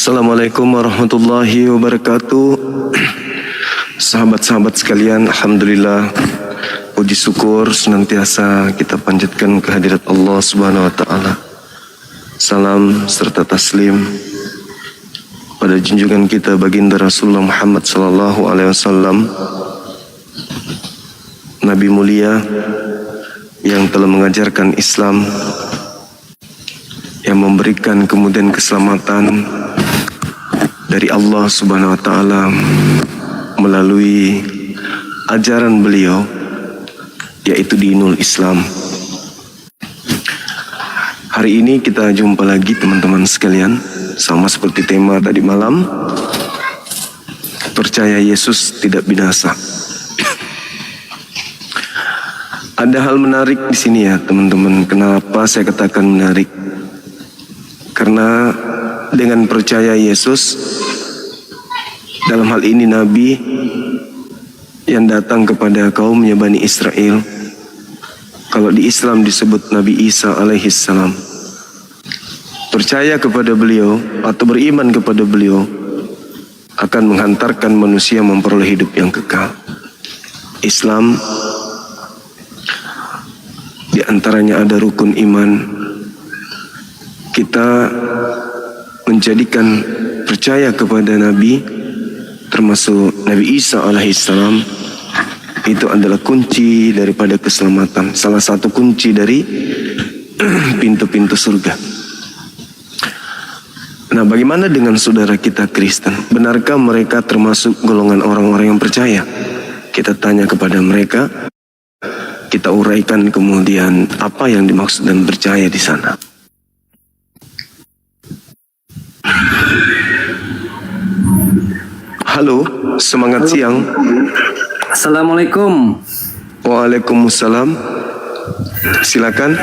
Assalamualaikum warahmatullahi wabarakatuh. Sahabat-sahabat sekalian, alhamdulillah, puji syukur senantiasa kita panjatkan kehadirat Allah Subhanahu wa taala. Salam serta taslim pada junjungan kita baginda Rasulullah Muhammad sallallahu alaihi wasallam, Nabi mulia yang telah mengajarkan Islam, yang memberikan kemudian keselamatan dari Allah Subhanahu wa taala melalui ajaran beliau, yaitu dinul Islam. Hari ini kita jumpa lagi teman-teman sekalian, sama seperti tema tadi malam, percaya Yesus tidak binasa. Ada hal menarik di sini ya teman-teman. Kenapa saya katakan menarik? Karena dengan percaya Yesus, dalam hal ini Nabi yang datang kepada kaumnya Bani Israel, kalau di Islam disebut Nabi Isa alaihi salam, percaya kepada beliau atau beriman kepada beliau akan menghantarkan manusia memperoleh hidup yang kekal. Islam di antaranya ada rukun iman. Kita menjadikan percaya kepada Nabi, termasuk Nabi Isa alaihissalam, itu adalah kunci daripada keselamatan, salah satu kunci dari pintu-pintu surga. Nah, bagaimana dengan saudara kita Kristen? Benarkah mereka termasuk golongan orang-orang yang percaya? Kita tanya kepada mereka, kita uraikan kemudian apa yang dimaksud dan percaya di sana. Halo, semangat siang. Assalamualaikum. Waalaikumsalam. Silakan.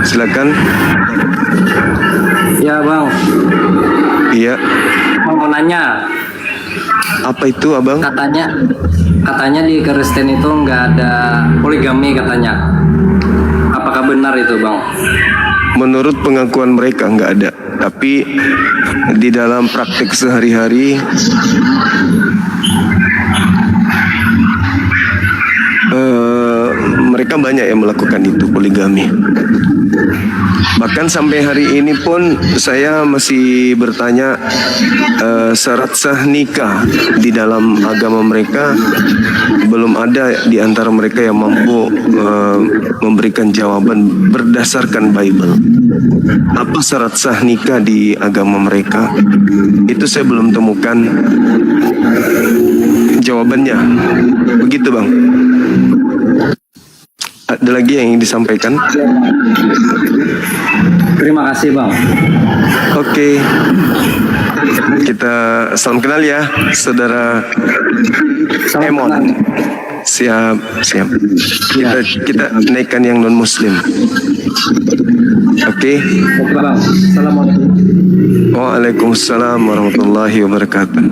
Silakan. Ya bang. Iya. Mau nanya. Apa itu abang? Katanya di Kristen itu nggak ada poligami katanya. Apakah benar itu bang? Menurut pengakuan mereka nggak ada, tapi di dalam praktik sehari-hari mereka banyak yang melakukan itu, poligami. Bahkan sampai hari ini pun saya masih bertanya, syarat sah nikah di dalam agama mereka belum ada di antara mereka yang mampu memberikan jawaban berdasarkan Bible. Apa syarat sah nikah di agama mereka? Itu saya belum temukan jawabannya. Begitu bang. Ada lagi yang ingin disampaikan? Terima kasih bang. Oke. Kita salam kenal ya, saudara Emon. Siap. Kita naikkan yang non Muslim. Oke. Bang. Assalamualaikum. Waalaikumsalam warahmatullahi wabarakatuh.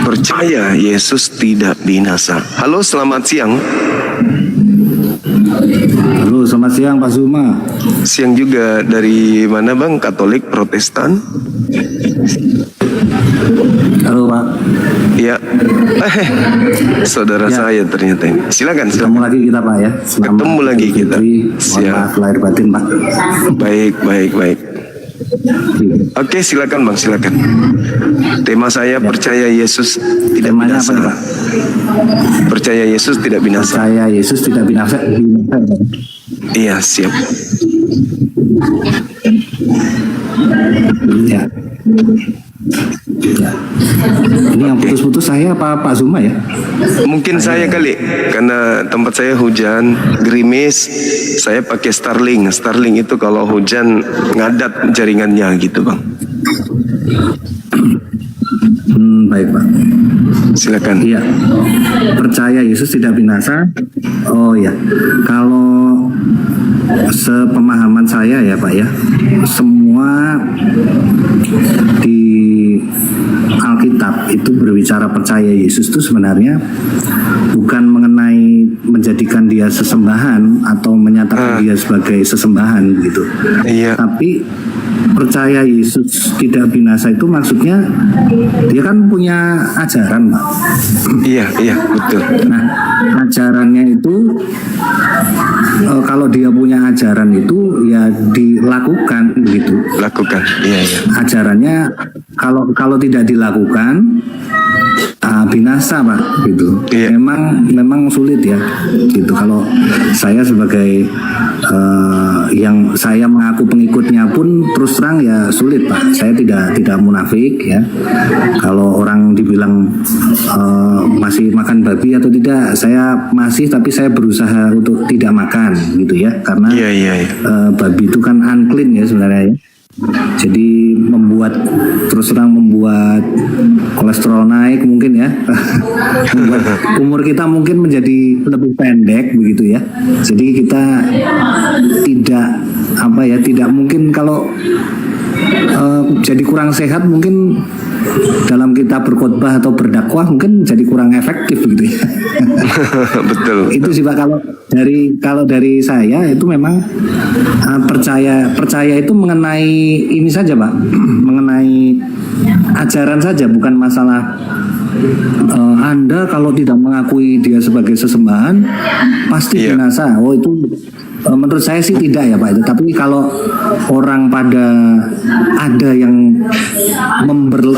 Percaya Yesus tidak binasa. Halo, selamat siang. Halo, selamat siang Pak Zuma. Siang juga. Dari mana bang? Katolik, Protestan? Halo Pak. Ya. Saudara Ya. saya ternyata ini. Silakan. Ketemu lagi kita Pak ya. Ketemu lagi kita. Mohon maaf lahir batin Pak. Baik. Oke, silakan bang, silakan. Tema saya percaya Yesus tidak Temanya binasa. apa nih, Pak? Percaya Yesus tidak binasa. Percaya Yesus tidak binasa. Iya, siap. Ya. Ini yang putus-putus saya Pak Zuma ya? Mungkin saya kali, karena tempat saya hujan, gerimis, saya pakai Starlink. Starlink itu kalau hujan ngadat jaringannya gitu bang. Baik Pak. Silakan. Iya. Percaya Yesus tidak binasa. Oh ya. Kalau sepemahaman saya ya Pak ya, semua di Alkitab itu berbicara percaya Yesus itu sebenarnya bukan mengenai menjadikan dia sesembahan atau menyatakan dia sebagai sesembahan gitu. Iya. Tapi percaya Yesus tidak binasa itu maksudnya dia kan punya ajaran Pak. Iya, betul. Nah, ajarannya itu kalau dia punya ajaran itu ya dilakukan begitu. Lakukan. Iya. Ajarannya kalau tidak dilakukan binasa Pak gitu. Iya. Memang sulit ya gitu. Kalau saya sebagai yang saya mengaku pengikutnya pun terus terang ya sulit Pak. Saya tidak munafik ya. Kalau orang dibilang masih makan babi atau tidak, saya masih, tapi saya berusaha untuk tidak makan gitu ya, karena Iya. babi itu kan unclean ya sebenarnya ya. Jadi terus terang membuat kolesterol naik mungkin ya. Membuat umur kita mungkin menjadi lebih pendek begitu ya. Jadi kita tidak mungkin kalau jadi kurang sehat mungkin dalam kita berkhotbah atau berdakwah mungkin jadi kurang efektif gitu ya. Betul. Itu sih Pak, kalau dari saya itu memang percaya itu mengenai ini saja Pak, mengenai ajaran saja, bukan masalah Anda kalau tidak mengakui dia sebagai sesembahan pasti Iya. binasa. Oh itu menurut saya sih tidak ya Pak itu. Tapi kalau orang pada ada yang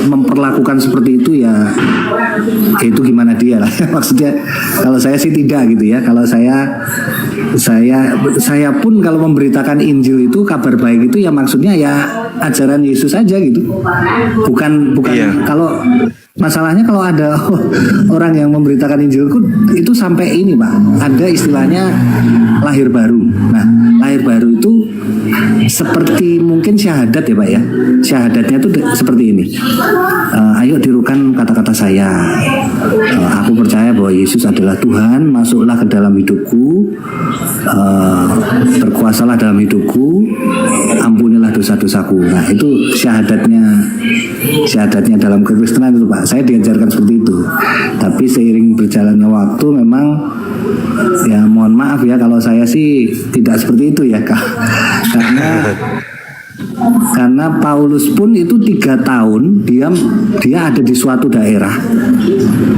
memperlakukan seperti itu ya itu gimana dia lah. Maksudnya kalau saya sih tidak gitu ya. Kalau saya pun kalau memberitakan Injil itu, kabar baik itu ya maksudnya ya ajaran Yesus aja gitu. Bukan Iya. Kalau masalahnya kalau ada orang yang memberitakan Injil itu sampai ini Pak, ada istilahnya lahir baru. Nah, lahir baru itu seperti mungkin syahadat ya Pak ya. Syahadatnya itu seperti ini. Ayo tirukan kata-kata saya. Aku percaya bahwa Yesus adalah Tuhan, masuklah ke dalam hidupku, berkuasalah dalam hidupku, ampunilah dosa-dosaku. Nah, itu syahadatnya dalam kekristenan itu Pak. Saya diajarkan seperti itu. Tapi seiring berjalannya waktu memang ya mohon maaf ya kalau saya sih tidak seperti itu ya Kak. Karena Paulus pun itu 3 tahun dia ada di suatu daerah.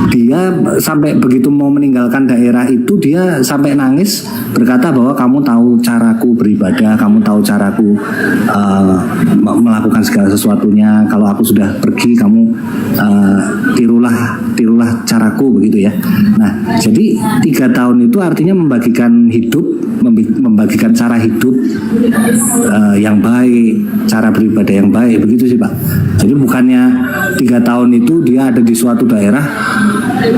Dia sampai begitu mau meninggalkan daerah itu dia sampai nangis berkata bahwa kamu tahu caraku beribadah, kamu tahu caraku melakukan segala sesuatunya. Kalau aku sudah pergi kamu tirulah caraku begitu ya. Nah, jadi 3 tahun itu artinya membagikan hidup, membagikan cara hidup yang baik, cara beribadah yang baik, begitu sih Pak. Jadi bukannya 3 tahun itu dia ada di suatu daerah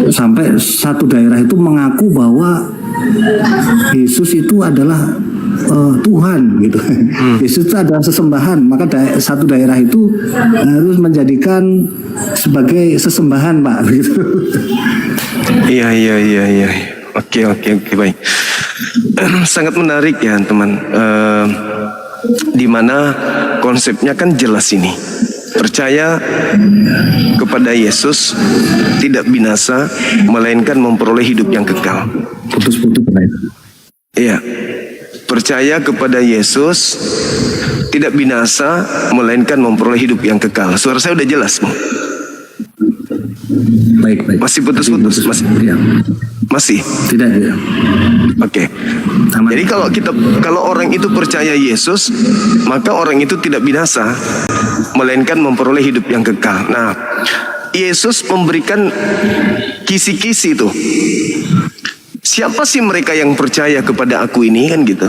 sampai satu daerah itu mengaku bahwa Yesus itu adalah Tuhan gitu. Yesus itu adalah sesembahan, maka satu daerah itu harus menjadikan sebagai sesembahan Pak gitu. Iya. Oke, baik. Sangat menarik ya teman. Di mana konsepnya kan jelas ini. Percaya kepada Yesus tidak binasa, melainkan memperoleh hidup yang kekal. Putus-putus Pak. Iya. Percaya kepada Yesus tidak binasa, melainkan memperoleh hidup yang kekal. Suara saya udah jelas, Bu? Baik. Masih putus-putus, Ya. Masih. Tidak ya. Oke. Aman. Jadi kalau orang itu percaya Yesus, maka orang itu tidak binasa, melainkan memperoleh hidup yang kekal. Nah, Yesus memberikan kisi-kisi itu. Siapa sih mereka yang percaya kepada aku ini, kan gitu.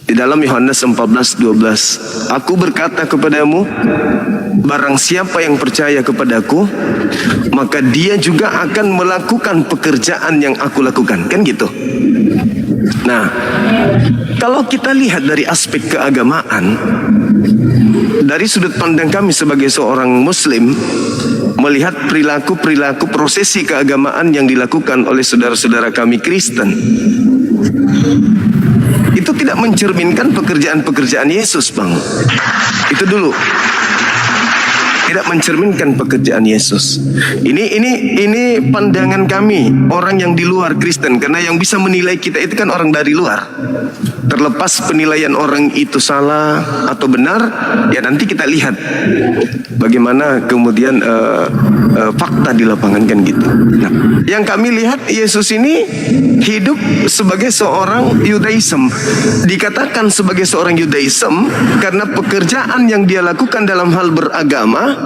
Di dalam Yohanes 14:12, aku berkata kepadamu, barang siapa yang percaya kepadaku, maka dia juga akan melakukan pekerjaan yang aku lakukan, kan gitu. Nah, kalau kita lihat dari aspek keagamaan, dari sudut pandang kami sebagai seorang Muslim, melihat perilaku prosesi keagamaan yang dilakukan oleh saudara-saudara kami Kristen, itu tidak mencerminkan pekerjaan-pekerjaan Yesus, Bang. Itu dulu. Tidak mencerminkan pekerjaan Yesus. Ini pandangan kami, orang yang di luar Kristen, karena yang bisa menilai kita itu kan orang dari luar. Terlepas penilaian orang itu salah atau benar, ya nanti kita lihat bagaimana kemudian fakta di lapangan kan gitu. Nah, yang kami lihat Yesus ini hidup sebagai seorang Yudaism. Dikatakan sebagai seorang Yudaism karena pekerjaan yang dia lakukan dalam hal beragama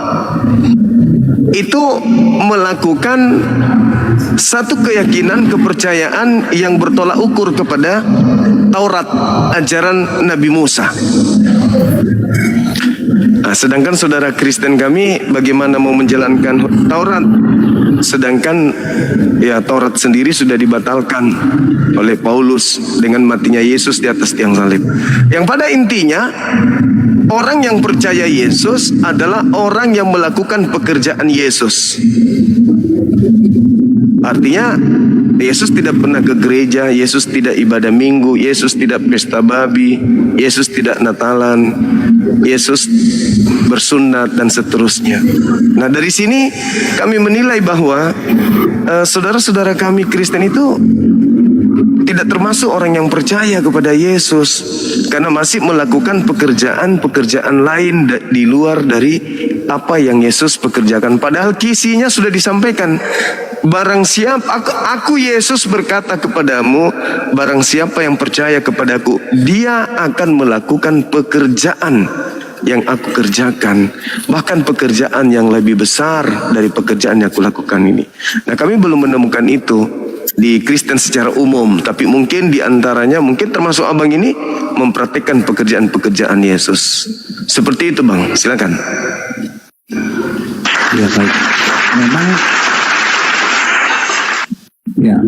itu melakukan satu keyakinan, kepercayaan yang bertolak ukur kepada Taurat, ajaran Nabi Musa. Nah, sedangkan saudara Kristen kami bagaimana mau menjalankan Taurat? Sedangkan ya Taurat sendiri sudah dibatalkan oleh Paulus dengan matinya Yesus di atas tiang salib. Yang pada intinya orang yang percaya Yesus adalah orang yang melakukan pekerjaan Yesus. Artinya Yesus tidak pernah ke gereja, Yesus tidak ibadah minggu, Yesus tidak pesta babi, Yesus tidak Natalan, Yesus bersunat dan seterusnya. Nah, dari sini kami menilai bahwa saudara-saudara kami Kristen itu tidak termasuk orang yang percaya kepada Yesus karena masih melakukan pekerjaan-pekerjaan lain di luar dari apa yang Yesus pekerjakan. Padahal kisinya sudah disampaikan. Barang siapa aku Yesus berkata kepadamu, barang siapa yang percaya kepadaku, dia akan melakukan pekerjaan yang aku kerjakan, bahkan pekerjaan yang lebih besar dari pekerjaan yang aku lakukan ini. Nah, kami belum menemukan itu di Kristen secara umum, tapi mungkin di antaranya, mungkin termasuk abang ini mempraktikkan pekerjaan-pekerjaan Yesus. Seperti itu, Bang. Silakan. Ya, baik.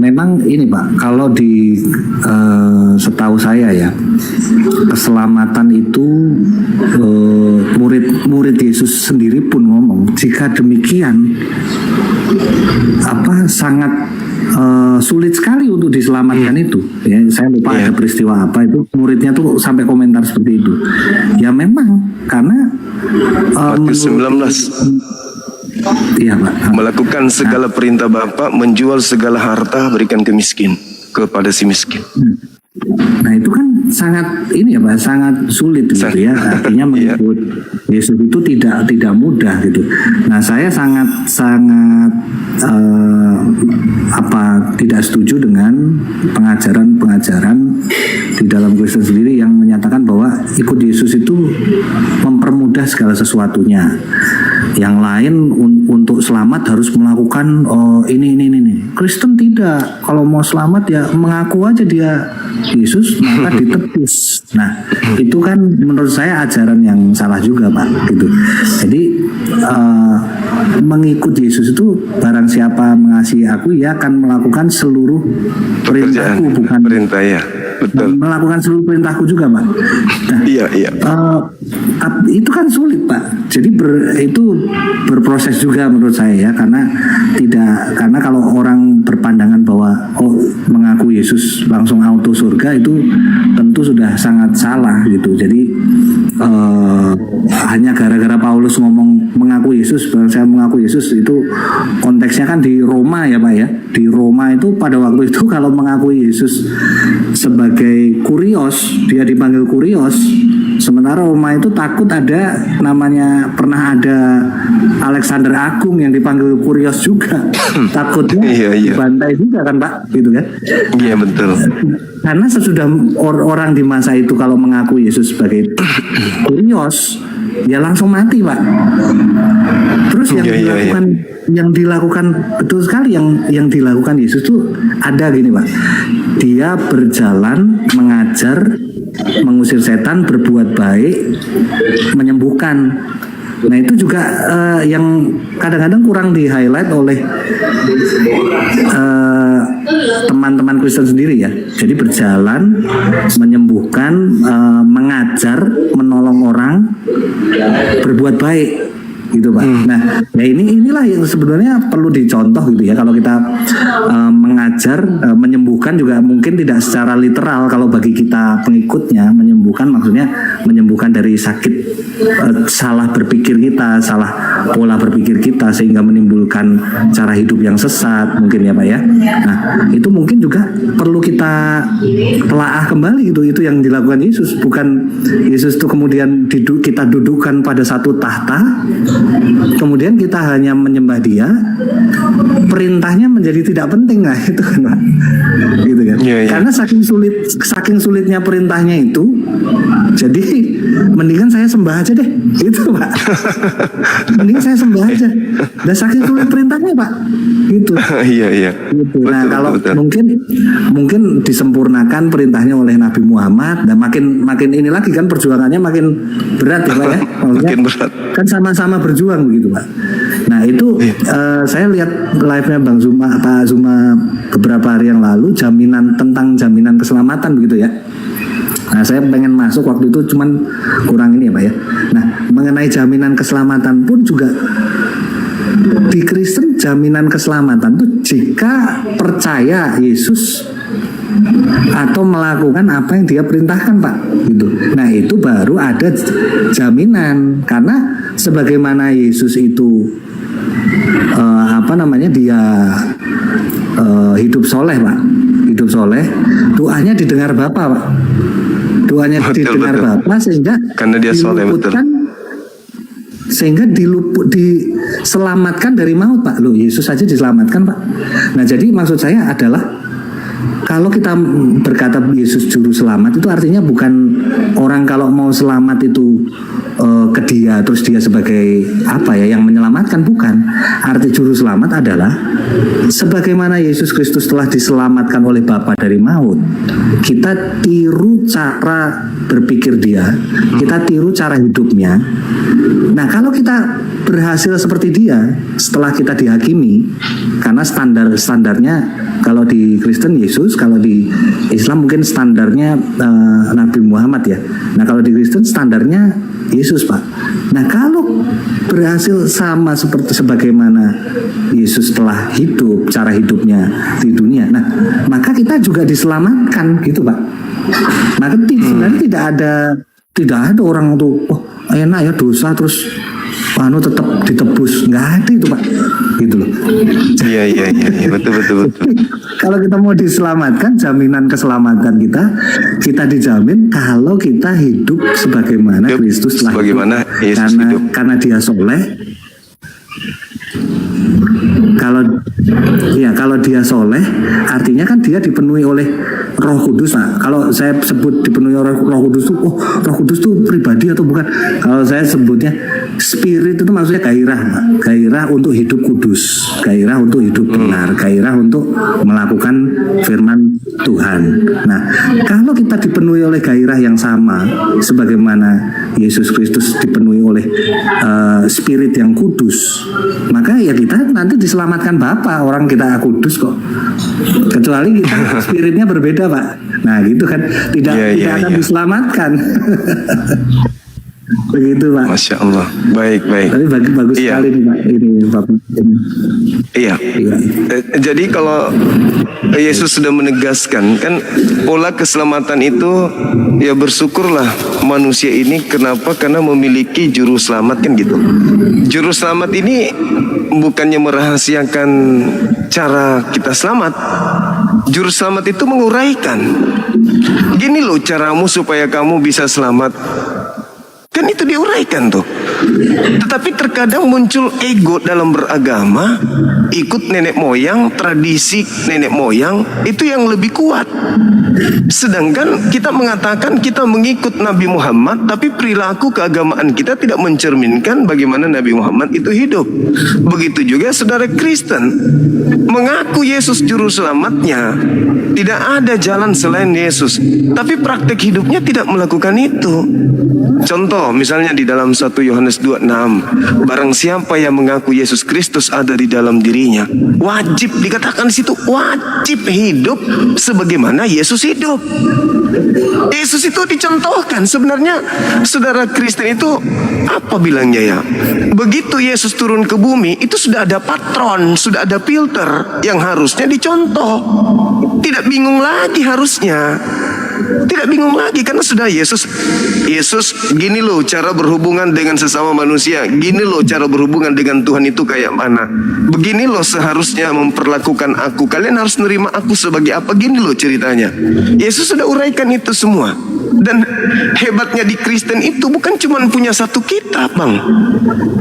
Memang ini Pak, kalau di setahu saya ya, keselamatan itu murid Yesus sendiri pun ngomong, jika demikian sangat sulit sekali untuk diselamatkan itu. Ya, saya lupa ada peristiwa apa itu, muridnya tuh sampai komentar seperti itu. Ya memang karena Matius 19. Iya, Pak. Melakukan segala perintah Bapa, menjual segala harta, berikan ke miskin, kepada si miskin. Nah, itu kan sangat ini ya, Pak, sangat sulit gitu ya. Artinya mengikut Yesus itu tidak mudah gitu. Nah, saya sangat tidak setuju dengan pengajaran di dalam Kristen sendiri yang menyatakan bahwa ikut Yesus itu mempermudah segala sesuatunya. Yang lain untuk selamat harus melakukan ini. Kristen tidak. Kalau mau selamat ya mengaku aja dia Yesus maka ditebus. Nah, itu kan menurut saya ajaran yang salah juga, Pak. Gitu. Jadi mengikut Yesus itu barang siapa mengasihi aku, ia akan melakukan seluruh perintahku, bukan perintah ya. Betul. Melakukan seluruh perintahku juga, Pak. Nah, iya. Itu kan sulit, Pak. Jadi itu berproses juga menurut saya ya, karena kalau orang berpandangan bahwa mengaku Yesus langsung auto surga itu tentu sudah sangat salah gitu. Jadi hanya gara-gara Paulus ngomong mengaku Yesus, saya mengaku Yesus, itu konteksnya kan di Roma ya, Pak ya. Di Roma itu pada waktu itu kalau mengaku Yesus sebagai kurios, dia dipanggil kurios. Sementara Roma itu takut pernah ada Alexander Agung yang dipanggil kurios juga. Takutnya dibantai juga kan, Pak, gitu kan? Iya, betul. Karena sesudah orang di masa itu kalau mengaku Yesus sebagai kurios, ya langsung mati, Pak. Terus yang dilakukan betul sekali yang dilakukan Yesus itu ada gini, Pak. Dia berjalan mengajar, mengusir setan, berbuat baik, menyembuhkan. Nah, itu juga yang kadang-kadang kurang di-highlight oleh teman-teman Kristen sendiri ya. Jadi berjalan, menyembuhkan, mengajar, menolong orang, berbuat baik. gitu Pak. Nah, ya inilah yang sebenarnya perlu dicontoh gitu ya. Kalau kita mengajar, menyembuhkan juga mungkin tidak secara literal. Kalau bagi kita pengikutnya, menyembuhkan maksudnya menyembuhkan dari sakit salah berpikir kita, salah pola berpikir kita sehingga menimbulkan cara hidup yang sesat mungkin ya Pak ya. Nah, itu mungkin juga perlu kita telaah kembali gitu. Itu yang dilakukan Yesus. Bukan Yesus itu kemudian kita dudukkan pada satu tahta, kemudian kita hanya menyembah Dia, perintahnya menjadi tidak penting. Nah itu kan Pak, gitu kan. Karena saking sulitnya perintahnya itu, jadi mendingan saya sembah aja deh, gitu Pak. Mending saya sembah aja. Dan saking sulit perintahnya Pak, gitu. Iya. Gitu. Betul, Nah kalau betul. mungkin disempurnakan perintahnya oleh Nabi Muhammad, dan makin ini lagi kan perjuangannya makin berat ya Pak ya. Maksudnya, Makin berat. kan sama-sama berjuang begitu Pak. Nah itu saya lihat live-nya Pak Zuma beberapa hari yang lalu, tentang jaminan keselamatan begitu ya. Nah saya pengen masuk waktu itu cuman kurang ini ya Pak ya. Nah mengenai jaminan keselamatan pun juga di Kristen, jaminan keselamatan itu jika percaya Yesus atau melakukan apa yang Dia perintahkan Pak, gitu. Nah itu baru ada jaminan, karena sebagaimana Yesus itu Dia hidup soleh Pak, hidup soleh, doanya didengar Bapa Pak, doanya didengar Bapa sehingga karena Dia soleh, betul. Sehingga diselamatkan dari maut Pak. Loh, Yesus saja diselamatkan Pak. Nah jadi maksud saya adalah, kalau kita berkata Yesus juru selamat, itu artinya bukan orang kalau mau selamat itu ke Dia terus Dia sebagai yang menyelamatkan, bukan. Arti juru selamat adalah sebagaimana Yesus Kristus telah diselamatkan oleh Bapa dari maut, kita tiru cara berpikir Dia, kita tiru cara hidupnya. Nah kalau kita berhasil seperti Dia setelah kita dihakimi, karena standarnya kalau di Kristen Yesus, kalau di Islam mungkin standarnya Nabi Muhammad ya. Nah kalau di Kristen standarnya Yesus Pak. Nah kalau berhasil sama seperti sebagaimana Yesus telah hidup, cara hidupnya di dunia, nah maka kita juga diselamatkan gitu Pak. Maka sebenarnya tidak ada orang tuh enak ya dosa terus tetap ditebus, nggak ada itu Pak, gitu loh. Iya, betul. Kalau kita mau diselamatkan, jaminan keselamatan kita dijamin kalau kita hidup sebagaimana Kristus lah. Sebagaimana Yesus hidup. Karena Dia soleh. Kalau Dia soleh, artinya kan Dia dipenuhi oleh Roh Kudus. Nah, kalau saya sebut dipenuhi oleh Roh Kudus itu, Roh Kudus itu pribadi atau bukan? Kalau saya sebutnya spirit itu maksudnya gairah untuk hidup kudus, gairah untuk hidup benar, gairah untuk melakukan firman Tuhan. Nah, kalau kita dipenuhi oleh gairah yang sama sebagaimana Yesus Kristus dipenuhi oleh spirit yang kudus, maka ya kita nanti diselamatkan Bapa. Orang kita kudus kok, kecuali kita spiritnya berbeda Pak. Nah gitu kan, tidak akan diselamatkan. Begitu Pak. Masya Allah, baik. Tapi bagus sekali nih Pak, ini Bapak. Iya. Jadi kalau Yesus sudah menegaskan kan pola keselamatan itu, ya bersyukurlah manusia ini. Kenapa? Karena memiliki juru selamat kan gitu. Juru selamat ini bukannya merahasiakan cara kita selamat. Juru selamat itu menguraikan. Gini loh caramu supaya kamu bisa selamat. Kan itu diuraikan tuh. Tetapi terkadang muncul ego dalam beragama, ikut nenek moyang, tradisi nenek moyang, itu yang lebih kuat. Sedangkan kita mengatakan kita mengikut Nabi Muhammad, tapi perilaku keagamaan kita tidak mencerminkan bagaimana Nabi Muhammad itu hidup. Begitu juga saudara Kristen, mengaku Yesus juru selamatnya, tidak ada jalan selain Yesus, tapi praktek hidupnya tidak melakukan itu. Contoh misalnya Misalnya di dalam 1 Yohanes 2:6, barang siapa yang mengaku Yesus Kristus ada di dalam dirinya, wajib dikatakan di situ, wajib hidup sebagaimana Yesus hidup. Yesus itu dicontohkan. Sebenarnya saudara Kristen itu apa bilangnya ya? Begitu Yesus turun ke bumi, itu sudah ada patron, sudah ada filter yang harusnya dicontoh. Tidak bingung lagi harusnya. Tidak bingung lagi karena sudah Yesus gini loh cara berhubungan dengan sesama manusia, gini loh cara berhubungan dengan Tuhan itu kayak mana, begini loh seharusnya memperlakukan aku, kalian harus nerima aku sebagai apa, gini loh ceritanya. Yesus sudah uraikan itu semua. Dan hebatnya di Kristen itu bukan cuma punya satu kitab, Bang.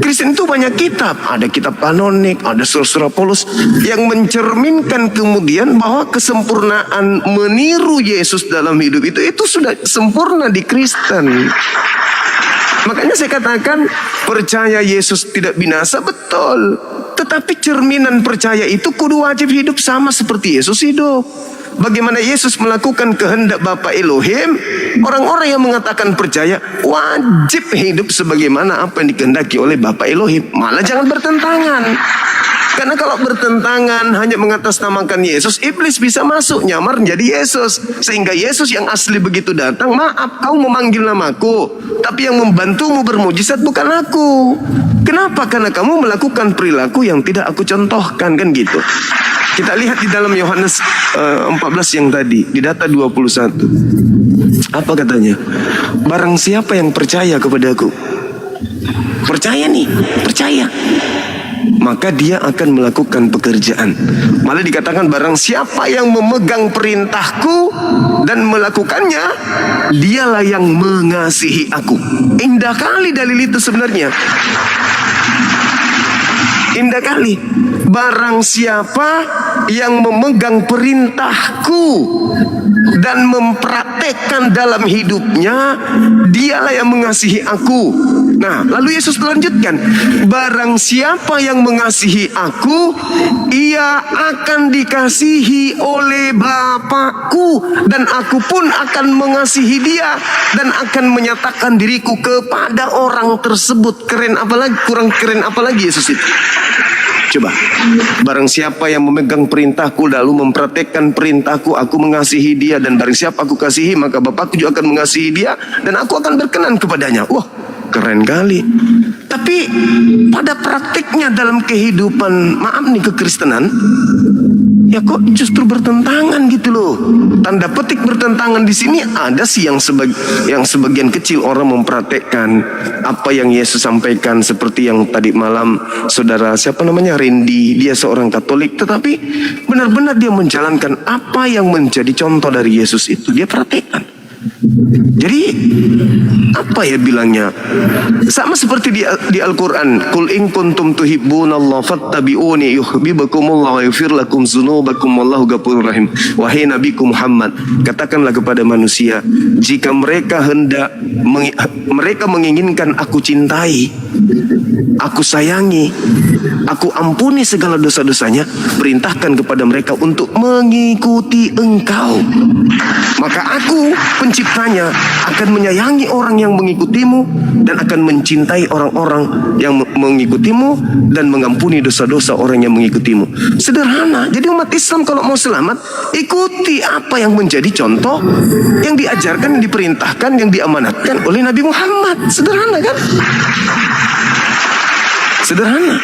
Kristen itu banyak kitab. Ada kitab kanonik, ada surat-surat Paulus yang mencerminkan kemudian bahwa kesempurnaan meniru Yesus dalam hidup itu sudah sempurna di Kristen. Makanya saya katakan percaya Yesus tidak binasa, betul. Tetapi cerminan percaya itu kudu wajib hidup sama seperti Yesus hidup. Bagaimana Yesus melakukan kehendak Bapa Elohim, orang-orang yang mengatakan percaya wajib hidup sebagaimana apa yang dikehendaki oleh Bapa Elohim. Malah jangan bertentangan. Karena kalau bertentangan hanya mengatasnamakan Yesus, iblis bisa masuk nyamar menjadi Yesus. Sehingga Yesus yang asli begitu datang, maaf kau memanggil namaku, tapi yang membantumu bermujizat bukan aku. Kenapa? Karena kamu melakukan perilaku yang tidak aku contohkan, kan gitu. Kita lihat di dalam Yohanes 14 yang tadi, di data 21. Apa katanya? Barang siapa yang percaya kepadaku, percaya nih, percaya, maka dia akan melakukan pekerjaan. Malah dikatakan barang siapa yang memegang perintahku dan melakukannya, dialah yang mengasihi aku. Indah kali dalil itu sebenarnya. Indah kali. Barang siapa yang memegang perintahku dan mempraktekkan dalam hidupnya, dialah yang mengasihi aku. Nah, lalu Yesus melanjutkan, barang siapa yang mengasihi aku, ia akan dikasihi oleh Bapakku, dan aku pun akan mengasihi dia dan akan menyatakan diriku kepada orang tersebut. Keren apalagi, kurang keren apalagi Yesus itu. Coba, barang siapa yang memegang perintahku lalu mempraktekkan perintahku, aku mengasihi dia, dan barang siapa aku kasihi, maka Bapakku juga akan mengasihi dia, dan aku akan berkenan kepadanya. Wah, keren kali. Tapi pada praktiknya dalam kehidupan, maaf nih, kekristenan, ya kok justru bertentangan gitu loh. Tanda petik bertentangan di sini ada sih yang sebagian kecil orang mempraktekkan apa yang Yesus sampaikan, seperti yang tadi malam saudara siapa namanya Randy, dia seorang Katolik, tetapi benar-benar dia menjalankan apa yang menjadi contoh dari Yesus itu dia praktekkan. Jadi apa ya bilangnya, sama seperti di Al-Quran, Qul in kuntum tuhibbunallaha fattabi'uni yuhibbukumullah wa yaghfir lakum dzunubakum wallahu ghafurur rahim. Wahai Nabiku Muhammad, katakanlah kepada manusia, jika mereka menginginkan aku cintai, aku sayangi, aku ampuni segala dosa-dosanya, perintahkan kepada mereka untuk mengikuti engkau. Maka aku penciptanya akan menyayangi orang yang mengikutimu dan akan mencintai orang-orang yang mengikutimu dan mengampuni dosa-dosa orang yang mengikutimu. Sederhana. Jadi umat Islam kalau mau selamat, ikuti apa yang menjadi contoh, yang diajarkan, yang diperintahkan, yang diamanatkan oleh Nabi Muhammad. Sederhana kan? Sederhana.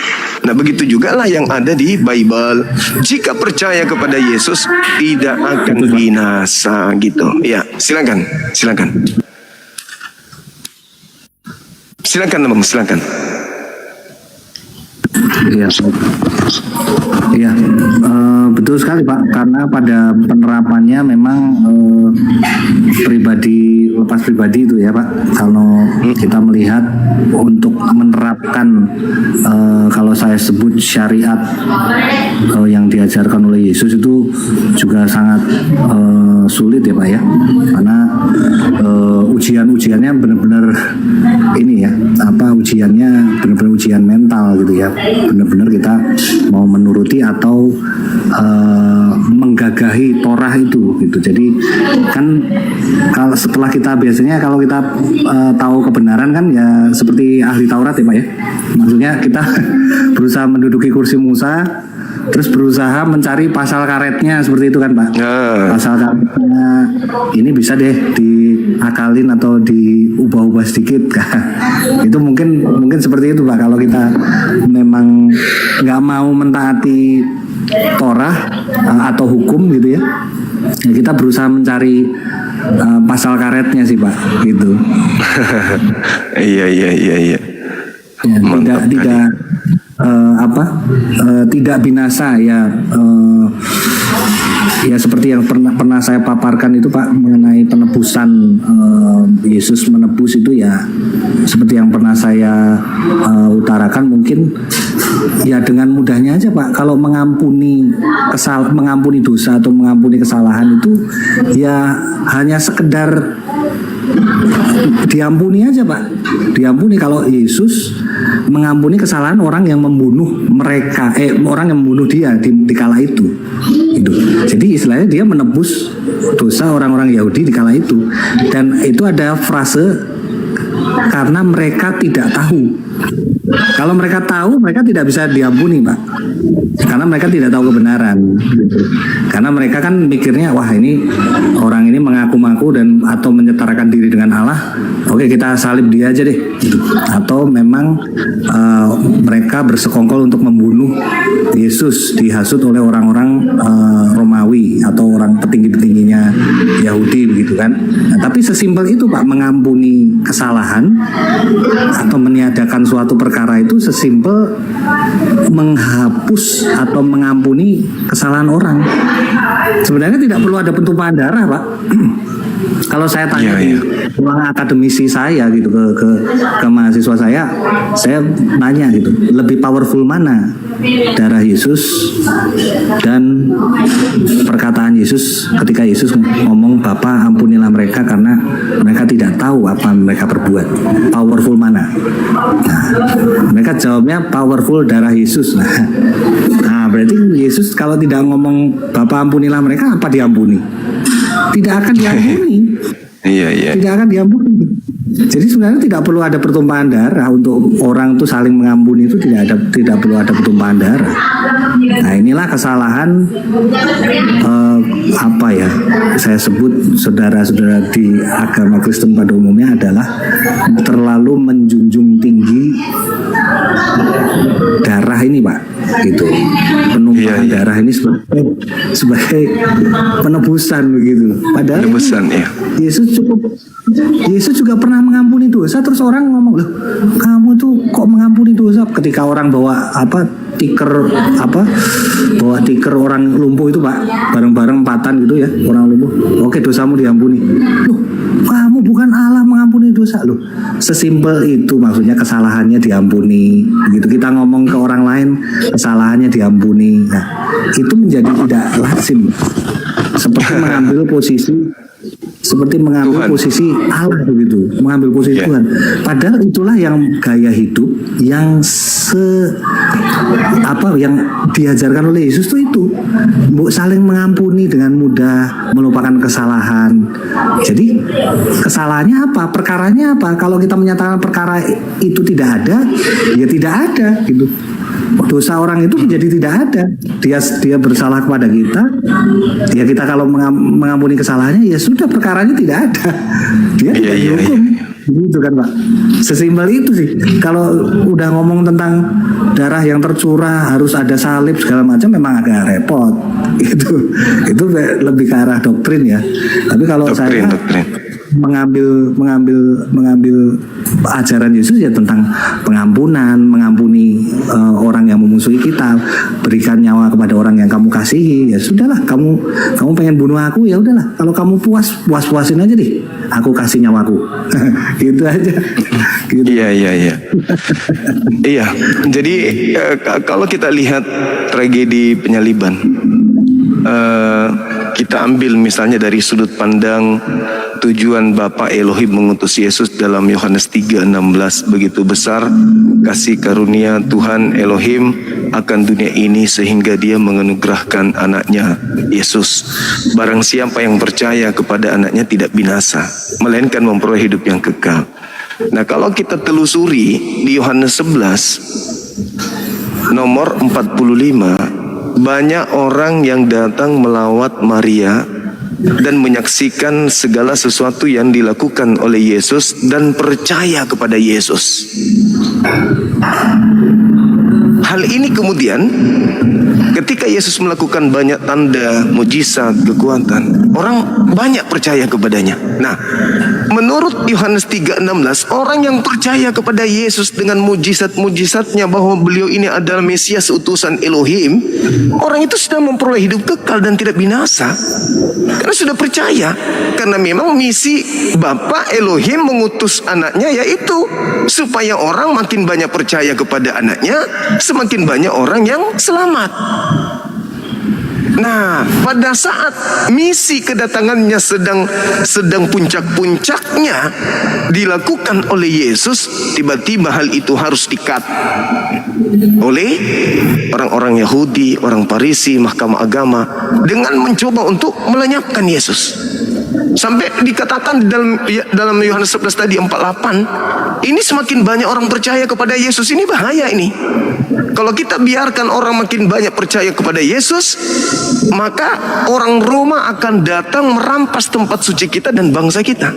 Nah, begitu juga lah yang ada di Bible. Jika percaya kepada Yesus, tidak akan binasa gitu. Ya, silakan. Silakan, Bang, silakan. Iya, iya, betul sekali Pak. Karena pada penerapannya memang lepas pribadi itu ya Pak. Kalau kita melihat untuk menerapkan kalau saya sebut syariat yang diajarkan oleh Yesus itu juga sangat sulit ya Pak ya. Karena ujiannya benar-benar ini ya, ujiannya benar-benar ujian mental gitu ya. benar-benar kita mau menuruti atau menggagahi Torah itu gitu. Jadi kan kalau setelah kita biasanya kalau kita tahu kebenaran kan ya seperti ahli Taurat ya Pak ya. Maksudnya kita berusaha menduduki kursi Musa, terus berusaha mencari pasal karetnya seperti itu kan Pak. Pasal karetnya ini bisa deh diakalin atau diubah-ubah sedikit. Itu mungkin seperti itu Pak. Kalau kita memang nggak mau mentaati Torah atau hukum gitu ya, kita berusaha mencari pasal karetnya sih Pak gitu. Iya. Ya, tidak binasa ya. Ya seperti yang pernah saya paparkan itu Pak mengenai penebusan, Yesus menebus itu ya seperti yang pernah saya utarakan, mungkin ya dengan mudahnya aja Pak, kalau mengampuni dosa atau mengampuni kesalahan itu ya hanya sekedar diampuni aja Pak. Diampuni. Kalau Yesus mengampuni kesalahan orang yang membunuh orang yang membunuh dia di kala itu. Jadi istilahnya dia menebus dosa orang-orang Yahudi di kala itu. Dan itu ada frase karena mereka tidak tahu. Kalau mereka tahu, mereka tidak bisa diampuni Pak, karena mereka tidak tahu kebenaran gitu. Karena mereka kan mikirnya wah ini orang ini mengaku-ngaku dan atau menyetarakan diri dengan Allah, oke kita salib dia aja deh gitu. Atau memang mereka bersekongkol untuk membunuh Yesus, dihasut oleh orang-orang Romawi atau orang petinggi-petingginya Yahudi begitu kan. Nah, tapi sesimpel itu Pak, mengampuni kesalahan atau meniadakan suatu perkara itu sesimpel menghapus atau mengampuni kesalahan orang. Sebenarnya tidak perlu ada pentumpahan darah Pak. Kalau saya tanya di ruang akademisi saya gitu ke mahasiswa saya nanya gitu, lebih powerful mana darah Yesus dan perkataan Yesus ketika Yesus ngomong Bapa ampunilah mereka karena mereka tidak tahu apa mereka berbuat. Powerful mana? Nah, mereka jawabnya powerful darah Yesus. Nah, berarti Yesus kalau tidak ngomong Bapa ampunilah mereka, apa diampuni? Tidak akan diampuni. Iya. Tidak akan diampuni. Jadi sebenarnya tidak perlu ada pertumpahan darah untuk orang itu saling mengampuni, itu tidak perlu ada pertumpahan darah. Nah inilah kesalahan apa ya saya sebut saudara-saudara di agama Kristen pada umumnya adalah terlalu menjunjung tinggi darah ini Pak, gitu. Penumpahan darah ini sebagai penebusan begitu. Padahal penebusan ya. Yesus juga pernah mengampuni dosa, terus orang ngomong loh, kamu tuh kok mengampuni dosa? Ketika orang bawa tiker orang lumpuh itu Pak, bareng-bareng empatan gitu ya, orang lumpuh. Oke, dosamu diampuni. Loh, kamu bukan Allah mengampuni dosa loh. Sesimpel itu maksudnya, kesalahannya diampuni. Begitu kita ngomong ke orang lain, kesalahannya diampuni. Nah, itu menjadi tidak lazim. Seperti mengambil posisi Allah begitu, mengambil posisi Tuhan. Padahal itulah yang gaya hidup yang yang diajarkan oleh Yesus itu saling mengampuni dengan mudah, melupakan kesalahan. Jadi kesalahannya apa? Perkaranya apa? Kalau kita menyatakan perkara itu tidak ada, ya tidak ada gitu. Dosa orang itu menjadi tidak ada. Dia bersalah kepada kita. Ya kita kalau mengampuni kesalahannya, ya sudah, perkaranya tidak ada. Dia tidak dihukum. Gitu kan Pak. Sesimpel itu sih. Kalau udah ngomong tentang darah yang tercurah harus ada salib segala macam, memang agak repot. Itu lebih ke arah doktrin ya. Tapi kalau saya mengambil ajaran Yesus ya tentang pengampunan, mengampuni orang yang memusuhi kita, berikan nyawa kepada orang yang kamu kasihi. Ya sudahlah, kamu pengen bunuh aku, ya udahlah, kalau kamu puasin aja deh, aku kasih nyawaku. Gitu aja. Gitu. Iya. Iya. Jadi kalau kita lihat tragedi penyaliban, kita ambil misalnya dari sudut pandang tujuan Bapa Elohim mengutus Yesus dalam Yohanes 3:16. Begitu besar kasih karunia Tuhan Elohim akan dunia ini sehingga dia menganugerahkan anaknya Yesus. Barang siapa yang percaya kepada anaknya tidak binasa, melainkan memperoleh hidup yang kekal. Nah, kalau kita telusuri di Yohanes 11 nomor 45, banyak orang yang datang melawat Maria dan menyaksikan segala sesuatu yang dilakukan oleh Yesus dan percaya kepada Yesus. Hal ini kemudian ketika Yesus melakukan banyak tanda, mujizat, kekuatan, orang banyak percaya kepadanya. Nah, menurut Yohanes 3:16, orang yang percaya kepada Yesus dengan mujizat-mujizatnya bahwa beliau ini adalah Mesias utusan Elohim, orang itu sudah memperoleh hidup kekal dan tidak binasa. Karena sudah percaya, karena memang misi Bapa Elohim mengutus anaknya yaitu supaya orang makin banyak percaya kepada anaknya, semakin banyak orang yang selamat. Nah, pada saat misi kedatangannya sedang puncak-puncaknya dilakukan oleh Yesus, tiba-tiba hal itu harus di-cut oleh orang-orang Yahudi, orang Farisi, mahkamah agama dengan mencoba untuk melenyapkan Yesus. Sampai dikatakan dalam Yohanes 11 tadi 48, ini semakin banyak orang percaya kepada Yesus, ini bahaya ini. Kalau kita biarkan orang makin banyak percaya kepada Yesus, maka orang Roma akan datang merampas tempat suci kita dan bangsa kita.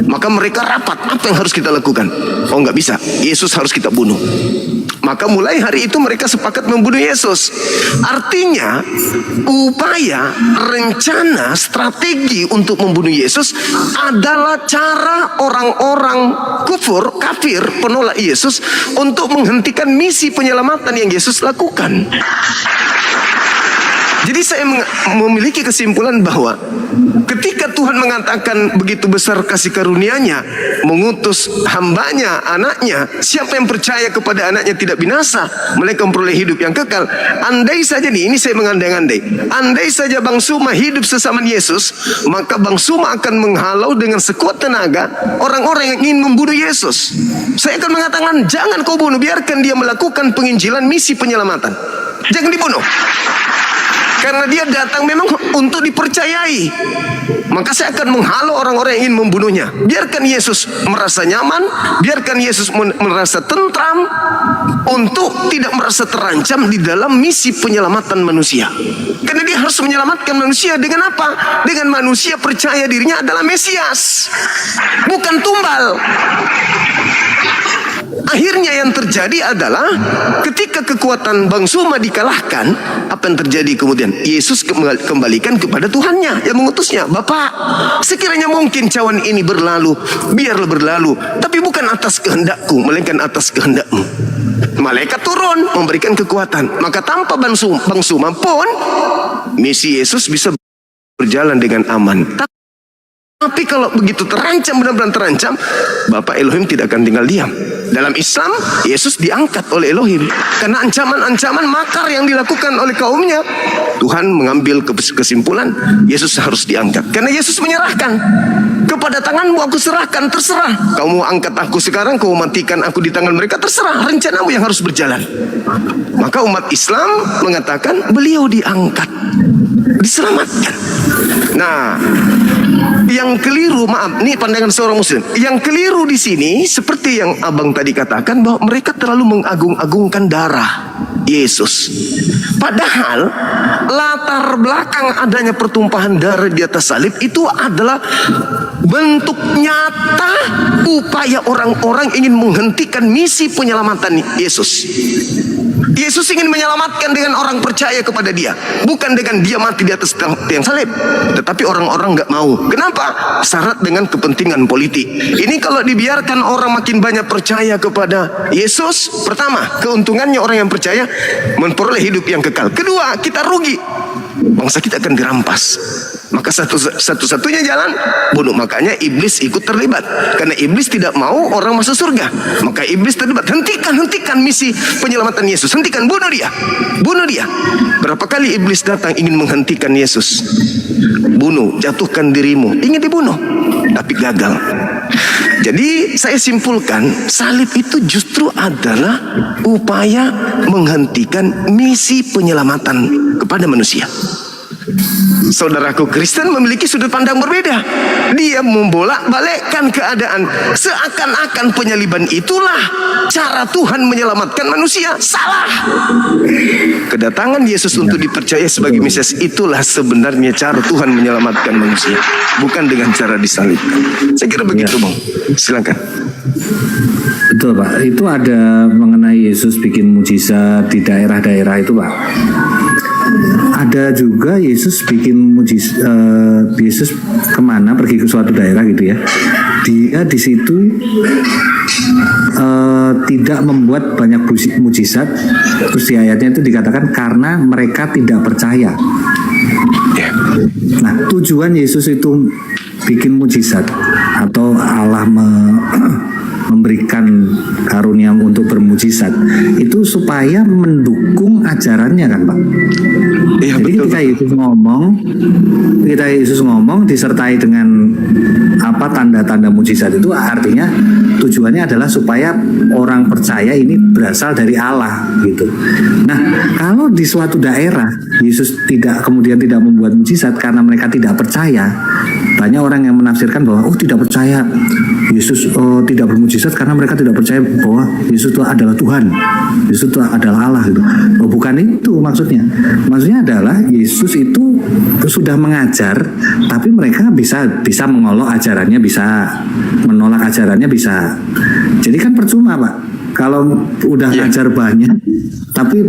Maka mereka rapat, apa yang harus kita lakukan? Oh, nggak bisa, Yesus harus kita bunuh. Maka mulai hari itu mereka sepakat membunuh Yesus. Artinya upaya, rencana, strategi untuk membunuh Yesus adalah cara orang-orang kafir, penolak Yesus untuk menghentikan misi penyelamatan yang Yesus lakukan. Jadi saya memiliki kesimpulan bahwa ketika Tuhan mengatakan begitu besar kasih karunia-Nya, mengutus hambanya, anaknya, siapa yang percaya kepada anaknya tidak binasa, melainkan memperoleh hidup yang kekal. Andai saja nih, ini saya mengandai-andai, andai saja Bang Suma hidup sesama Yesus, maka Bang Suma akan menghalau dengan sekuat tenaga orang-orang yang ingin membunuh Yesus. Saya akan mengatakan, jangan kau bunuh, biarkan dia melakukan penginjilan misi penyelamatan. Jangan dibunuh. Karena dia datang memang untuk dipercayai. Maka saya akan menghalau orang-orang yang ingin membunuhnya. Biarkan Yesus merasa nyaman, biarkan Yesus merasa tentram, untuk tidak merasa terancam di dalam misi penyelamatan manusia. Karena dia harus menyelamatkan manusia dengan apa? Dengan manusia percaya dirinya adalah Mesias, bukan tumbal. Akhirnya yang terjadi adalah ketika kekuatan Bang Suma dikalahkan, apa yang terjadi kemudian? Yesus kembalikan kepada Tuhannya yang mengutusnya. Bapak, sekiranya mungkin cawan ini berlalu, biarlah berlalu, tapi bukan atas kehendakku, melainkan atas kehendakmu. Malaikat turun memberikan kekuatan. Maka tanpa Bang Suma pun misi Yesus bisa berjalan dengan aman. Tapi kalau begitu terancam, benar-benar terancam, Bapa Elohim tidak akan tinggal diam. Dalam Islam, Yesus diangkat oleh Elohim. Karena ancaman-ancaman makar yang dilakukan oleh kaumnya, Tuhan mengambil kesimpulan, Yesus harus diangkat. Karena Yesus menyerahkan, kepada tanganmu aku serahkan, terserah. Kau mau angkat aku sekarang, kau matikan aku di tangan mereka, terserah. Rencanamu yang harus berjalan. Maka umat Islam mengatakan, beliau diangkat, diselamatkan. Nah, yang keliru, maaf, ini pandangan seorang muslim. Yang keliru di sini seperti yang abang tadi katakan, bahwa mereka terlalu mengagung-agungkan darah Yesus. Padahal latar belakang adanya pertumpahan darah di atas salib itu adalah bentuk nyata upaya orang-orang ingin menghentikan misi penyelamatan Yesus. Yesus ingin menyelamatkan dengan orang percaya kepada dia, bukan dengan dia mati di atas tiang salib. Tetapi orang-orang nggak mau. Kenapa? Syarat dengan kepentingan politik. Ini kalau dibiarkan orang makin banyak percaya kepada Yesus, pertama, keuntungannya orang yang percaya memperoleh hidup yang kekal. Kedua, kita rugi. Bangsa kita akan dirampas. Maka satu-satunya jalan bunuh. Makanya iblis ikut terlibat. Karena iblis tidak mau orang masuk surga. Maka iblis terlibat. Hentikan misi penyelamatan Yesus. Hentikan, bunuh dia. Bunuh dia. Berapa kali iblis datang ingin menghentikan Yesus? Bunuh, jatuhkan dirimu. Ingin dibunuh, tapi gagal. Jadi saya simpulkan, salib itu justru adalah upaya menghentikan misi penyelamatan kepada manusia. Saudaraku Kristen memiliki sudut pandang berbeda. Dia membolak-balikkan keadaan seakan-akan penyaliban itulah cara Tuhan menyelamatkan manusia. Salah. Kedatangan Yesus untuk dipercaya sebagai Mesias itulah sebenarnya cara Tuhan menyelamatkan manusia, bukan dengan cara disalibkan. Saya kira begitu, Bang. Silakan. Betul Pak, itu ada mengenai Yesus bikin mujizat di daerah-daerah itu Pak. Ada juga Yesus bikin mujizat, Yesus kemana pergi ke suatu daerah gitu ya. Dia di situ tidak membuat banyak mujizat. Terus di ayatnya itu dikatakan karena mereka tidak percaya. Nah, tujuan Yesus itu bikin mujizat atau Allah memberikan karunia untuk bermujizat itu supaya mendukung ajarannya kan Pak. Iya, jadi betul. ketika Yesus ngomong disertai dengan apa tanda-tanda mujizat itu artinya tujuannya adalah supaya orang percaya ini berasal dari Allah gitu. Nah, kalau di suatu daerah Yesus kemudian tidak membuat mujizat karena mereka tidak percaya, banyak orang yang menafsirkan bahwa tidak percaya Yesus tidak bermujizat karena mereka tidak percaya bahwa Yesus itu adalah Tuhan, Yesus itu adalah Allah gitu. Bukan itu maksudnya. Maksudnya adalah Yesus itu sudah mengajar, tapi mereka bisa mengolok ajarannya, bisa menolak ajarannya, bisa. Jadi kan percuma Pak, kalau udah ngajar banyak, tapi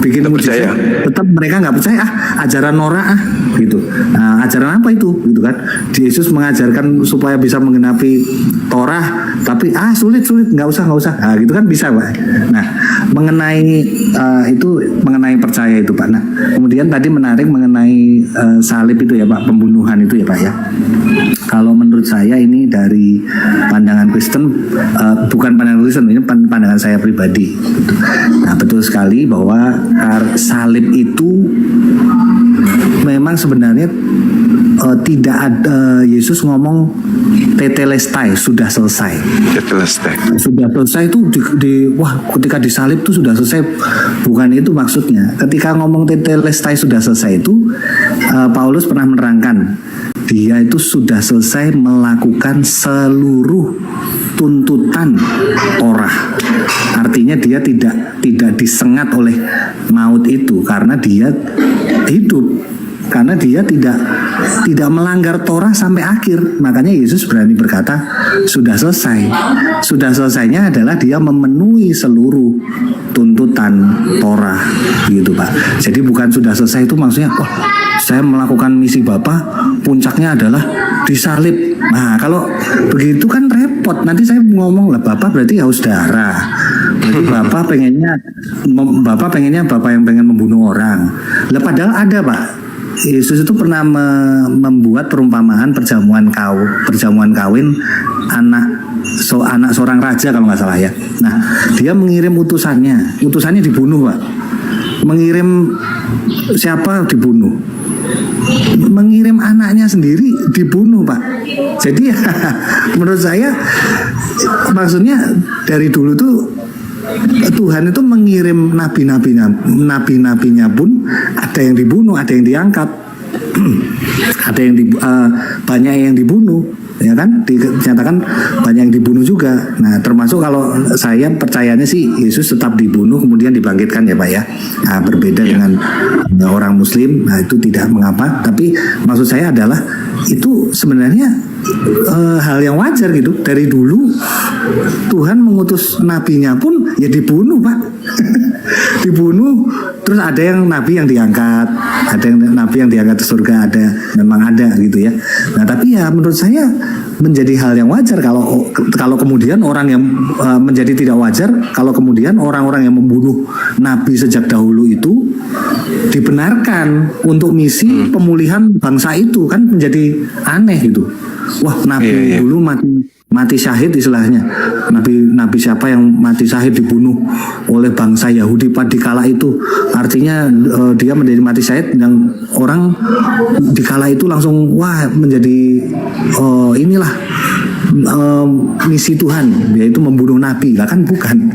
bikin mujizat, tetap mereka nggak percaya, ajaran norak gitu. Nah, ajaran apa itu, gitu kan? Yesus mengajarkan supaya bisa menggenapi Torah, tapi sulit, nggak usah, nah, gitu kan bisa Pak. Nah, mengenai itu mengenai percaya itu Pak. Nah, kemudian tadi menarik mengenai salib itu ya Pak, pembunuhan itu ya Pak ya. Kalau menurut saya ini dari pandangan Kristen, bukan pandangan Kristen, ini pandangan saya pribadi. Nah, betul sekali bahwa salib itu memang sebenarnya tidak ada. Yesus ngomong tetelestai, sudah selesai. Sudah selesai itu ketika disalib itu sudah selesai, bukan itu maksudnya. Ketika ngomong tetelestai sudah selesai itu Paulus pernah menerangkan dia itu sudah selesai melakukan seluruh tuntutan Torah. Artinya dia tidak disengat oleh maut itu karena dia hidup, karena dia tidak melanggar Torah sampai akhir. Makanya Yesus berani berkata sudah selesai. Sudah selesainya adalah dia memenuhi seluruh tuntutan Torah gitu Pak. Jadi bukan sudah selesai itu maksudnya saya melakukan misi Bapa, puncaknya adalah disalib. Nah, kalau begitu kan repot. Nanti saya ngomong lah, Bapak berarti haus darah. Berarti Bapak pengennya Bapak yang pengen membunuh orang. Lah padahal ada Pak. Yesus itu pernah membuat perumpamaan perjamuan kawin anak seorang raja kalau nggak salah ya. Nah, dia mengirim utusannya dibunuh Pak. Mengirim siapa dibunuh? Mengirim anaknya sendiri dibunuh Pak. Jadi menurut saya maksudnya dari dulu tuh Tuhan itu mengirim nabi-nabinya pun ada yang dibunuh, ada yang diangkat, ada yang banyak yang dibunuh, ya kan? Dinyatakan banyak yang dibunuh juga. Nah, termasuk kalau saya percayanya sih Yesus tetap dibunuh kemudian dibangkitkan ya Pak ya. Nah, berbeda dengan orang Muslim, nah itu tidak mengapa. Tapi maksud saya adalah itu sebenarnya hal yang wajar gitu. Dari dulu Tuhan mengutus nabinya pun ya dibunuh, Pak. Dibunuh. Terus ada yang nabi yang diangkat, ada yang nabi yang diangkat ke surga, ada, memang ada gitu ya. Nah tapi ya menurut saya menjadi hal yang wajar kalau kemudian orang yang menjadi tidak wajar kalau kemudian orang-orang yang membunuh nabi sejak dahulu itu dibenarkan untuk misi pemulihan bangsa itu, kan menjadi aneh gitu. Wah, nabi dulu mati syahid istilahnya. Nabi siapa yang mati syahid dibunuh oleh bangsa Yahudi pada kala itu. Artinya dia menjadi mati syahid dan orang di kala itu langsung wah menjadi inilah misi Tuhan, yaitu membunuh nabi. Lah kan bukan.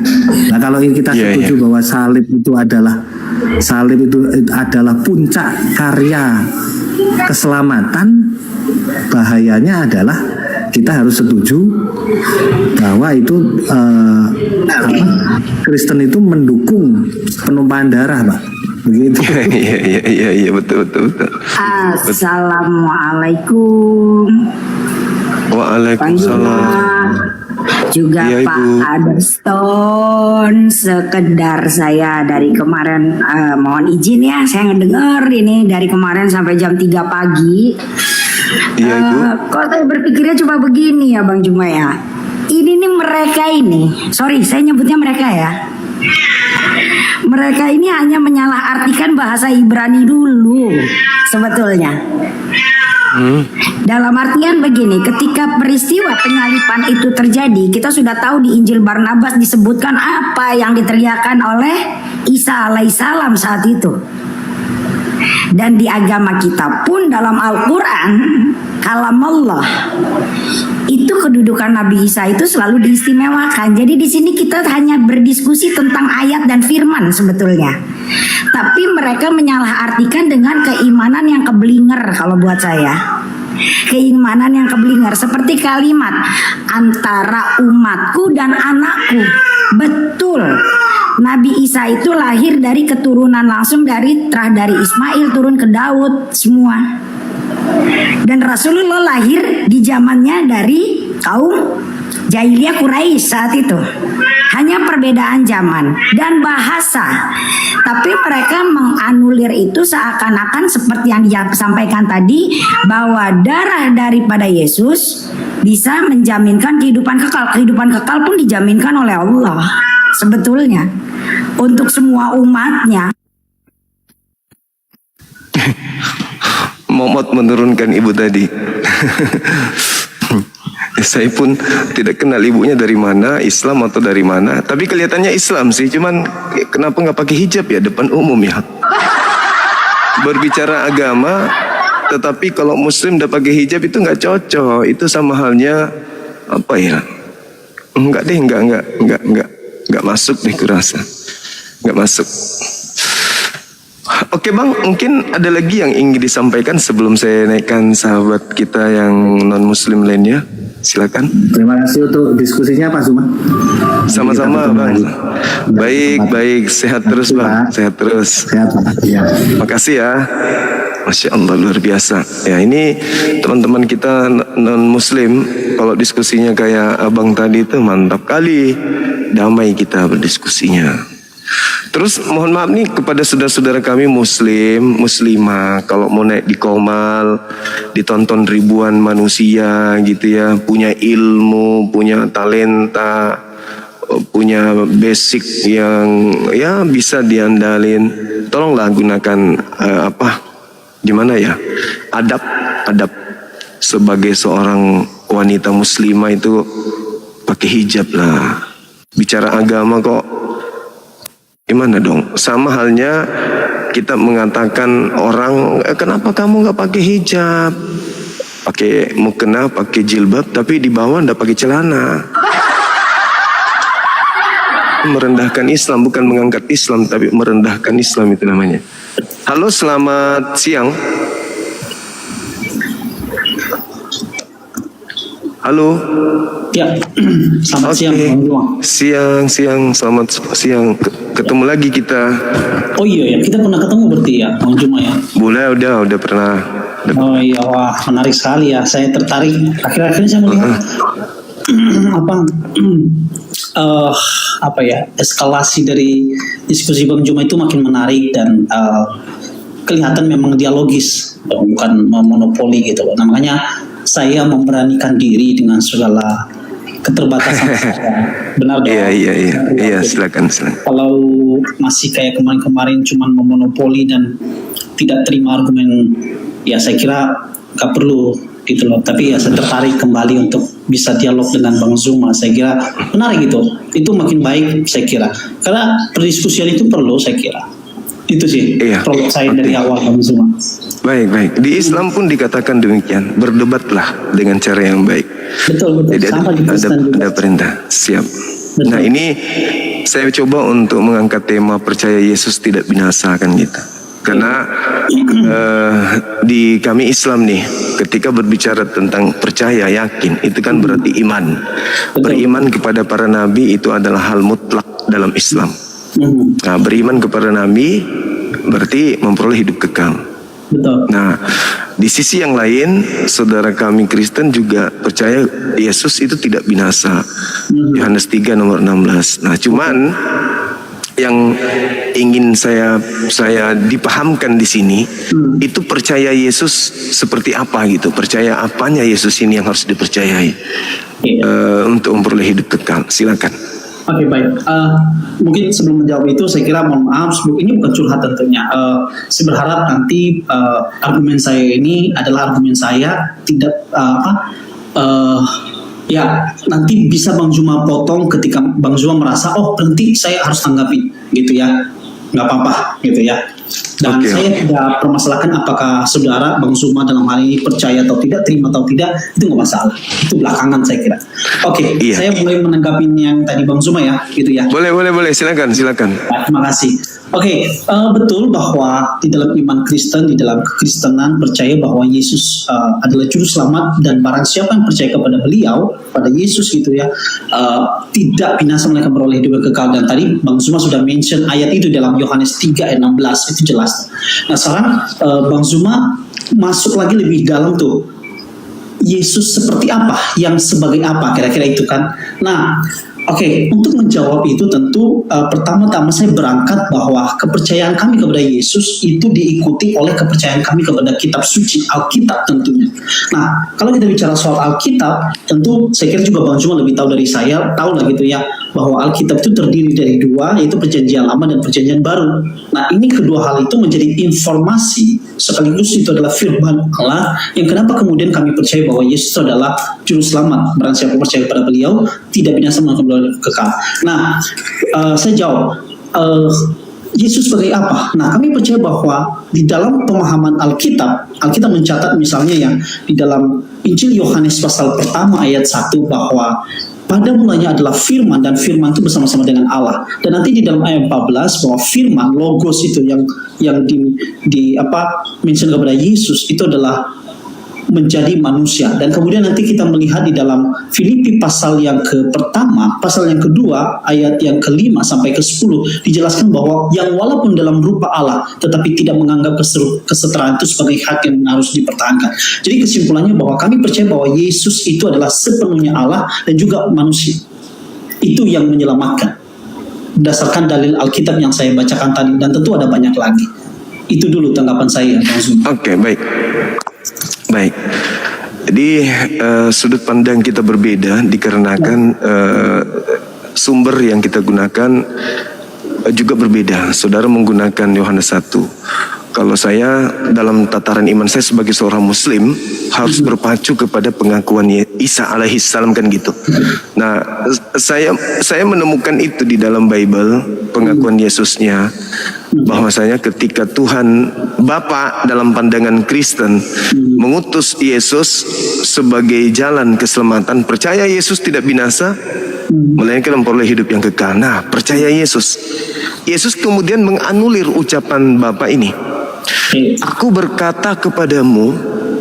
Nah kalau kita setuju bahwa salib itu adalah puncak karya keselamatan, bahayanya adalah kita harus setuju bahwa itu Kristen itu mendukung penumpahan darah, Pak. Begitu. Iya betul. Assalamualaikum. Waalaikumsalam. Juga ya, Pak Aderston, sekedar saya dari kemarin mohon izin ya, saya ngedengar ini dari kemarin sampai jam 3 pagi. Iya Ibu. Kok saya berpikirnya cuma begini ya Bang Juma ya. Ini nih mereka ini, sorry saya nyebutnya mereka ya. Mereka ini hanya menyalahartikan bahasa Ibrani dulu sebetulnya. Dalam artian begini, ketika peristiwa penyalipan itu terjadi, kita sudah tahu di Injil Barnabas disebutkan apa yang diteriakan oleh Isa alaihissalam saat itu. Dan di agama kita pun dalam Al-Quran, kalam Allah, itu kedudukan Nabi Isa itu selalu diistimewakan. Jadi di sini kita hanya berdiskusi tentang ayat dan firman sebetulnya. Tapi mereka menyalahartikan dengan keimanan yang keblinger kalau buat saya. Keimanan yang keblinger seperti kalimat antara umatku dan anakku. Betul. Nabi Isa itu lahir dari keturunan langsung dari Ismail turun ke Daud semua. Dan Rasulullah lahir di zamannya dari kaum Jahiliyah Quraisy saat itu. Hanya perbedaan zaman dan bahasa. Tapi mereka menganulir itu seakan-akan seperti yang disampaikan tadi, bahwa darah daripada Yesus bisa menjaminkan kehidupan kekal. Kehidupan kekal pun dijaminkan oleh Allah sebetulnya untuk semua umatnya. Momot menurunkan ibu tadi. Saya pun tidak kenal ibunya dari mana, Islam atau dari mana. Tapi kelihatannya Islam sih, cuman kenapa nggak pakai hijab ya depan umum ya? Berbicara agama, tetapi kalau Muslim udah pakai hijab itu nggak cocok. Itu sama halnya apa ya? Enggak deh, enggak masuk deh kurasa, nggak masuk. Oke Bang, mungkin ada lagi yang ingin disampaikan sebelum saya naikkan sahabat kita yang non Muslim lainnya. Silakan. Terima kasih untuk diskusinya Pak Zuma. Sama-sama Bang. Baik, sehat terus Bang. Sehat terus. Sehat Pak. Ya. Makasih ya. Masya Allah luar biasa. Ya ini teman-teman kita non Muslim, kalau diskusinya kayak abang tadi itu mantap kali. Damai kita berdiskusinya. Terus mohon maaf nih kepada saudara-saudara kami Muslim, Muslimah, kalau mau naik di Komal, ditonton ribuan manusia gitu ya, punya ilmu, punya talenta, punya basic yang ya bisa diandalin. Tolonglah gunakan gimana ya, adab sebagai seorang wanita Muslimah itu pakai hijab lah. Bicara agama kok gimana dong? Sama halnya kita mengatakan orang, kenapa kamu nggak pakai hijab? Pakai mukena, pakai jilbab, tapi di bawah nggak pakai celana. Merendahkan Islam, bukan mengangkat Islam, tapi merendahkan Islam itu namanya. Halo, selamat siang. Halo. Ya, selamat siang. Siang, selamat siang. Ketemu lagi kita. Oh iya ya, kita pernah ketemu berarti ya, Bang Juma ya? Boleh, udah pernah. Oh iya, wah menarik sekali ya. Saya tertarik. Akhir-akhir ini saya melihat eskalasi dari diskusi Bang Juma itu makin menarik dan kelihatan memang dialogis, bukan monopoli gitu loh. Nah, makanya saya memberanikan diri dengan segala keterbatasan saya. Benar dong? Iya, silakan. Kalau masih kayak kemarin-kemarin cuman memonopoli dan tidak terima argumen, ya saya kira nggak perlu gitu loh. Tapi ya saya tertarik kembali untuk bisa dialog dengan Bang Zuma. Saya kira menarik gitu. Itu makin baik saya kira. Karena perdiskusian itu perlu saya kira. Itu sih prolog saya dari awal Bang Zuma. Baik. Di Islam pun dikatakan demikian. Berdebatlah dengan cara yang baik. Betul. Jadi Sama di Kristen juga. ada perintah. Siap. Betul. Nah, ini saya coba untuk mengangkat tema percaya Yesus tidak binasa kan gitu. Karena di kami Islam nih, ketika berbicara tentang percaya, yakin, itu kan berarti iman. Beriman kepada para nabi itu adalah hal mutlak dalam Islam. Nah, beriman kepada nabi berarti memperoleh hidup kekal. Betul. Nah, di sisi yang lain, saudara kami Kristen juga percaya Yesus itu tidak binasa. Yohanes 3 nomor 16. Nah, cuman yang ingin saya dipahamkan di sini itu percaya Yesus seperti apa gitu. Percaya apanya Yesus ini yang harus dipercayai untuk memperoleh hidup kekal. Silakan. Oke, baik. Mungkin sebelum menjawab itu, saya kira mohon maaf, ini bukan curhat tentunya. Saya berharap nanti argumen saya ini adalah argumen saya, tidak nanti bisa Bang Zuma potong ketika Bang Zuma merasa, oh berhenti, saya harus tanggapi, gitu ya. Nggak apa-apa, gitu ya. Dan saya tidak permasalahkan apakah saudara Bang Zuma dalam hal ini percaya atau tidak, terima atau tidak, itu nggak masalah. Itu belakangan saya kira. Saya mulai menanggapi yang tadi Bang Zuma ya, gitu ya. Boleh, silakan. Nah, terima kasih. Betul bahwa di dalam iman Kristen, di dalam kekristenan percaya bahwa Yesus adalah juru selamat dan barang siapa yang percaya kepada beliau, pada Yesus gitu ya, tidak binasa melainkan beroleh hidup kekal. Dan tadi Bang Zuma sudah mention ayat itu dalam Yohanes 3 ayat 16, itu jelas. Nah, sekarang Bang Zuma masuk lagi lebih dalam tuh. Yesus seperti apa, yang sebagai apa, kira-kira itu kan. Nah, untuk menjawab itu tentu pertama-tama saya berangkat bahwa kepercayaan kami kepada Yesus itu diikuti oleh kepercayaan kami kepada kitab suci, Alkitab tentunya. Nah, kalau kita bicara soal Alkitab, tentu saya kira juga Bang Zuma lebih tahu dari saya, tahu lah gitu ya, bahwa Alkitab itu terdiri dari dua, yaitu perjanjian lama dan perjanjian baru. Nah, ini kedua hal itu menjadi informasi, sekaligus itu adalah firman Allah, yang kenapa kemudian kami percaya bahwa Yesus itu adalah juru selamat. Barang siapa percaya kepada beliau, tidak binasa melainkan kekal. Nah, saya jawab, Yesus sebagai apa? Nah, kami percaya bahwa di dalam pemahaman Alkitab mencatat misalnya ya, di dalam Injil Yohanes pasal pertama ayat 1 bahwa pada mulanya adalah firman dan firman itu bersama-sama dengan Allah. Dan nanti di dalam ayat 14 bahwa firman, logos itu yang mention kepada Yesus itu adalah menjadi manusia. Dan kemudian nanti kita melihat di dalam Filipi pasal yang pertama, pasal yang kedua, ayat yang ke-5 sampai ke-10 dijelaskan bahwa yang walaupun dalam rupa Allah tetapi tidak menganggap kesetaraan itu sebagai hak yang harus dipertahankan. Jadi kesimpulannya bahwa kami percaya bahwa Yesus itu adalah sepenuhnya Allah dan juga manusia. Itu yang menyelamatkan. Berdasarkan dalil Alkitab yang saya bacakan tadi, dan tentu ada banyak lagi. Itu dulu tanggapan saya, Bang Zuma. Baik. Jadi sudut pandang kita berbeda dikarenakan sumber yang kita gunakan juga berbeda. Saudara menggunakan Yohanes 1. Kalau saya dalam tataran iman saya sebagai seorang muslim harus berpacu kepada pengakuan Isa alaihissalam kan gitu. Nah, saya menemukan itu di dalam Bible, pengakuan Yesusnya, bahwasanya ketika Tuhan Bapa dalam pandangan Kristen mengutus Yesus sebagai jalan keselamatan, percaya Yesus tidak binasa melainkan memperoleh hidup yang kekal. Nah, percaya Yesus kemudian menganulir ucapan Bapa ini. Aku berkata kepadamu,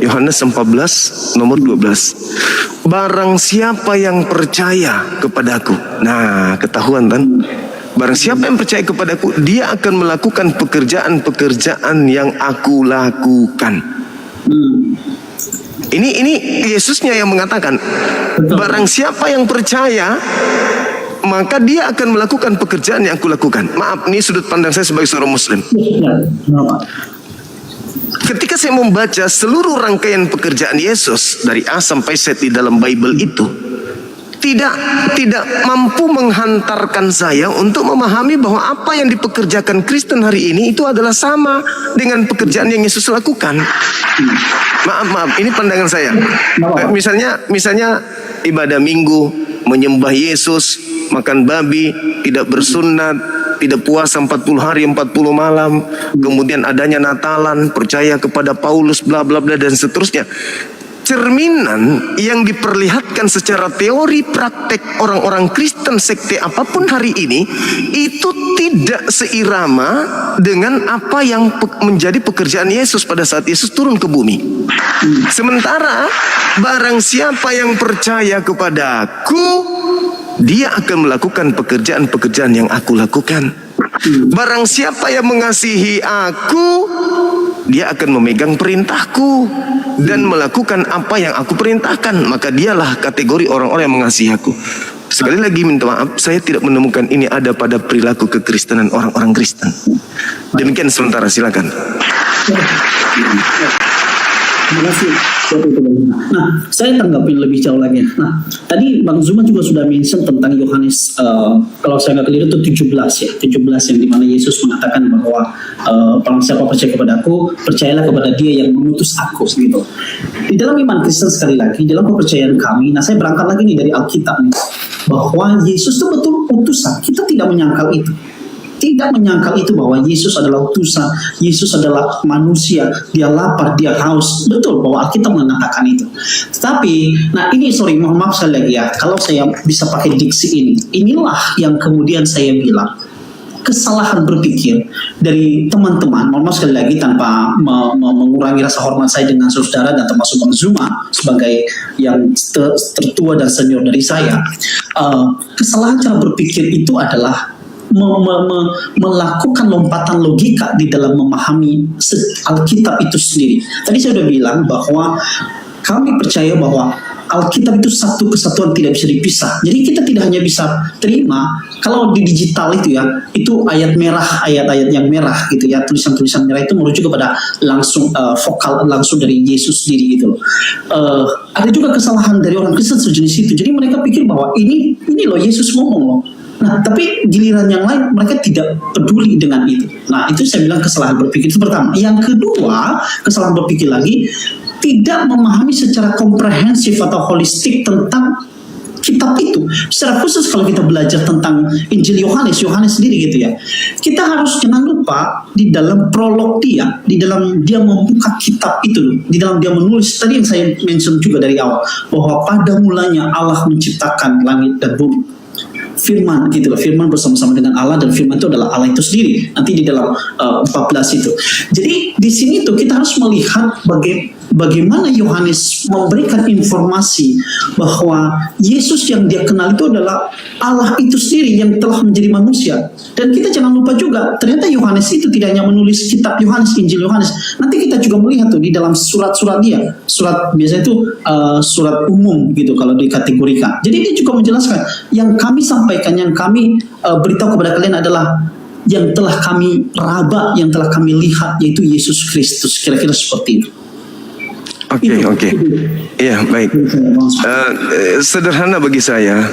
Yohanes 14 nomor 12, barang siapa yang percaya kepadaku. Nah, ketahuan kan? Barang siapa yang percaya kepadaku, dia akan melakukan pekerjaan-pekerjaan yang aku lakukan. Ini Yesusnya yang mengatakan, barang siapa yang percaya, maka dia akan melakukan pekerjaan yang aku lakukan. Maaf, ini sudut pandang saya sebagai seorang Muslim. Ketika saya membaca seluruh rangkaian pekerjaan Yesus dari A sampai Z di dalam Bible itu, tidak mampu menghantarkan saya untuk memahami bahwa apa yang dipekerjakan Kristen hari ini itu adalah sama dengan pekerjaan yang Yesus lakukan. Maaf, ini pandangan saya. Misalnya ibadah minggu, menyembah Yesus, makan babi, tidak bersunat, tidak puasa 40 hari 40 malam, kemudian adanya Natalan, percaya kepada Paulus, bla bla bla dan seterusnya. Cerminan yang diperlihatkan secara teori praktek orang-orang Kristen sekte apapun hari ini itu tidak seirama dengan apa yang menjadi pekerjaan Yesus pada saat Yesus turun ke bumi. Sementara barang siapa yang percaya kepadaku, dia akan melakukan pekerjaan-pekerjaan yang aku lakukan. Barang siapa yang mengasihi aku, dia akan memegang perintahku dan melakukan apa yang aku perintahkan. Maka dialah kategori orang-orang yang mengasihi aku. Sekali lagi minta maaf, saya tidak menemukan ini ada pada perilaku kekristenan orang-orang Kristen. Demikian sementara, silakan. Terima kasih. Nah, saya tanggapin lebih jauh lagi. Nah, tadi Bang Zuma juga sudah mention tentang Yohanes, kalau saya nggak keliru itu 17 ya, 17 yang dimana Yesus mengatakan bahwa barang siapa percaya kepada aku, percayalah kepada Dia yang mengutus aku, gitu. Di dalam iman Kristen sekali lagi, dalam kepercayaan kami, nah saya berangkat lagi nih dari Alkitab nih, bahwa Yesus itu betul utusan. Kita tidak menyangkal itu. Tidak menyangkal itu bahwa Yesus adalah utusan, Yesus adalah manusia, dia lapar, dia haus. Betul bahwa Alkitab mengatakan itu. Tetapi, nah ini mohon maaf sekali lagi ya, kalau saya bisa pakai diksi ini, inilah yang kemudian saya bilang kesalahan berpikir dari teman-teman, mohon maaf sekali lagi tanpa mengurangi rasa hormat saya dengan saudara dan termasuk Bang Zuma sebagai yang tertua dan senior dari saya. Kesalahan cara berpikir itu adalah melakukan lompatan logika di dalam memahami Alkitab itu sendiri. Tadi saya sudah bilang bahwa kami percaya bahwa Alkitab itu satu kesatuan, tidak bisa dipisah. Jadi kita tidak hanya bisa terima kalau di digital itu ya, itu ayat merah, ayat-ayat yang merah gitu ya, tulisan-tulisan merah itu merujuk kepada langsung vokal langsung dari Yesus sendiri gitu loh. Ada juga kesalahan dari orang Kristen sejenis itu. Jadi mereka pikir bahwa ini loh Yesus ngomong loh. Nah, tapi giliran yang lain mereka tidak peduli dengan itu. Nah, itu saya bilang kesalahan berpikir itu pertama. Yang kedua, kesalahan berpikir lagi tidak memahami secara komprehensif atau holistik tentang kitab itu. Secara khusus kalau kita belajar tentang Injil Yohanes sendiri gitu ya. Kita harus jangan lupa di dalam prolog dia, di dalam dia membuka kitab itu, di dalam dia menulis tadi yang saya mention juga dari awal bahwa pada mulanya Allah menciptakan langit dan bumi. Firman gitu loh, firman bersama-sama dengan Allah dan firman itu adalah Allah itu sendiri. Nanti di dalam 14 itu. Jadi di sini tuh kita harus melihat bagaimana Yohanes memberikan informasi bahwa Yesus yang dia kenal itu adalah Allah itu sendiri yang telah menjadi manusia. Dan kita jangan lupa juga ternyata Yohanes itu tidak hanya menulis kitab Yohanes, Injil Yohanes. Nanti kita juga melihat tuh di dalam surat-surat dia. Surat biasanya itu surat umum gitu kalau dikategorikan. Jadi dia juga menjelaskan yang kami sampaikan, yang kami beritahu kepada kalian adalah yang telah kami raba, yang telah kami lihat, yaitu Yesus Kristus. Kira-kira seperti itu. Oke. Iya, baik. Sederhana bagi saya.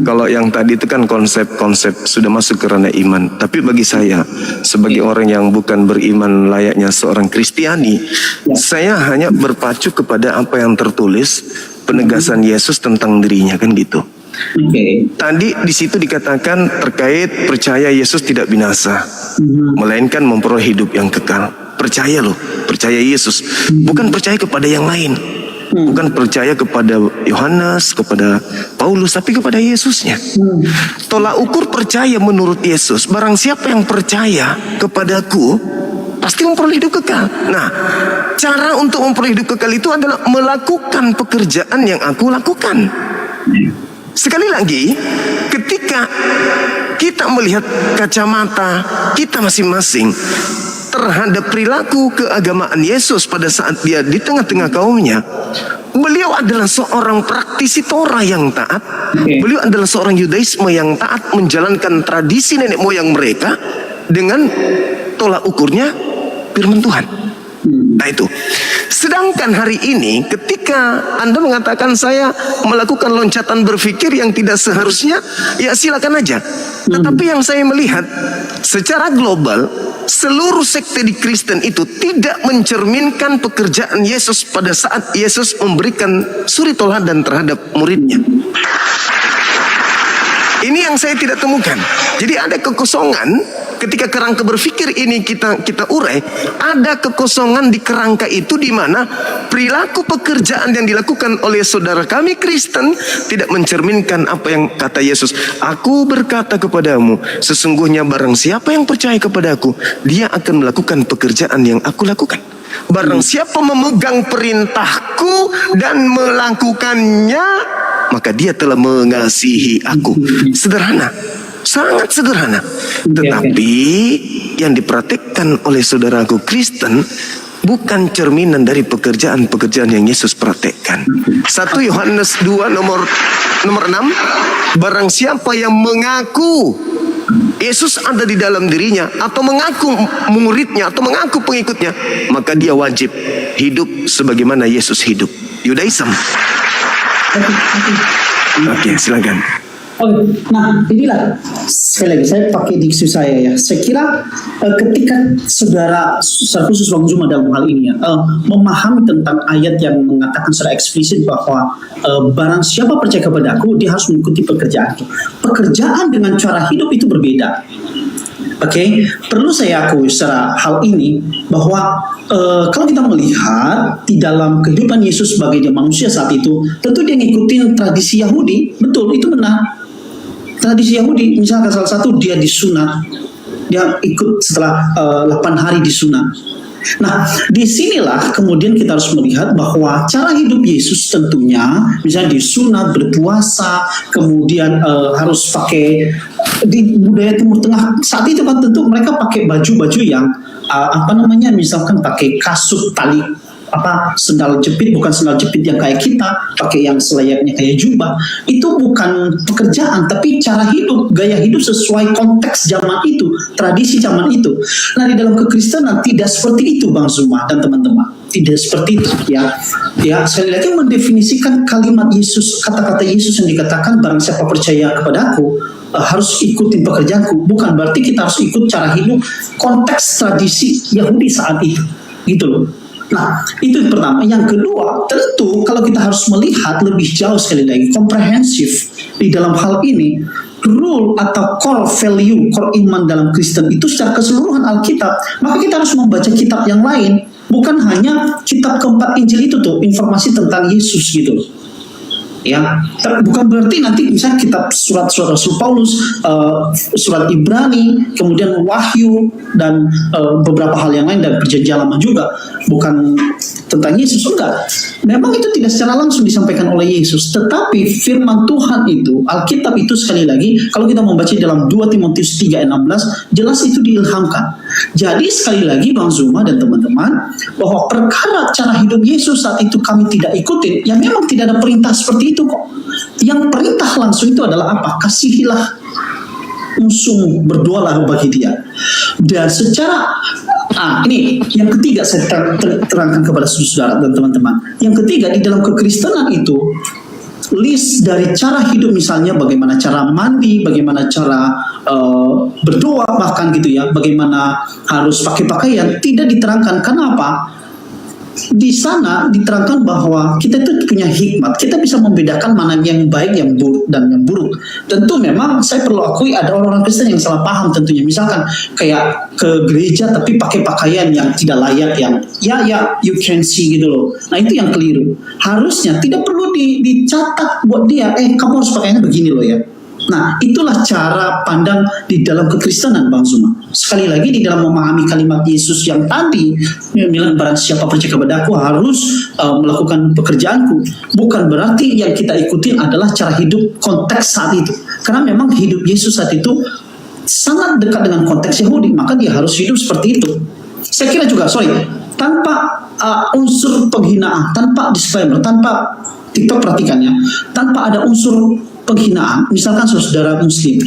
Kalau yang tadi itu kan konsep-konsep sudah masuk ke ranah iman. Tapi bagi saya, sebagai orang yang bukan beriman layaknya seorang Kristiani, saya hanya berpacu kepada apa yang tertulis, penegasan Yesus tentang dirinya, kan gitu. Tadi di situ dikatakan terkait percaya Yesus tidak binasa, melainkan memperoleh hidup yang kekal. Percaya loh, percaya Yesus, bukan percaya kepada yang lain, bukan percaya kepada Yohanes, kepada Paulus, tapi kepada Yesusnya. Tolak ukur percaya menurut Yesus, barang siapa yang percaya kepadaku pasti memperoleh hidup kekal. Nah, cara untuk memperoleh hidup kekal itu adalah melakukan pekerjaan yang aku lakukan. Sekali lagi, ketika kita melihat kacamata kita masing-masing, terhadap perilaku keagamaan Yesus pada saat dia di tengah-tengah kaumnya, beliau adalah seorang praktisi Torah yang taat. Beliau adalah seorang Yudaisme yang taat, menjalankan tradisi nenek moyang mereka dengan tolak ukurnya firman Tuhan. Nah itu. Sedangkan hari ini ketika Anda mengatakan saya melakukan loncatan berpikir yang tidak seharusnya, ya silakan aja. Tetapi yang saya melihat secara global, seluruh sekte di Kristen itu tidak mencerminkan pekerjaan Yesus pada saat Yesus memberikan suri toladan terhadap muridnya. Ini yang saya tidak temukan. Jadi ada kekosongan ketika kerangka berpikir ini kita urai, ada kekosongan di kerangka itu di mana perilaku pekerjaan yang dilakukan oleh saudara kami Kristen tidak mencerminkan apa yang kata Yesus. Aku berkata kepadamu, sesungguhnya barang siapa yang percaya kepadaku, dia akan melakukan pekerjaan yang aku lakukan. Barang siapa memegang perintahku dan melakukannya, maka dia telah mengasihi aku. Sederhana, sangat sederhana. Tetapi yang diperhatikan oleh saudaraku Kristen bukan cerminan dari pekerjaan-pekerjaan yang Yesus praktekkan. 1 Yohanes 2 nomor 6, barang siapa yang mengaku Yesus ada di dalam dirinya, atau mengaku muridnya, atau mengaku pengikutnya, maka dia wajib hidup sebagaimana Yesus hidup. Yudaism. Oke, silakan. Oke, nah inilah sekali lagi saya pakai diksi saya ya. Saya kira ketika saudara khusus Bang Zuma dalam hal ini ya, memahami tentang ayat yang mengatakan secara eksplisit bahwa barang siapa percaya kepada aku, dia harus mengikuti pekerjaanku. Pekerjaan dengan cara hidup itu berbeda. Oke, perlu saya akui secara hal ini bahwa kalau kita melihat di dalam kehidupan Yesus sebagai manusia saat itu, tentu dia ngikutin tradisi Yahudi, betul itu benar. Tradisi Yahudi, misalkan salah satu dia disunat, dia ikut setelah 8 hari disunat. Nah, disinilah kemudian kita harus melihat bahwa cara hidup Yesus tentunya, misalnya disunat, berpuasa, kemudian harus pakai di budaya Timur Tengah saat itu kan tentu mereka pakai baju-baju yang misalkan pakai kasut tali sendal jepit, bukan sendal jepit yang kayak kita, pakai yang selayaknya kayak jubah. Itu bukan pekerjaan, tapi cara hidup, gaya hidup sesuai konteks zaman itu, tradisi zaman itu. Nah, di dalam kekristenan tidak seperti itu, Bang Zuma dan teman-teman. Tidak seperti itu, ya. Ya, sekali lagi mendefinisikan kalimat Yesus, kata-kata Yesus yang dikatakan barang siapa percaya kepadaku harus ikutin pekerjaanku. Bukan berarti kita harus ikut cara hidup konteks tradisi Yahudi saat itu, gitu loh. Nah, itu yang pertama. Yang kedua, tentu kalau kita harus melihat lebih jauh sekali lagi, komprehensif di dalam hal ini, rule atau core value, core iman dalam Kristen itu secara keseluruhan Alkitab, maka kita harus membaca kitab yang lain, bukan hanya kitab keempat Injil itu tuh, informasi tentang Yesus gitu loh. Ya, bukan berarti nanti misalnya kitab surat-surat Rasul Paulus, surat Ibrani, kemudian Wahyu dan beberapa hal yang lain dan perjanjian lama juga bukan tentang Yesus, enggak. Memang itu tidak secara langsung disampaikan oleh Yesus, tetapi firman Tuhan itu, Alkitab itu sekali lagi kalau kita membaca dalam 2 Timotius 3:16 jelas itu diilhamkan. Jadi sekali lagi Bang Zuma dan teman-teman, bahwa perkara cara hidup Yesus saat itu kami tidak ikutin, ya memang tidak ada perintah seperti itu kok. Yang perintah langsung itu adalah apa? Kasihilah musuhmu, berdoalah bagi dia. Dan secara ini yang ketiga saya terangkan kepada saudara dan teman-teman. Yang ketiga, di dalam kekristenan itu list dari cara hidup, misalnya bagaimana cara mandi, bagaimana cara berdoa bahkan gitu ya, bagaimana harus pakai pakaian, tidak diterangkan. Kenapa? Di sana diterangkan bahwa kita itu punya hikmat, kita bisa membedakan mana yang baik, yang buruk dan yang buruk. Tentu memang saya perlu akui ada orang-orang Kristen yang salah paham tentunya, misalkan kayak ke gereja tapi pakai pakaian yang tidak layak, yang ya you can see gitu loh. Nah, itu yang keliru. Harusnya tidak perlu dicatat buat dia, kamu harus pakainya begini loh ya. Nah, itulah cara pandang di dalam kekristenan, Bang Zuma. Sekali lagi, di dalam memahami kalimat Yesus yang tadi bilang barang siapa percaya kepada aku harus melakukan pekerjaanku, bukan berarti yang kita ikutin adalah cara hidup konteks saat itu. Karena memang hidup Yesus saat itu sangat dekat dengan konteks Yahudi, maka dia harus hidup seperti itu. saya kira juga, tanpa unsur penghinaan, tanpa disclaimer, tanpa TikTok perhatikannya, tanpa ada unsur penghinaan, misalkan saudara Muslim,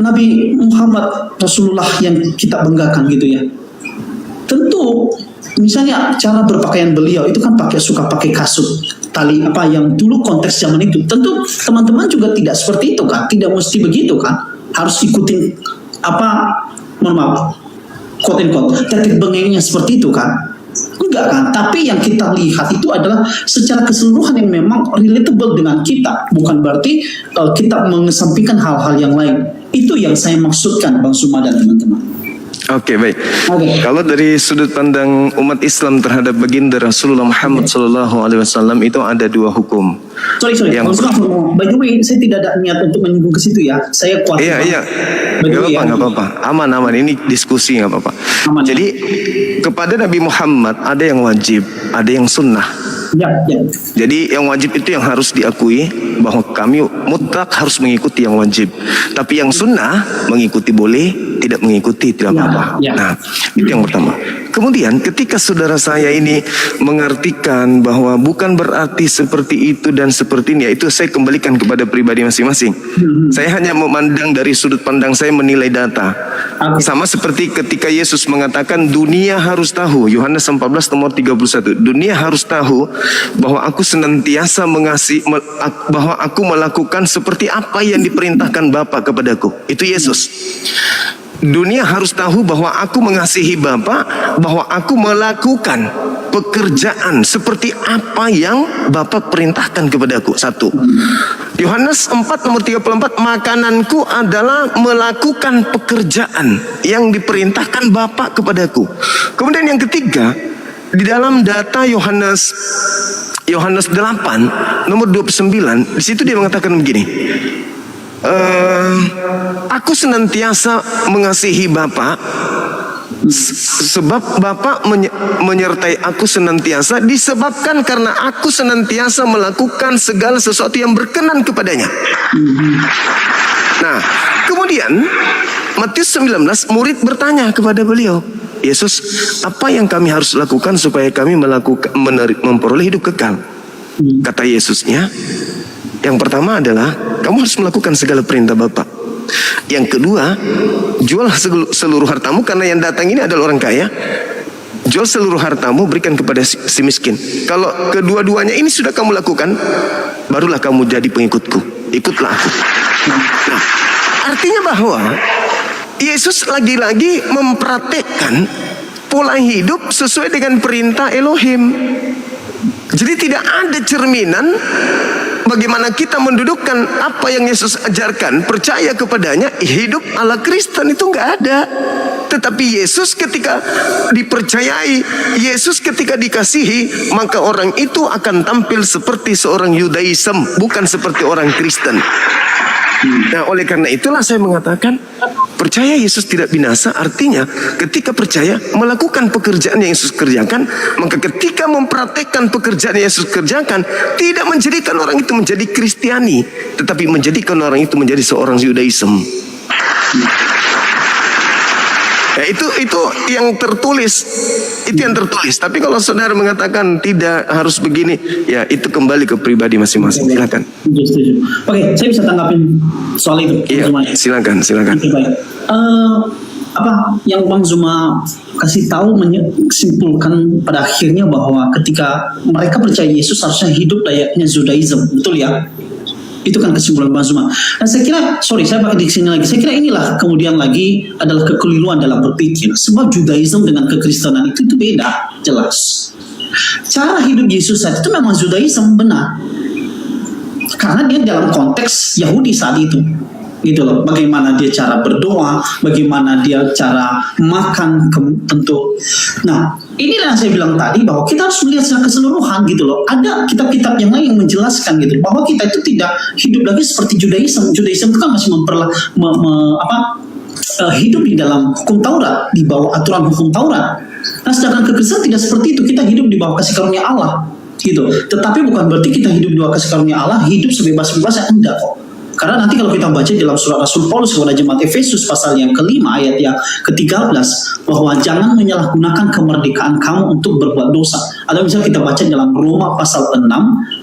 Nabi Muhammad Rasulullah yang kita banggakan gitu ya. Tentu misalnya cara berpakaian beliau itu kan suka pakai kasut tali apa yang dulu konteks zaman itu. Tentu teman-teman juga tidak seperti itu kan, tidak mesti begitu kan. Harus ikutin quote tetek bengengnya seperti itu kan. Enggak kan, tapi yang kita lihat itu adalah secara keseluruhan yang memang relatable dengan kita. Bukan berarti kita mengesampingkan hal-hal yang lain. Itu yang saya maksudkan Bang Suma dan teman-teman. Oke, baik. Oke. Kalau dari sudut pandang umat Islam terhadap baginda Rasulullah Muhammad SAW itu ada dua hukum. Sorry. Yang By the way, saya tidak ada niat untuk menyinggung ke situ ya. Saya kuat. Iya. Nggak apa-apa. Aman. Ini diskusi nggak apa-apa. Aman, Jadi kepada Nabi Muhammad ada yang wajib, ada yang sunnah. Ya. Jadi yang wajib itu yang harus diakui bahwa kami mutlak harus mengikuti yang wajib. Tapi yang sunnah mengikuti boleh, tidak mengikuti tidak apa-apa. Ya. Nah, itu yang pertama. Kemudian ketika saudara saya ini mengartikan bahwa bukan berarti seperti itu dan seperti ini, itu saya kembalikan kepada pribadi masing-masing. Saya hanya memandang dari sudut pandang saya, menilai data. Sama seperti ketika Yesus mengatakan dunia harus tahu, Yohanes 14 nomor 31. Dunia harus tahu bahwa aku senantiasa bahwa aku melakukan seperti apa yang diperintahkan Bapa kepadaku. Itu Yesus. Dunia harus tahu bahwa aku mengasihi Bapa, bahwa aku melakukan pekerjaan seperti apa yang Bapa perintahkan kepadaku. 1. Yohanes 4 nomor 34, makananku adalah melakukan pekerjaan yang diperintahkan Bapa kepadaku. Kemudian yang ketiga, di dalam data Yohanes 8 nomor 29, di situ dia mengatakan begini. Aku senantiasa mengasihi Bapa sebab Bapa menyertai aku senantiasa, disebabkan karena aku senantiasa melakukan segala sesuatu yang berkenan kepadanya. Nah, kemudian Matius 19, murid bertanya kepada beliau, Yesus, apa yang kami harus lakukan supaya kami memperoleh hidup kekal? Kata Yesusnya, yang pertama adalah kamu harus melakukan segala perintah Bapa. Yang kedua, jual seluruh hartamu, karena yang datang ini adalah orang kaya. Jual seluruh hartamu, berikan kepada si miskin. Kalau kedua-duanya ini sudah kamu lakukan, barulah kamu jadi pengikutku. Ikutlah aku. Nah, artinya bahwa Yesus lagi-lagi mempraktekkan pola hidup sesuai dengan perintah Elohim. Jadi tidak ada cerminan bagaimana kita mendudukkan apa yang Yesus ajarkan, percaya kepadanya, hidup ala Kristen itu nggak ada. Tetapi Yesus ketika dipercayai, Yesus ketika dikasihi, maka orang itu akan tampil seperti seorang Yudaism, bukan seperti orang Kristen. Nah, oleh karena itulah saya mengatakan percaya Yesus tidak binasa, artinya ketika percaya melakukan pekerjaan yang Yesus kerjakan, maka ketika mempraktekkan pekerjaan yang Yesus kerjakan, tidak menjadikan orang itu menjadi Kristiani, tetapi menjadikan orang itu menjadi seorang Yudaism. Ya, itu yang tertulis. Itu yang tertulis. Tapi kalau saudara mengatakan tidak harus begini, ya itu kembali ke pribadi masing-masing. Silakan. Setuju. Oke, saya bisa tanggapin soal itu. Iya, silakan. Oke, baik. Apa yang Bang Zuma kasih tahu menyimpulkan pada akhirnya bahwa ketika mereka percaya Yesus harusnya hidup layaknya Judaism, betul ya? Itu kan kesimpulan Bang Zuma. Dan saya kira, saya pakai di sini lagi. Saya kira inilah kemudian lagi adalah kekeliruan dalam berpikir. Sebab Judaism dengan kekristenan itu beda, jelas. Cara hidup Yesus saat itu memang Judaism, benar. Karena dia dalam konteks Yahudi saat itu. Gitu loh, bagaimana dia cara berdoa, bagaimana dia cara makan tentu. Nah, inilah yang saya bilang tadi bahwa kita harus melihat secara keseluruhan gitu loh. Ada kitab-kitab yang lain yang menjelaskan gitu bahwa kita itu tidak hidup lagi seperti Judaism. Judaism itu kan masih hidup di dalam hukum Taurat, di bawah aturan hukum Taurat. Nah, sedangkan kekristenan tidak seperti itu. Kita hidup di bawah kasih karunia Allah gitu. Tetapi bukan berarti kita hidup di bawah kasih karunia Allah, hidup sebebas-bebasnya, enggak kok. Karena nanti kalau kita baca dalam surat Rasul Paulus kepada jemaat Efesus pasal yang kelima ayat yang ke-13 bahwa jangan menyalahgunakan kemerdekaan kamu untuk berbuat dosa. Atau misalnya kita baca dalam Roma pasal 6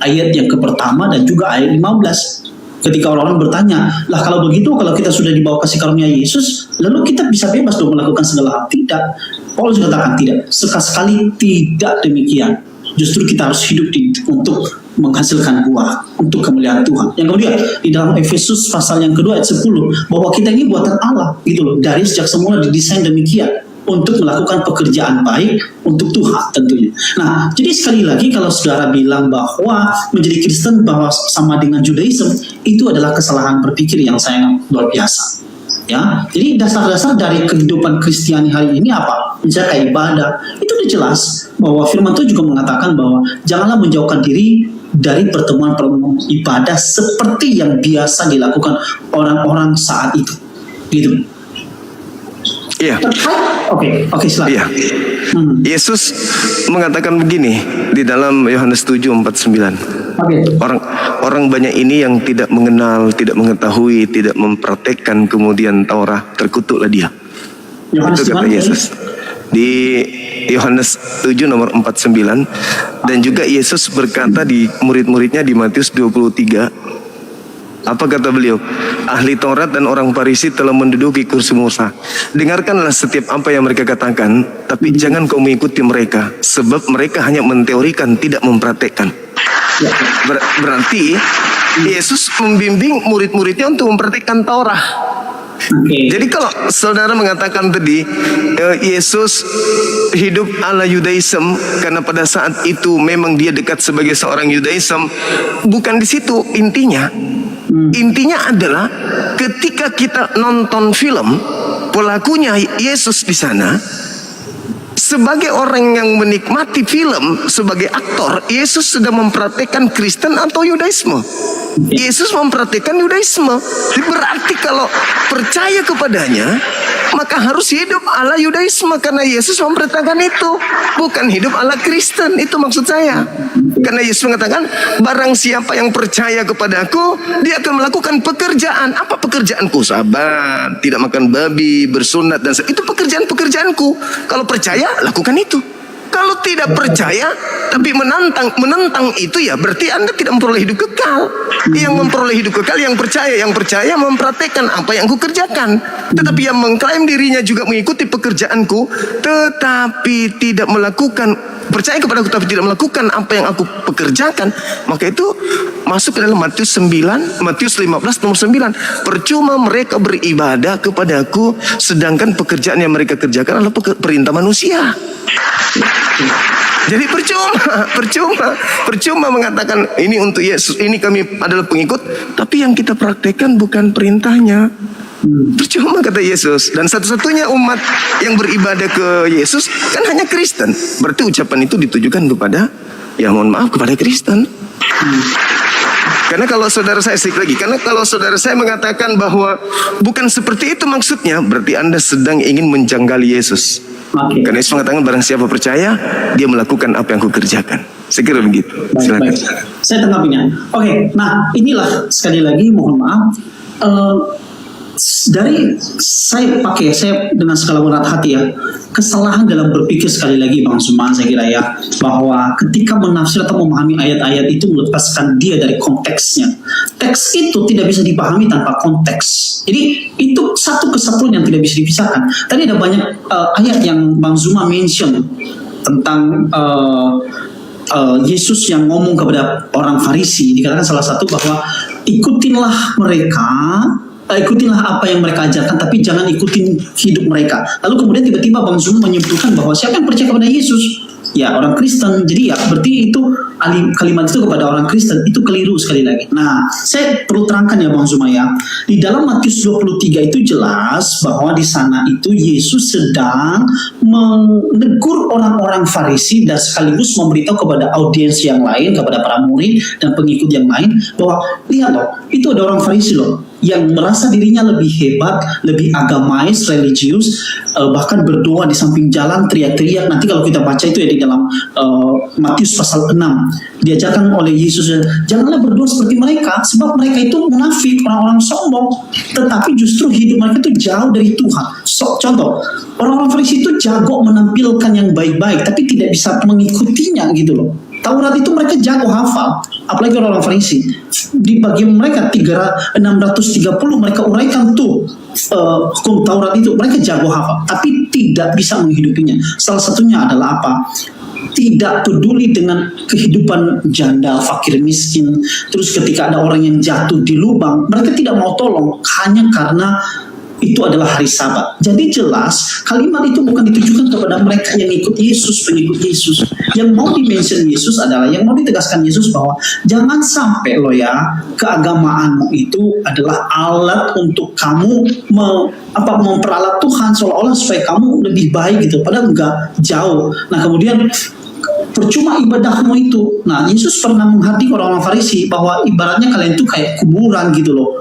ayat yang ke-pertama dan juga ayat 15. Ketika orang-orang bertanya, lah kalau begitu kalau kita sudah dibawa kasih karunia Yesus, lalu kita bisa bebas dong melakukan segala hal. Tidak. Paulus katakan tidak. Sekali tidak demikian. Justru kita harus hidup untuk menghasilkan buah untuk kemuliaan Tuhan. Yang kemudian di dalam Efesus pasal yang kedua ayat 10 bahwa kita ini buatan Allah gitu loh. Dari sejak semula didesain demikian untuk melakukan pekerjaan baik untuk Tuhan tentunya. Nah, jadi sekali lagi kalau saudara bilang bahwa menjadi Kristen bahwa sama dengan Judaism, itu adalah kesalahan berpikir yang sangat luar biasa. Ya, jadi dasar-dasar dari kehidupan Kristiani hari ini apa? Menjaga ibadah. Itu udah jelas bahwa firman Tuhan juga mengatakan bahwa janganlah menjauhkan diri dari pertemuan ibadah seperti yang biasa dilakukan orang-orang saat itu. Gitu. Iya. Oke, silakan. Iya. Yesus mengatakan begini di dalam Yohanes 7:49. Orang banyak ini yang tidak mengenal, tidak mengetahui, tidak mempraktekkan kemudian Taurat, terkutuklah dia. Yohanes Itu kata Yesus. Di Yohanes 7 nomor 49 dan juga Yesus berkata di murid-muridnya di Matius 23. Apa kata beliau? Ahli Taurat dan orang Farisi telah menduduki kursi Musa. Dengarkanlah setiap apa yang mereka katakan, tapi jangan kau mengikuti mereka, sebab mereka hanya menteorikan, tidak mempraktekkan. Berarti Yesus membimbing murid-muridnya untuk mempraktekkan Taurat. Jadi kalau saudara mengatakan tadi Yesus hidup ala Yudaism karena pada saat itu memang dia dekat sebagai seorang Yudaism, bukan di situ intinya. Intinya adalah ketika kita nonton film, pelakunya Yesus di sana sebagai orang yang menikmati film sebagai aktor, Yesus sedang mempraktekkan Kristen atau Yudaisme. Yesus mempraktikkan Yudaisme. Berarti kalau percaya kepadanya, maka harus hidup ala Yudaisme karena Yesus mempraktikkan itu, bukan hidup ala Kristen. Itu maksud saya. Karena Yesus mengatakan, barang siapa yang percaya kepadaku, dia akan melakukan pekerjaan. Apa pekerjaanku? Sabar, tidak makan babi, bersunat dan itu pekerjaanku. Kalau percaya, lakukan itu. Kalau tidak percaya tapi menentang itu, ya berarti Anda tidak memperoleh hidup kekal. Yang memperoleh hidup kekal yang percaya mempraktekkan apa yang aku kerjakan. Tetapi yang mengklaim dirinya juga mengikuti pekerjaanku tetapi tidak melakukan, percaya kepada aku tapi tidak melakukan apa yang aku pekerjakan, maka itu masuk ke dalam Matius 15 nomor 9. Percuma mereka beribadah kepadaku sedangkan pekerjaan yang mereka kerjakan adalah perintah manusia. Jadi percuma mengatakan ini untuk Yesus, ini kami adalah pengikut, tapi yang kita praktekkan bukan perintahnya. Percuma kata Yesus. Dan satu-satunya umat yang beribadah ke Yesus kan hanya Kristen. Berarti ucapan itu ditujukan kepada, ya mohon maaf, kepada Kristen. Karena kalau saudara saya mengatakan bahwa bukan seperti itu maksudnya, berarti Anda sedang ingin menjanggali Yesus. Karena Yesus mengatakan barang siapa percaya, dia melakukan apa yang aku kerjakan. Saya kira begitu. Silakan. Saya tanggapinya. Nah inilah sekali lagi mohon maaf. Saya dengan segala berat hati ya, kesalahan dalam berpikir sekali lagi Bang Suman, saya kira ya, bahwa ketika menafsir atau memahami ayat-ayat itu melepaskan dia dari konteksnya. Teks itu tidak bisa dipahami tanpa konteks. Jadi itu satu kesatuan yang tidak bisa dipisahkan. Tadi ada banyak ayat yang Bang Zuma mention tentang Yesus yang ngomong kepada orang Farisi. Dikatakan salah satu bahwa ikutilah apa yang mereka ajarkan, tapi jangan ikutin hidup mereka. Lalu kemudian tiba-tiba Bang Zuma menyimpulkan bahwa siapa yang percaya kepada Yesus? Ya orang Kristen. Jadi ya berarti itu kalimat itu kepada orang Kristen itu keliru sekali lagi. Nah, saya perlu terangkan ya Bang Zuma ya. Di dalam Matius 23 itu jelas bahwa di sana itu Yesus sedang menegur orang-orang Farisi dan sekaligus memberitahu kepada audiens yang lain, kepada para murid dan pengikut yang lain bahwa lihat loh, itu ada orang Farisi loh yang merasa dirinya lebih hebat, lebih agamais, religius, bahkan berdoa di samping jalan teriak-teriak. Nanti kalau kita baca itu ya di dalam Matius pasal 6, diajarkan oleh Yesus, janganlah berdoa seperti mereka, sebab mereka itu munafik, orang-orang sombong, tetapi justru hidup mereka itu jauh dari Tuhan. Contoh, orang-orang Farisi itu jago menampilkan yang baik-baik, tapi tidak bisa mengikutinya gitu loh. Taurat itu mereka jago hafal, apalagi orang-orang Farisi. Di bagian mereka 630 mereka uraikan tuh hukum Taurat itu, mereka jago hafal, tapi tidak bisa menghidupinya. Salah satunya adalah apa? Tidak peduli dengan kehidupan janda, fakir, miskin. Terus ketika ada orang yang jatuh di lubang, mereka tidak mau tolong hanya karena itu adalah hari Sabat. Jadi jelas kalimat itu bukan ditujukan kepada mereka yang ikut Yesus, pengikut Yesus. Yang mau di-mention Yesus adalah, yang mau ditegaskan Yesus bahwa jangan sampai lo ya, keagamaanmu itu adalah alat untuk kamu memperalat Tuhan seolah-olah supaya kamu lebih baik gitu. Padahal enggak, jauh. Nah kemudian percuma ibadahmu itu. Nah Yesus pernah menghardik orang-orang Farisi bahwa ibaratnya kalian itu kayak kuburan gitu loh.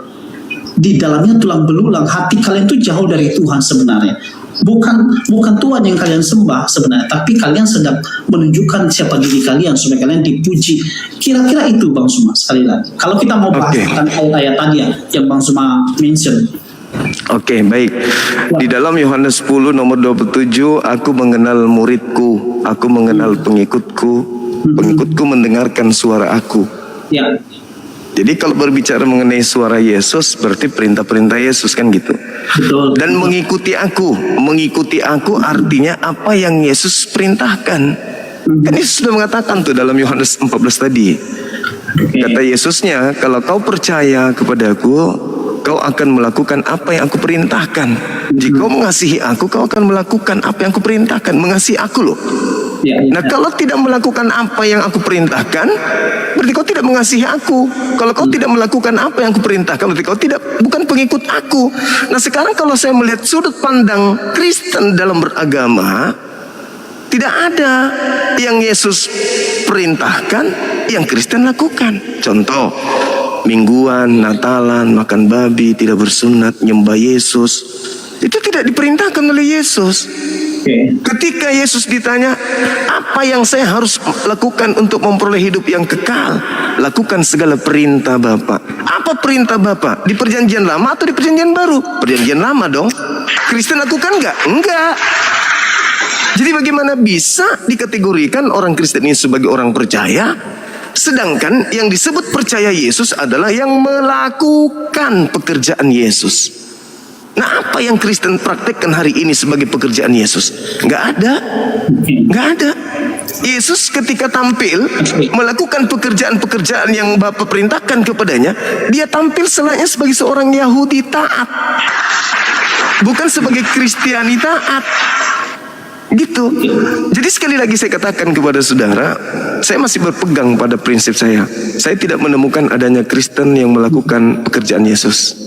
Di dalamnya tulang belulang, hati kalian tuh jauh dari Tuhan sebenarnya. Bukan Tuhan yang kalian sembah sebenarnya, tapi kalian sedang menunjukkan siapa diri kalian supaya kalian dipuji. Kira-kira itu Bang Suma, sekali lagi. Kalau kita mau bahas tentang ayat-ayat tadi yang Bang Suma mention. Oke, baik. Di dalam Yohanes 10 nomor 27, aku mengenal muridku, aku mengenal pengikutku, pengikutku mendengarkan suara aku. Ya. Jadi kalau berbicara mengenai suara Yesus, berarti perintah-perintah Yesus kan gitu. Betul. Dan mengikuti aku artinya apa yang Yesus perintahkan. Kan Yesus sudah mengatakan tuh dalam Yohanes 14 tadi. Kata Yesusnya, kalau kau percaya kepadaku, kau akan melakukan apa yang aku perintahkan. Jika kau mengasihi aku, kau akan melakukan apa yang aku perintahkan. Mengasihi aku loh. Nah kalau tidak melakukan apa yang aku perintahkan, berarti kau tidak mengasihi aku. Kalau kau tidak melakukan apa yang aku perintahkan, berarti kau bukan pengikut aku. Nah sekarang kalau saya melihat sudut pandang Kristen dalam beragama, tidak ada yang Yesus perintahkan yang Kristen lakukan. Contoh, mingguan, Natalan, makan babi, tidak bersunat, nyembah Yesus, itu tidak diperintahkan oleh Yesus. Ketika Yesus ditanya, apa yang saya harus lakukan untuk memperoleh hidup yang kekal? Lakukan segala perintah Bapa. Apa perintah Bapa? Di perjanjian lama atau di perjanjian baru? Perjanjian lama dong. Kristen lakukan enggak? Enggak. Jadi bagaimana bisa dikategorikan orang Kristen ini sebagai orang percaya, sedangkan yang disebut percaya Yesus adalah yang melakukan pekerjaan Yesus. Nah apa yang Kristen praktekkan hari ini sebagai pekerjaan Yesus? Nggak ada. Nggak ada. Yesus ketika tampil melakukan pekerjaan-pekerjaan yang Bapa perintahkan kepadanya, dia tampil selainnya sebagai seorang Yahudi taat, bukan sebagai Kristiani taat. Gitu. Jadi sekali lagi saya katakan kepada saudara, saya masih berpegang pada prinsip saya. Saya tidak menemukan adanya Kristen yang melakukan pekerjaan Yesus.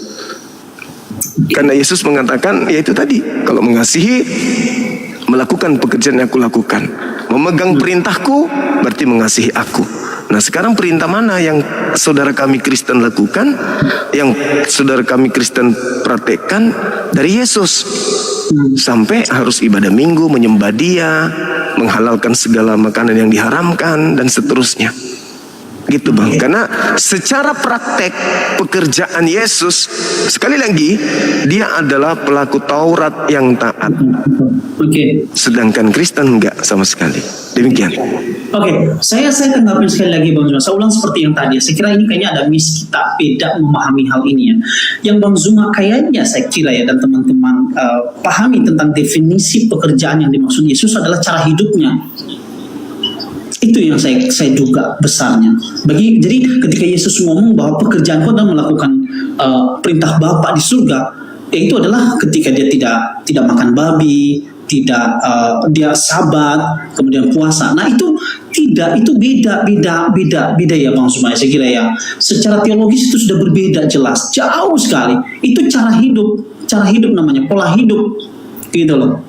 Karena Yesus mengatakan, yaitu tadi, kalau mengasihi, melakukan pekerjaan yang aku lakukan. Memegang perintahku, berarti mengasihi aku. Nah sekarang perintah mana yang saudara kami Kristen lakukan, yang saudara kami Kristen praktekkan dari Yesus? Sampai harus ibadah minggu, menyembah Dia, menghalalkan segala makanan yang diharamkan, dan seterusnya. Gitu Bang, karena secara praktek pekerjaan Yesus, sekali lagi, dia adalah pelaku Taurat yang taat. Sedangkan Kristen enggak sama sekali. Demikian. Saya tanggapin sekali lagi Bang Zuma. Saya ulang seperti yang tadi. Saya kira ini kayaknya ada miss kita beda memahami hal ini ya. Yang Bang Zuma kayaknya saya kira ya, dan teman-teman pahami tentang definisi pekerjaan yang dimaksud Yesus adalah cara hidupnya. Itu yang saya duga besarnya. Jadi ketika Yesus ngomong bahwa pekerjaanku adalah melakukan perintah Bapa di surga, itu adalah ketika dia tidak makan babi, dia sabat, kemudian puasa. Nah itu beda ya Bang Sumaya, saya kira ya. Secara teologis itu sudah berbeda jelas, jauh sekali. Itu cara hidup namanya, pola hidup gitu loh.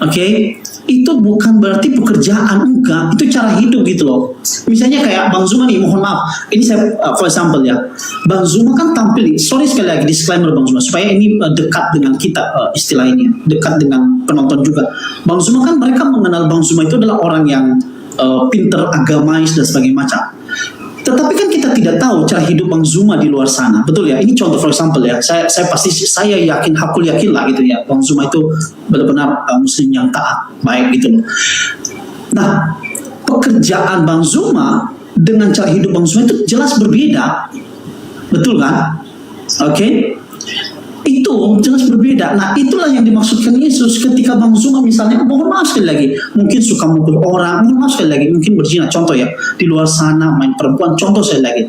Oke. itu bukan berarti pekerjaan, enggak, itu cara hidup gitu loh. Misalnya kayak Bang Zuma nih, mohon maaf, ini saya for example ya, Bang Zuma kan tampil, sorry sekali lagi disclaimer Bang Zuma, supaya ini dekat dengan kita, istilah ini dekat dengan penonton juga. Bang Zuma kan mereka mengenal Bang Zuma itu adalah orang yang pinter, agamais dan sebagainya macam. Tetapi kan kita tidak tahu cara hidup Bang Zuma di luar sana, betul ya? Ini contoh for example ya. Saya yakin, hakul yakin lah gitu ya. Bang Zuma itu benar-benar Muslim yang taat, baik gitu loh. Nah, pekerjaan Bang Zuma dengan cara hidup Bang Zuma itu jelas berbeda, betul kan? Oke? Itu jelas berbeda. Nah, itulah yang dimaksudkan Yesus ketika Bang Zuma misalnya, mohon maaf sekali lagi, mungkin suka mukul orang, mohon maaf sekali lagi, mungkin berzina, contoh ya, di luar sana main perempuan, contoh sekali lagi.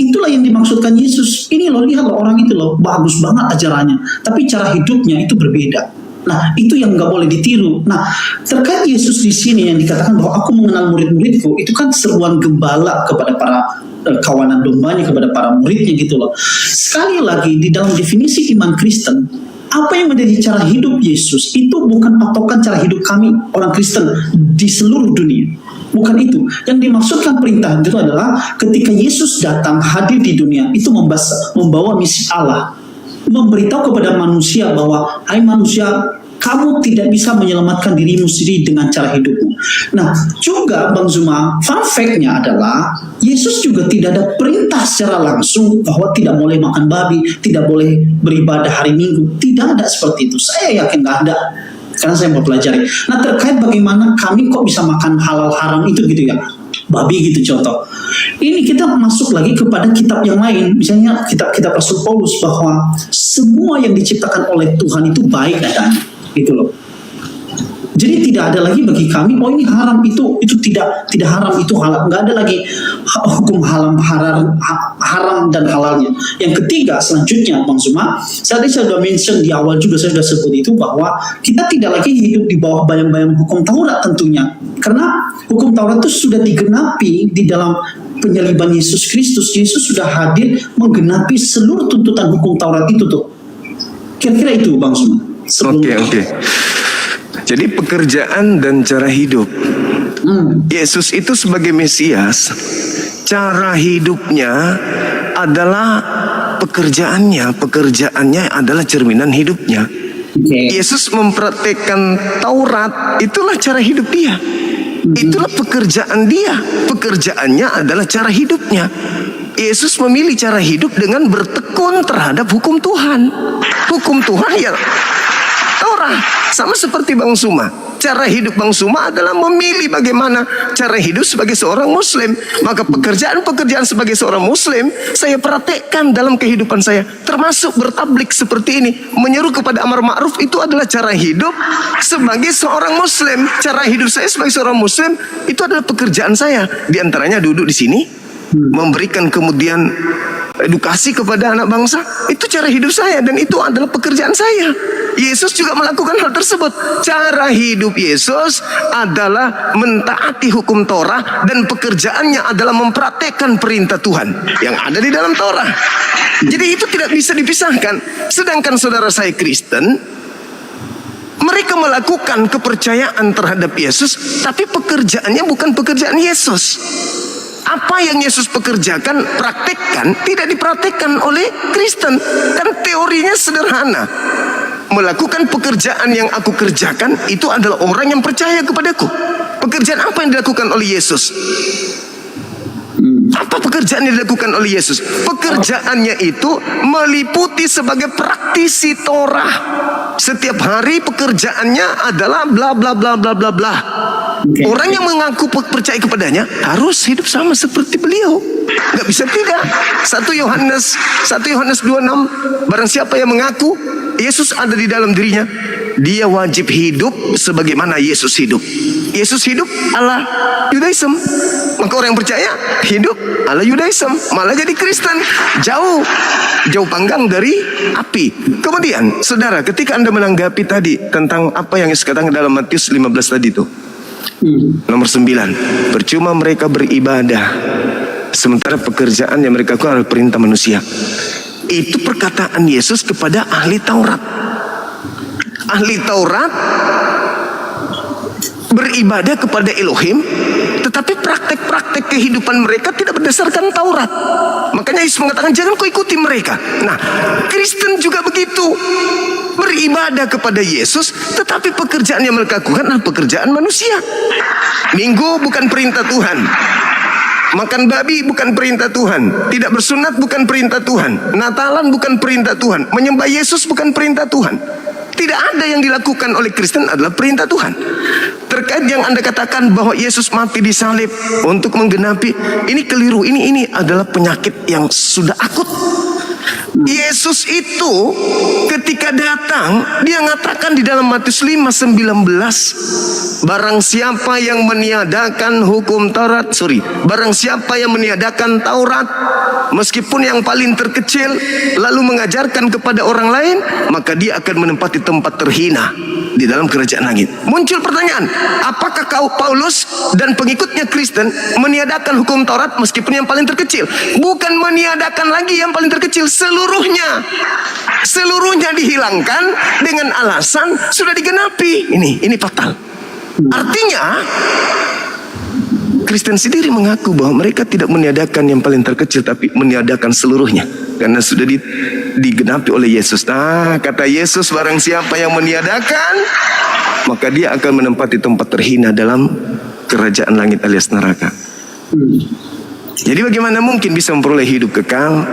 Itulah yang dimaksudkan Yesus. Ini loh, lihat loh orang itu loh, bagus banget ajarannya, tapi cara hidupnya itu berbeda. Nah, itu yang nggak boleh ditiru. Nah, terkait Yesus di sini yang dikatakan bahwa aku mengenal murid-muridku, itu kan seruan gembala kepada para kawanan dombanya, kepada para muridnya gitu loh. Sekali lagi di dalam definisi iman Kristen, apa yang menjadi cara hidup Yesus itu bukan patokan cara hidup kami orang Kristen di seluruh dunia. Bukan itu. Yang dimaksudkan perintah itu adalah ketika Yesus datang hadir di dunia, itu membawa misi Allah, memberitahu kepada manusia bahwa hai manusia, kamu tidak bisa menyelamatkan dirimu sendiri dengan cara hidupmu. Nah, juga Bang Zuma, fun fact-nya adalah Yesus juga tidak ada perintah secara langsung bahwa tidak boleh makan babi, tidak boleh beribadah hari Minggu. Tidak ada seperti itu. Saya yakin nggak ada. Karena saya mau pelajari. Nah, terkait bagaimana kami kok bisa makan halal haram itu gitu ya. Babi gitu contoh. Ini kita masuk lagi kepada kitab yang lain. Misalnya kitab Rasul Paulus bahwa semua yang diciptakan oleh Tuhan itu baik adanya. Gitu loh. Jadi tidak ada lagi bagi kami, oh ini haram, itu tidak haram, itu halal. Nggak ada lagi hukum haram dan halalnya. Yang ketiga selanjutnya Bang Zuma, saya sudah mention di awal juga, saya sudah sebut itu bahwa kita tidak lagi hidup di bawah bayang-bayang hukum Taurat tentunya. Karena hukum Taurat itu sudah digenapi di dalam penyaliban Yesus Kristus. Yesus sudah hadir menggenapi seluruh tuntutan hukum Taurat itu tuh. Kira-kira itu Bang Zuma. Oke. Jadi pekerjaan dan cara hidup. Yesus itu sebagai Mesias, cara hidupnya adalah pekerjaannya adalah cerminan hidupnya. Yesus mempraktekkan Taurat, itulah cara hidup dia. Itulah pekerjaan dia. Pekerjaannya adalah cara hidupnya. Yesus memilih cara hidup dengan bertekun terhadap hukum Tuhan. Hukum Tuhan ya Taurat. Sama seperti Bang Zuma. Cara hidup Bang Zuma adalah memilih bagaimana cara hidup sebagai seorang Muslim. Maka pekerjaan sebagai seorang Muslim saya praktekkan dalam kehidupan saya. Termasuk bertablik seperti ini. Menyeru kepada amar ma'ruf itu adalah cara hidup sebagai seorang Muslim. Cara hidup saya sebagai seorang Muslim itu adalah pekerjaan saya. Di antaranya duduk di sini, memberikan kemudian edukasi kepada anak bangsa. Itu cara hidup saya dan itu adalah pekerjaan saya. Yesus juga melakukan hal tersebut. Cara hidup Yesus adalah mentaati hukum Torah dan pekerjaannya adalah mempraktekkan perintah Tuhan yang ada di dalam Torah. Jadi itu tidak bisa dipisahkan. Sedangkan saudara saya Kristen, mereka melakukan kepercayaan terhadap Yesus, tapi pekerjaannya bukan pekerjaan Yesus. Apa yang Yesus pekerjakan, praktekkan, tidak dipraktekkan oleh Kristen. Kan teorinya sederhana. Melakukan pekerjaan yang aku kerjakan, itu adalah orang yang percaya kepadaku. Pekerjaan apa yang dilakukan oleh Yesus? Apa pekerjaan yang dilakukan oleh Yesus? Pekerjaannya itu meliputi sebagai praktisi Torah. Setiap hari pekerjaannya adalah bla bla bla bla bla bla. Orang yang mengaku percaya kepadanya harus hidup sama seperti beliau. Gak bisa tidak. 1 Yohanes 2:6, barang siapa yang mengaku Yesus ada di dalam dirinya, dia wajib hidup sebagaimana Yesus hidup. Yesus hidup ala Yudaism. Maka orang yang percaya hidup ala Yudaism, malah jadi Kristen. Jauh panggang dari api. Kemudian saudara, ketika Anda menanggapi tadi tentang apa yang Yesus katakan dalam Matius 15 tadi itu, nomor 9, percuma mereka beribadah sementara pekerjaan yang mereka lakukan adalah perintah manusia. Itu perkataan Yesus kepada ahli Taurat. Ahli Taurat beribadah kepada Elohim, tetapi praktek-praktek kehidupan mereka tidak berdasarkan Taurat. Makanya Yesus mengatakan jangan kau ikuti mereka. Nah, Kristen juga begitu, beribadah kepada Yesus, tetapi pekerjaan yang mereka lakukan adalah pekerjaan manusia. Minggu bukan perintah Tuhan, makan babi bukan perintah Tuhan, tidak bersunat bukan perintah Tuhan, Natalan bukan perintah Tuhan, menyembah Yesus bukan perintah Tuhan. Tidak ada yang dilakukan oleh Kristen adalah perintah Tuhan. Terkait yang Anda katakan bahwa Yesus mati di salib untuk menggenapi, ini keliru. Ini adalah penyakit yang sudah akut. Yesus itu ketika datang, dia mengatakan di dalam Matius 5:19, barang siapa yang meniadakan barang siapa yang meniadakan Taurat, meskipun yang paling terkecil, lalu mengajarkan kepada orang lain, maka dia akan menempati tempat terhina di dalam kerajaan langit. Muncul pertanyaan, apakah Paulus dan pengikutnya Kristen meniadakan hukum Taurat meskipun yang paling terkecil? Bukan meniadakan lagi yang paling terkecil, seluruhnya dihilangkan dengan alasan sudah digenapi. Ini fatal. Artinya Kristen sendiri mengaku bahwa mereka tidak meniadakan yang paling terkecil, tapi meniadakan seluruhnya karena sudah digenapi oleh Yesus. Nah, kata Yesus, barang siapa yang meniadakan, maka dia akan menempati tempat terhina dalam kerajaan langit alias neraka. Jadi bagaimana mungkin bisa memperoleh hidup kekal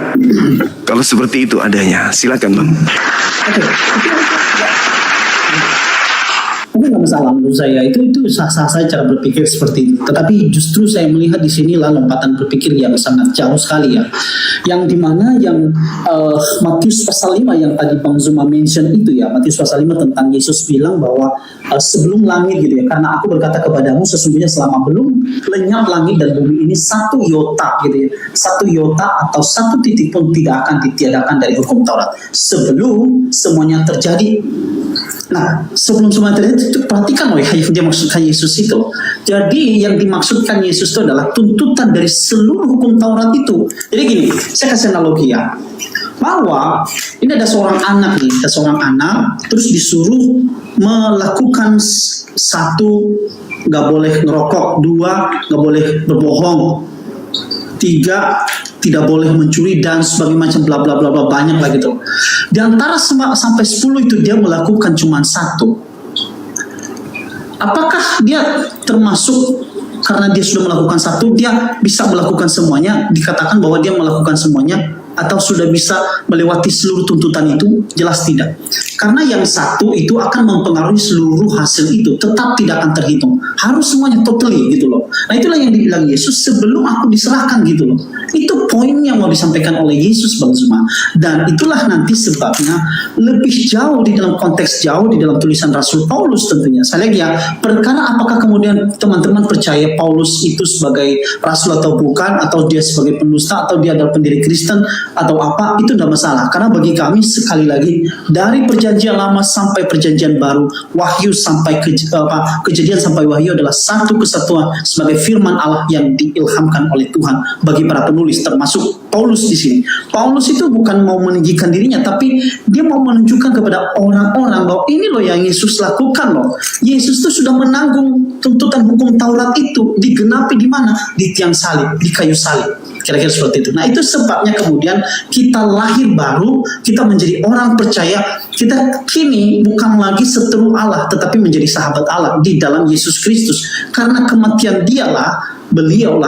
kalau seperti itu adanya? Silakan, Bang. Tapi nggak masalah menurut saya, itu sah-sah saja cara berpikir seperti itu. Tetapi justru saya melihat di sinilah lompatan berpikir yang sangat jauh sekali ya. Yang dimana Matius pasal 5 yang tadi Bang Zuma mention itu ya, Matius pasal 5 tentang Yesus bilang bahwa sebelum langit gitu ya, karena aku berkata kepadamu sesungguhnya selama belum lenyap langit dan bumi ini, satu iota gitu ya, satu iota atau satu titik pun tidak akan ditiadakan dari hukum Taurat sebelum semuanya terjadi. Nah, sebelum semuanya terjadi itu perhatikan loh yang dia maksudkan Yesus itu. Jadi yang dimaksudkan Yesus itu adalah tuntutan dari seluruh hukum Taurat itu. Jadi gini, saya kasih analogi ya, bahwa ini ada seorang anak terus disuruh melakukan satu, nggak boleh ngerokok, 2, nggak boleh berbohong, 3, tidak boleh mencuri, dan sebagainya macam bla bla bla banyak lah gitu. Di antara sampai 10 itu dia melakukan cuma 1. Apakah dia termasuk karena dia sudah melakukan 1 dia bisa melakukan semuanya, dikatakan bahwa dia melakukan semuanya, atau sudah bisa melewati seluruh tuntutan itu? Jelas tidak. Karena yang 1 itu akan mempengaruhi seluruh hasil itu, tetap tidak akan terhitung. Harus semuanya totally gitu loh. Nah itulah yang dibilang Yesus, sebelum aku diserahkan gitu loh. Itu poin yang mau disampaikan oleh Yesus, Bang Zuma. Dan itulah nanti sebabnya lebih jauh di dalam konteks jauh di dalam tulisan Rasul Paulus tentunya. Saya lihat ya, perkara apakah kemudian teman-teman percaya Paulus itu sebagai rasul atau bukan, atau dia sebagai pendusta, atau dia adalah pendiri Kristen atau apa, itu tidak masalah. Karena bagi kami sekali lagi, dari perjanjian lama sampai perjanjian baru, wahyu sampai kejadian sampai wahyu adalah satu kesatuan sebagai firman Allah yang diilhamkan oleh Tuhan bagi para penulis, termasuk Paulus di sini. Paulus itu bukan mau meninggikan dirinya, tapi dia mau menunjukkan kepada orang-orang bahwa ini loh yang Yesus lakukan loh. Yesus itu sudah menanggung tuntutan hukum Taurat itu, digenapi di mana? Di tiang salib, di kayu salib. Kira-kira seperti itu. Nah itu sebabnya kemudian kita lahir baru, kita menjadi orang percaya, kita kini bukan lagi seteru Allah, tetapi menjadi sahabat Allah di dalam Yesus Kristus. Karena kematian kematian beliau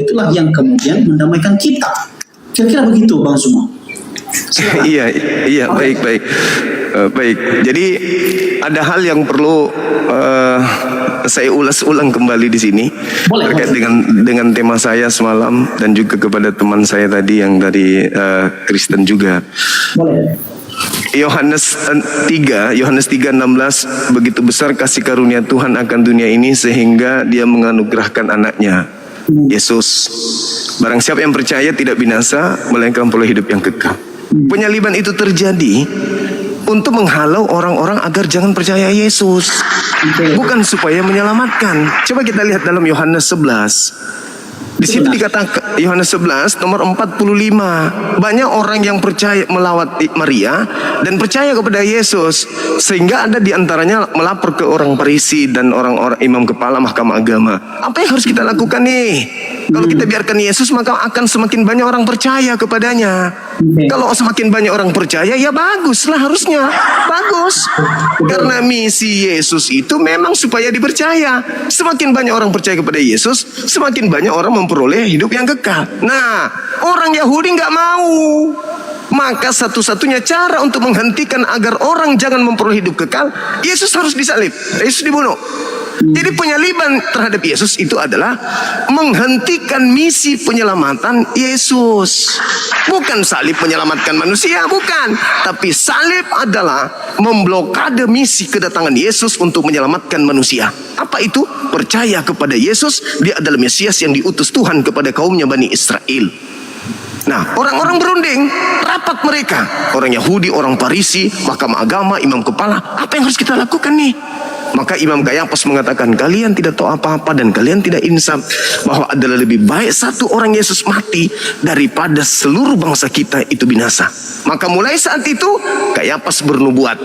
itulah yang kemudian mendamaikan kita. Kira-kira begitu, Bang Zuma. Iya, baik. Baik. Jadi ada hal yang perlu saya ulas-ulang kembali di sini terkait dengan tema saya semalam, dan juga kepada teman saya tadi yang dari Kristen juga. Boleh. Yohanes 3:16, begitu besar kasih karunia Tuhan akan dunia ini sehingga dia menganugerahkan anaknya Yesus. Barang siapa yang percaya tidak binasa, melainkan memperoleh hidup yang kekal. Penyaliban itu terjadi untuk menghalau orang-orang agar jangan percaya Yesus, bukan supaya menyelamatkan. Coba kita lihat dalam Yohanes 11 Di situ dikatakan Yohanes 11 nomor 45, banyak orang yang percaya melawat Maria dan percaya kepada Yesus, sehingga ada di antaranya melapor ke orang Farisi dan orang-orang imam kepala mahkamah agama. Apa yang harus kita lakukan nih? Kalau kita biarkan Yesus, maka akan semakin banyak orang percaya kepadanya. Kalau semakin banyak orang percaya, ya baguslah, harusnya bagus. Karena misi Yesus itu memang supaya dipercaya. Semakin banyak orang percaya kepada Yesus, semakin banyak orang memperoleh hidup yang kekal. Nah, orang Yahudi nggak mau. Maka satu-satunya cara untuk menghentikan agar orang jangan memperoleh hidup kekal, Yesus harus disalib, Yesus dibunuh. Jadi penyaliban terhadap Yesus itu adalah menghentikan misi penyelamatan Yesus. Bukan salib menyelamatkan manusia, bukan. Tapi salib adalah memblokade misi kedatangan Yesus untuk menyelamatkan manusia. Apa itu? Percaya kepada Yesus, dia adalah Mesias yang diutus Tuhan kepada kaumnya Bani Israel. Nah, orang-orang berunding, rapat mereka. Orang Yahudi, orang Farisi, mahkamah agama, imam kepala. Apa yang harus kita lakukan nih? Maka Imam Kayafas mengatakan, kalian tidak tahu apa-apa dan kalian tidak insaf bahwa adalah lebih baik satu orang Yesus mati daripada seluruh bangsa kita itu binasa. Maka mulai saat itu Kayafas bernubuat.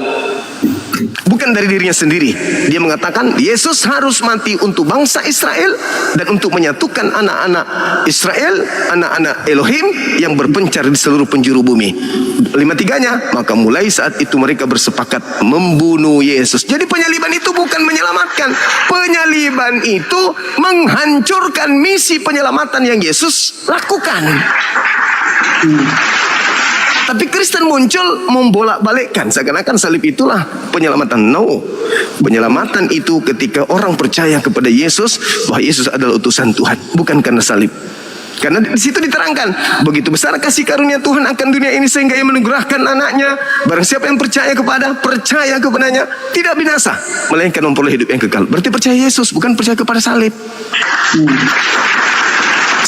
Bukan dari dirinya sendiri. Dia mengatakan Yesus harus mati untuk bangsa Israel dan untuk menyatukan anak-anak Israel, anak-anak Elohim yang berpencar di seluruh penjuru bumi. 53-nya, maka mulai saat itu mereka bersepakat membunuh Yesus. Jadi penyaliban itu bukan menyelamatkan. Penyaliban itu menghancurkan misi penyelamatan yang Yesus lakukan. Tapi Kristen muncul membolak-balikkan, seakan-akan salib itulah penyelamatan. No, penyelamatan itu ketika orang percaya kepada Yesus bahwa Yesus adalah utusan Tuhan, bukan karena salib. Karena di situ diterangkan, begitu besar kasih karunia Tuhan akan dunia ini sehingga Ia menugerahkan anaknya. Barang siapa yang percaya kepadanya tidak binasa, melainkan memperoleh hidup yang kekal. Berarti percaya Yesus, bukan percaya kepada salib.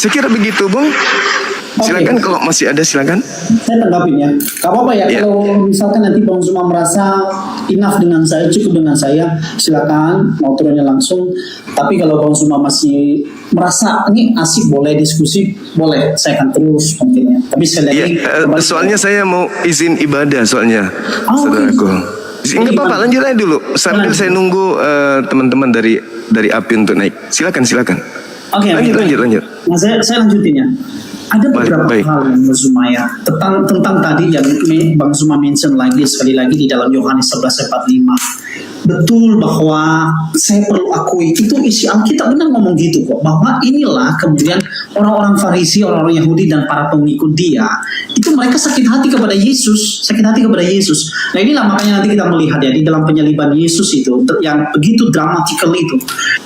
Saya kira begitu, Bung. Silakan, kalau masih ada silakan. Saya tanggapin ya. Gak apa-apa ya, kalau misalkan nanti Bang Zuma merasa enough dengan saya, cukup dengan saya, silakan mau turunnya langsung. Tapi kalau Bang Zuma masih merasa ini asik, boleh diskusi, boleh, saya akan terus mungkin ya. Tapi sekali lagi, soalnya saya mau izin ibadah soalnya, saudaraku. Enggak apa-apa, lanjut aja dulu sambil saya nunggu teman-teman dari API untuk naik. Silakan. Oke, lanjut. Nah, saya lanjutin ya. Ada beberapa hal yang Bang Zuma ya tentang tadi yang Bang Zuma mention lagi sekali lagi di dalam Yohanes 11:45. Betul bahwa saya perlu akui itu isi Alkitab benar ngomong gitu kok, bahwa inilah kemudian orang-orang Farisi, orang-orang Yahudi dan para pengikut dia itu mereka sakit hati kepada Yesus. Nah inilah makanya nanti kita melihat ya di dalam penyaliban Yesus itu yang begitu dramatikal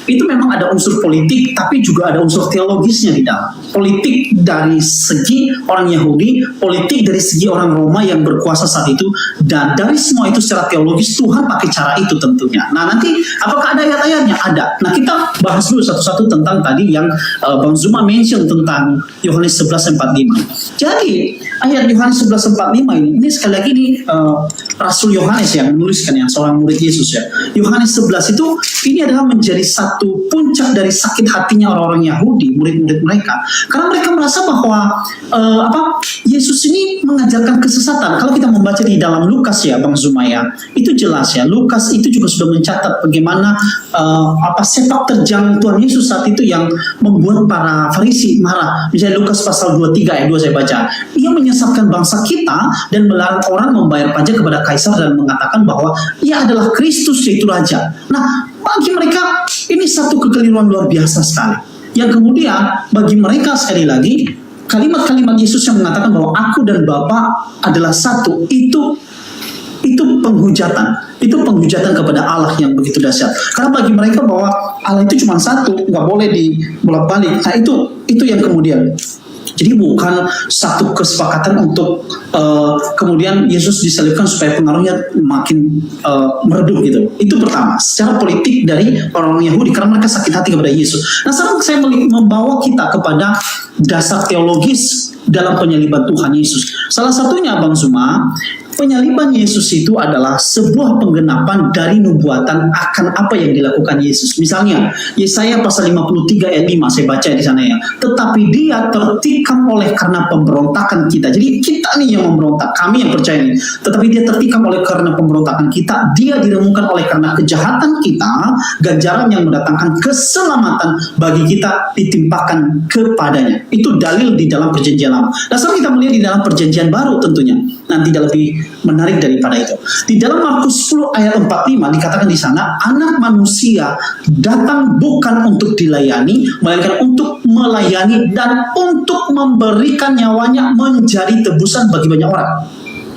itu memang ada unsur politik tapi juga ada unsur teologisnya di dalam. Politik dari segi orang Yahudi, politik dari segi orang Roma yang berkuasa saat itu, dan dari semua itu secara teologis Tuhan pakai cara itu tentunya. Nah nanti apakah ada ayat-ayatnya? Ada. Nah kita bahas dulu satu-satu tentang tadi yang Bang Zuma mention tentang Yohanes 11:45. Jadi ayat Yohanes 11:45 ini sekali lagi ini Rasul Yohanes yang menuliskan, yang seorang murid Yesus ya. Yohanes 11 itu ini adalah menjadi satu puncak dari sakit hatinya orang-orang Yahudi, murid-murid mereka. Karena mereka merasa bahwa Yesus ini mengajarkan kesesatan. Kalau kita membaca di dalam Lukas ya Bang Zuma ya, itu jelas ya. Lukas itu juga sudah mencatat bagaimana sepak terjang Tuhan Yesus saat itu yang membuat para Farisi marah. Misalnya Lukas pasal 23 ayat 2 saya baca. Ia menyesatkan bangsa kita dan melarang orang membayar pajak kepada Kaisar dan mengatakan bahwa ia adalah Kristus, yaitu Raja. Nah, bagi mereka ini satu kekeliruan luar biasa sekali. Yang kemudian bagi mereka sekali lagi kalimat-kalimat Yesus yang mengatakan bahwa aku dan Bapa adalah satu, itu penghujatan kepada Allah yang begitu dahsyat. Karena bagi mereka bahwa Allah itu cuma satu, nggak boleh dibolak-balik. Nah itu yang kemudian. Jadi bukan satu kesepakatan untuk kemudian Yesus disalibkan supaya pengaruhnya makin meredup gitu. Itu pertama, secara politik dari orang-orang Yahudi karena mereka sakit hati kepada Yesus. Nah sekarang saya membawa kita kepada dasar teologis dalam penyaliban Tuhan Yesus. Salah satunya Bang Zuma, penyaliban Yesus itu adalah sebuah penggenapan dari nubuatan akan apa yang dilakukan Yesus. Misalnya, Yesaya pasal 53 ayat 5, saya baca di sana ya. Tetapi dia tertikam oleh karena pemberontakan kita. Jadi kita nih yang memberontak, kami yang percaya nih. Tetapi dia tertikam oleh karena pemberontakan kita, dia diremukkan oleh karena kejahatan kita, ganjaran yang mendatangkan keselamatan bagi kita ditimpakan kepadanya. Itu dalil di dalam perjanjian lama. Nah, sekarang kita melihat di dalam perjanjian baru tentunya. Nanti tidak lebih menarik daripada itu. Di dalam Markus 10 ayat 45 dikatakan di sana, anak manusia datang bukan untuk dilayani, melainkan untuk melayani dan untuk memberikan nyawanya menjadi tebusan bagi banyak orang.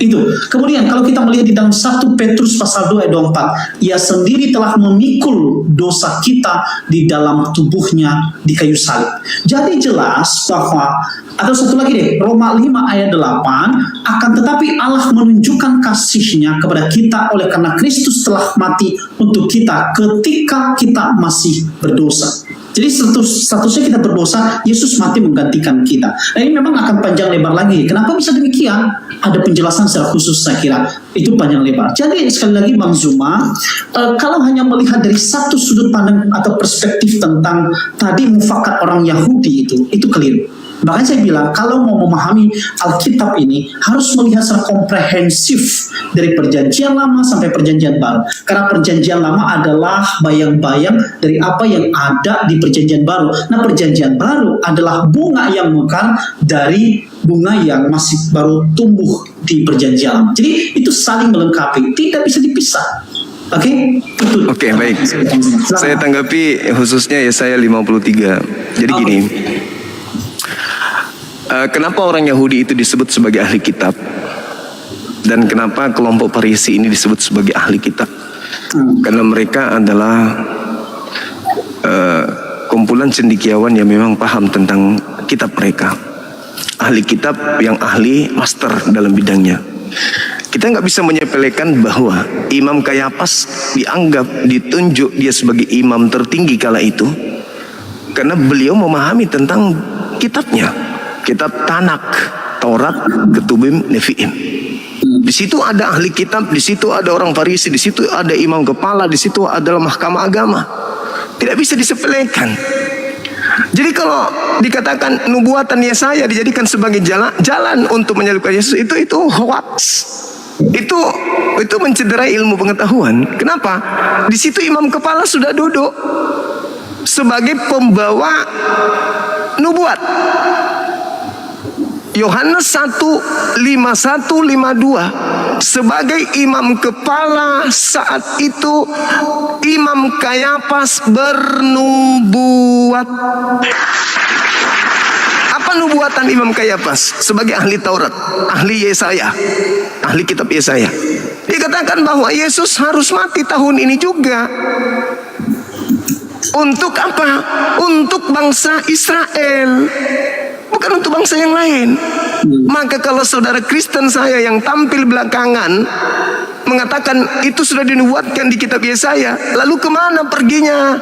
Itu. Kemudian kalau kita melihat di dalam 1 Petrus pasal 2 ayat 24, ia sendiri telah memikul dosa kita di dalam tubuhnya di kayu salib. Jadi jelas bahwa, atau satu lagi deh, Roma 5 ayat 8, akan tetapi Allah menunjukkan kasih-Nya kepada kita oleh karena Kristus telah mati untuk kita ketika kita masih berdosa. Jadi statusnya kita berdosa, Yesus mati menggantikan kita. Nah, ini memang akan panjang lebar lagi. Kenapa bisa demikian? Ada penjelasan secara khusus, saya kira. Itu panjang lebar. Jadi sekali lagi Bang Zuma, kalau hanya melihat dari satu sudut pandang atau perspektif tentang tadi mufakat orang Yahudi itu keliru. Bahkan saya bilang, kalau mau memahami Alkitab ini, harus melihat secara komprehensif dari perjanjian lama sampai perjanjian baru. Karena perjanjian lama adalah bayang-bayang dari apa yang ada di perjanjian baru. Nah, perjanjian baru adalah bunga yang mekar dari bunga yang masih baru tumbuh di perjanjian lama. Jadi itu saling melengkapi, tidak bisa dipisah. Oke, baik. Saya tanggapi khususnya Yesaya 53. Jadi gini, kenapa orang Yahudi itu disebut sebagai ahli kitab? Dan kenapa kelompok Farisi ini disebut sebagai ahli kitab? Karena mereka adalah kumpulan cendekiawan yang memang paham tentang kitab mereka. Ahli kitab yang ahli master dalam bidangnya. Kita nggak bisa menyepelekan bahwa Imam Kayafas ditunjuk dia sebagai imam tertinggi kala itu karena beliau memahami tentang kitabnya. Kitab Tanak, Taurat, Ketubim, Nevi'im. Di situ ada ahli kitab, di situ ada orang Farisi, di situ ada imam kepala, di situ adalah mahkamah agama. Tidak bisa disepelekan. Jadi kalau dikatakan nubuatan Yesaya dijadikan sebagai jalan untuk menyalibkan Yesus, itu hoax. Itu mencederai ilmu pengetahuan. Kenapa? Di situ imam kepala sudah duduk sebagai pembawa nubuat. Yohanes 1:51-52, sebagai imam kepala saat itu Imam Kayafas bernubuat. Apa nubuatan Imam Kayafas sebagai ahli Taurat, ahli Yesaya, ahli kitab Yesaya? Dikatakan bahwa Yesus harus mati tahun ini juga. Untuk apa? Untuk bangsa Israel, bukan untuk bangsa yang lain. Maka kalau saudara Kristen saya yang tampil belakangan mengatakan itu sudah dinubuatkan di kitab Yesaya, lalu kemana perginya?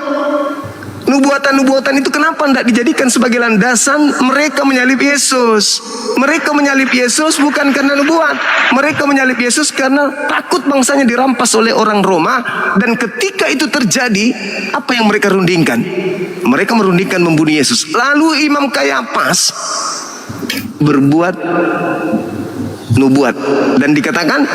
Nubuatan-nubuatan itu kenapa tidak dijadikan sebagai landasan mereka menyalib Yesus? Mereka menyalib Yesus bukan karena nubuat. Mereka menyalib Yesus karena takut bangsanya dirampas oleh orang Roma. Dan ketika itu terjadi, apa yang mereka rundingkan? Mereka merundingkan membunuh Yesus. Lalu Imam Kayafas berbuat nubuat. Dan dikatakan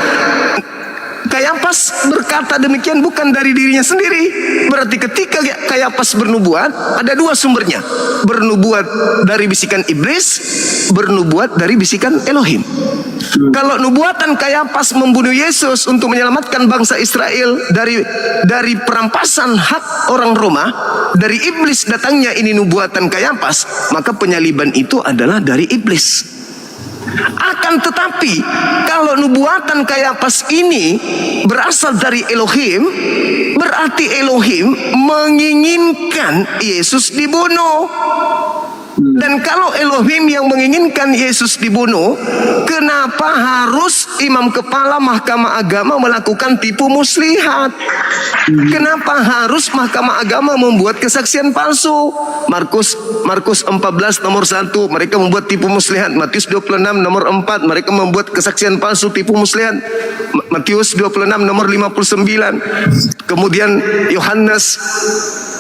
Kayafas berkata demikian bukan dari dirinya sendiri. Berarti ketika Kayafas bernubuat, ada dua sumbernya. Bernubuat dari bisikan iblis, bernubuat dari bisikan Elohim. Kalau nubuatan Kayafas membunuh Yesus untuk menyelamatkan bangsa Israel dari perampasan hak orang Roma, dari iblis datangnya ini nubuatan Kayafas, maka penyaliban itu adalah dari iblis. Akan tetapi kalau nubuatan Kayafas ini berasal dari Elohim, berarti Elohim menginginkan Yesus dibunuh. Dan kalau Elohim yang menginginkan Yesus dibunuh, kenapa harus imam kepala Mahkamah Agama melakukan tipu muslihat? Kenapa harus Mahkamah Agama membuat kesaksian palsu? Markus 14 nomor 1 mereka membuat tipu muslihat. Matius 26 nomor 4 mereka membuat kesaksian palsu tipu muslihat. Matius 26 nomor 59. Kemudian Yohanes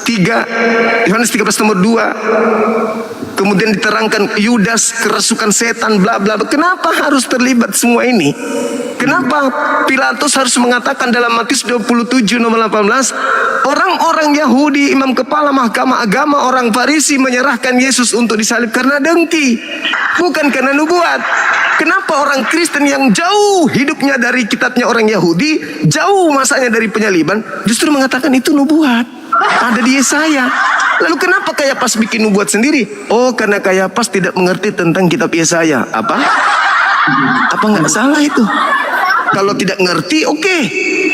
13 nomor 2. Kemudian diterangkan Yudas kerasukan setan bla bla. Kenapa harus terlibat semua ini? Kenapa Pilatus harus mengatakan dalam Matius 27 nomor 18, orang-orang Yahudi, imam kepala Mahkamah Agama, orang Farisi menyerahkan Yesus untuk disalib karena dengki, bukan karena nubuat. Kenapa orang Kristen yang jauh hidupnya dari kitabnya orang Yahudi, jauh masanya dari penyaliban, justru mengatakan itu nubuat? Ada di Yesaya. Lalu kenapa Kayapas bikin nubuat sendiri? Oh, karena Kayapas tidak mengerti tentang kitab Yesaya. Apa nggak salah itu? Kalau tidak ngerti, oke.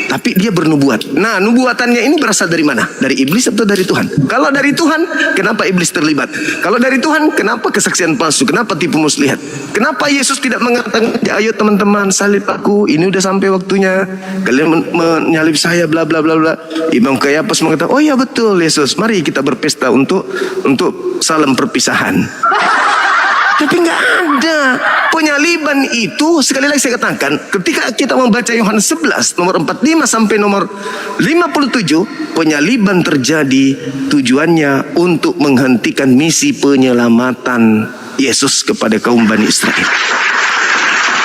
Tapi dia bernubuat. Nah, nubuatannya ini berasal dari mana? Dari iblis atau dari Tuhan? Kalau dari Tuhan, kenapa iblis terlibat? Kalau dari Tuhan, kenapa kesaksian palsu? Kenapa tipu muslihat? Kenapa Yesus tidak mengatakan, ayo teman-teman salib aku, ini udah sampai waktunya. Kalian menyalib saya, bla bla bla bla. Imam Kayapas mengatakan, oh ya betul Yesus, mari kita berpesta untuk salam perpisahan. Tapi nggak ada. Penyaliban itu, sekali lagi saya katakan, ketika kita membaca Yohanes 11 nomor 45 sampai nomor 57, penyaliban terjadi tujuannya untuk menghentikan misi penyelamatan Yesus kepada kaum Bani Israel.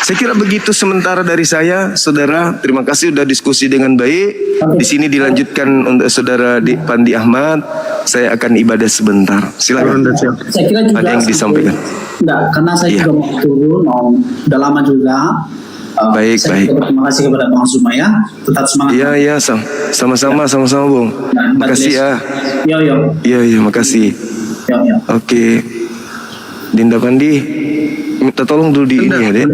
Saya kira begitu sementara dari saya, saudara. Terima kasih sudah diskusi dengan baik. Di sini dilanjutkan untuk saudara Pandi Ahmad. Saya akan ibadah sebentar. Silakan. Saya kira juga ada yang disampaikan. Enggak, karena saya juga mau turun, udah lama juga. Baik. Terima kasih kepada Bang Zuma ya. Tetap semangat. Iya, sama-sama, Bung. Makasih ya. Yo. Iya, makasih. Yo. Oke. Dinda Pandi, minta tolong dulu di ini ya, Dek.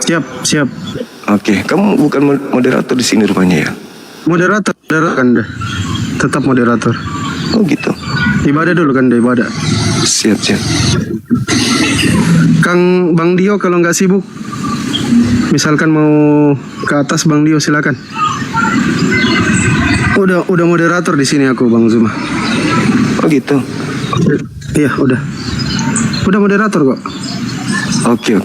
Siap. Oke, kamu bukan moderator di sini rupanya ya? Moderator kan deh. Tetap moderator. Oh gitu. Ibadah dulu kan deh, ibadah. Siap. Kang Bang Dio kalau nggak sibuk, misalkan mau ke atas Bang Dio silakan. Udah moderator di sini aku Bang Zuma. Oh gitu. Iya udah moderator kok. Oke.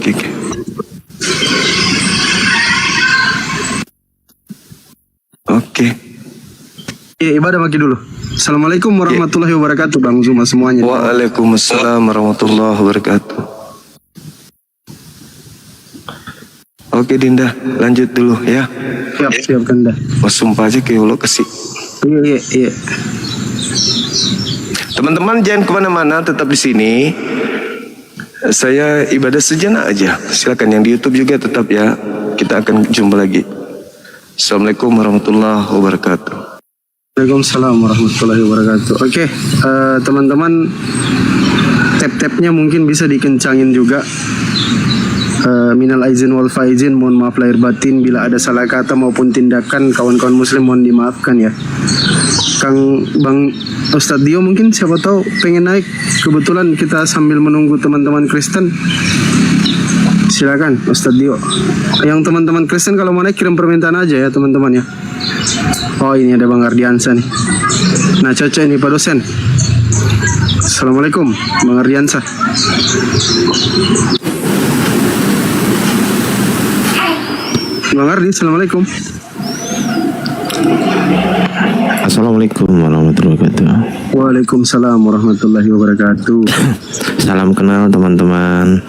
Oke. Iya ibadah maki dulu. Assalamualaikum warahmatullahi wabarakatuh Bang Zuma semuanya. Waalaikumsalam warahmatullahi wabarakatuh. Oke Dinda, lanjut dulu ya. Siap kan dah. Sumpah aja ke ulo kesik. Iya. Teman-teman jangan kemana-mana, tetap di sini. Saya ibadah sejenak aja. Silakan yang di YouTube juga tetap ya. Kita akan jumpa lagi. Assalamualaikum warahmatullahi wabarakatuh. Waalaikumsalam warahmatullahi wabarakatuh. Oke, teman-teman, tap-tapnya mungkin bisa dikencangin juga. Minal aizin wal faizin, mohon maaf lahir batin bila ada salah kata maupun tindakan kawan-kawan muslim mohon dimaafkan ya. Kang Bang Ustadz Dio mungkin siapa tahu pengen naik, kebetulan kita sambil menunggu teman-teman Kristen. Silakan Ustadz Dio. Yang teman-teman Kristen kalau mau naik kirim permintaan aja ya teman-teman ya. Oh ini ada Bang Ardiansa nih. Nah cocok ini Pak dosen. Assalamualaikum Bang Ardiansa. Bang Ardi, Assalamualaikum. Assalamualaikum warahmatullahi wabarakatuh. Waalaikumsalam warahmatullahi wabarakatuh. Salam kenal teman-teman.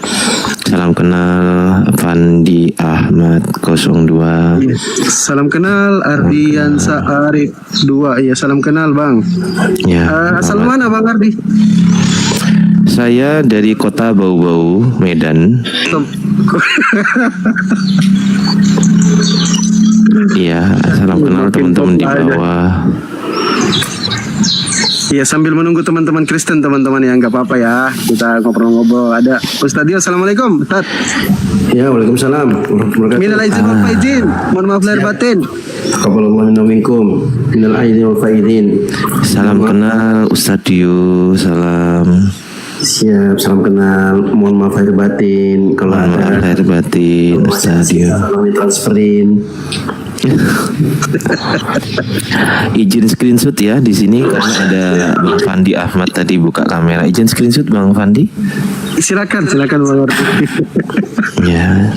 Salam kenal Pandi Ahmad 02. Salam kenal Ardiansa Arif 2. Iya, salam kenal Bang. Ya. Asal mana Bang Ardi? Saya dari kota Bau-Bau, Medan. Iya, salam kenal teman-teman di bawah. Iya, sambil menunggu teman-teman Kristen, teman-teman ya, nggak apa-apa ya. Kita ngobrol-ngobrol. Ada Ustadz Dio, Assalamualaikum Ustadz. Ya, waalaikumsalam warahmatullahi wabarakatuh. Minal aizin wal faizin, mohon maaf lahir batin. Taqabbalallahu minna minkum. Minal aizin wal faizin. Salam kenal Ustadz Dio, salam. Siap, salam kenal. Mohon maaf lahir batin. Kalau ada lahir batin Ustaz ya. tolong ditransferin. Izin screenshot ya di sini karena ada Bang Fandi Ahmad tadi buka kamera. Izin screenshot Bang Fandi. Silakan Bang Ardi. Ya.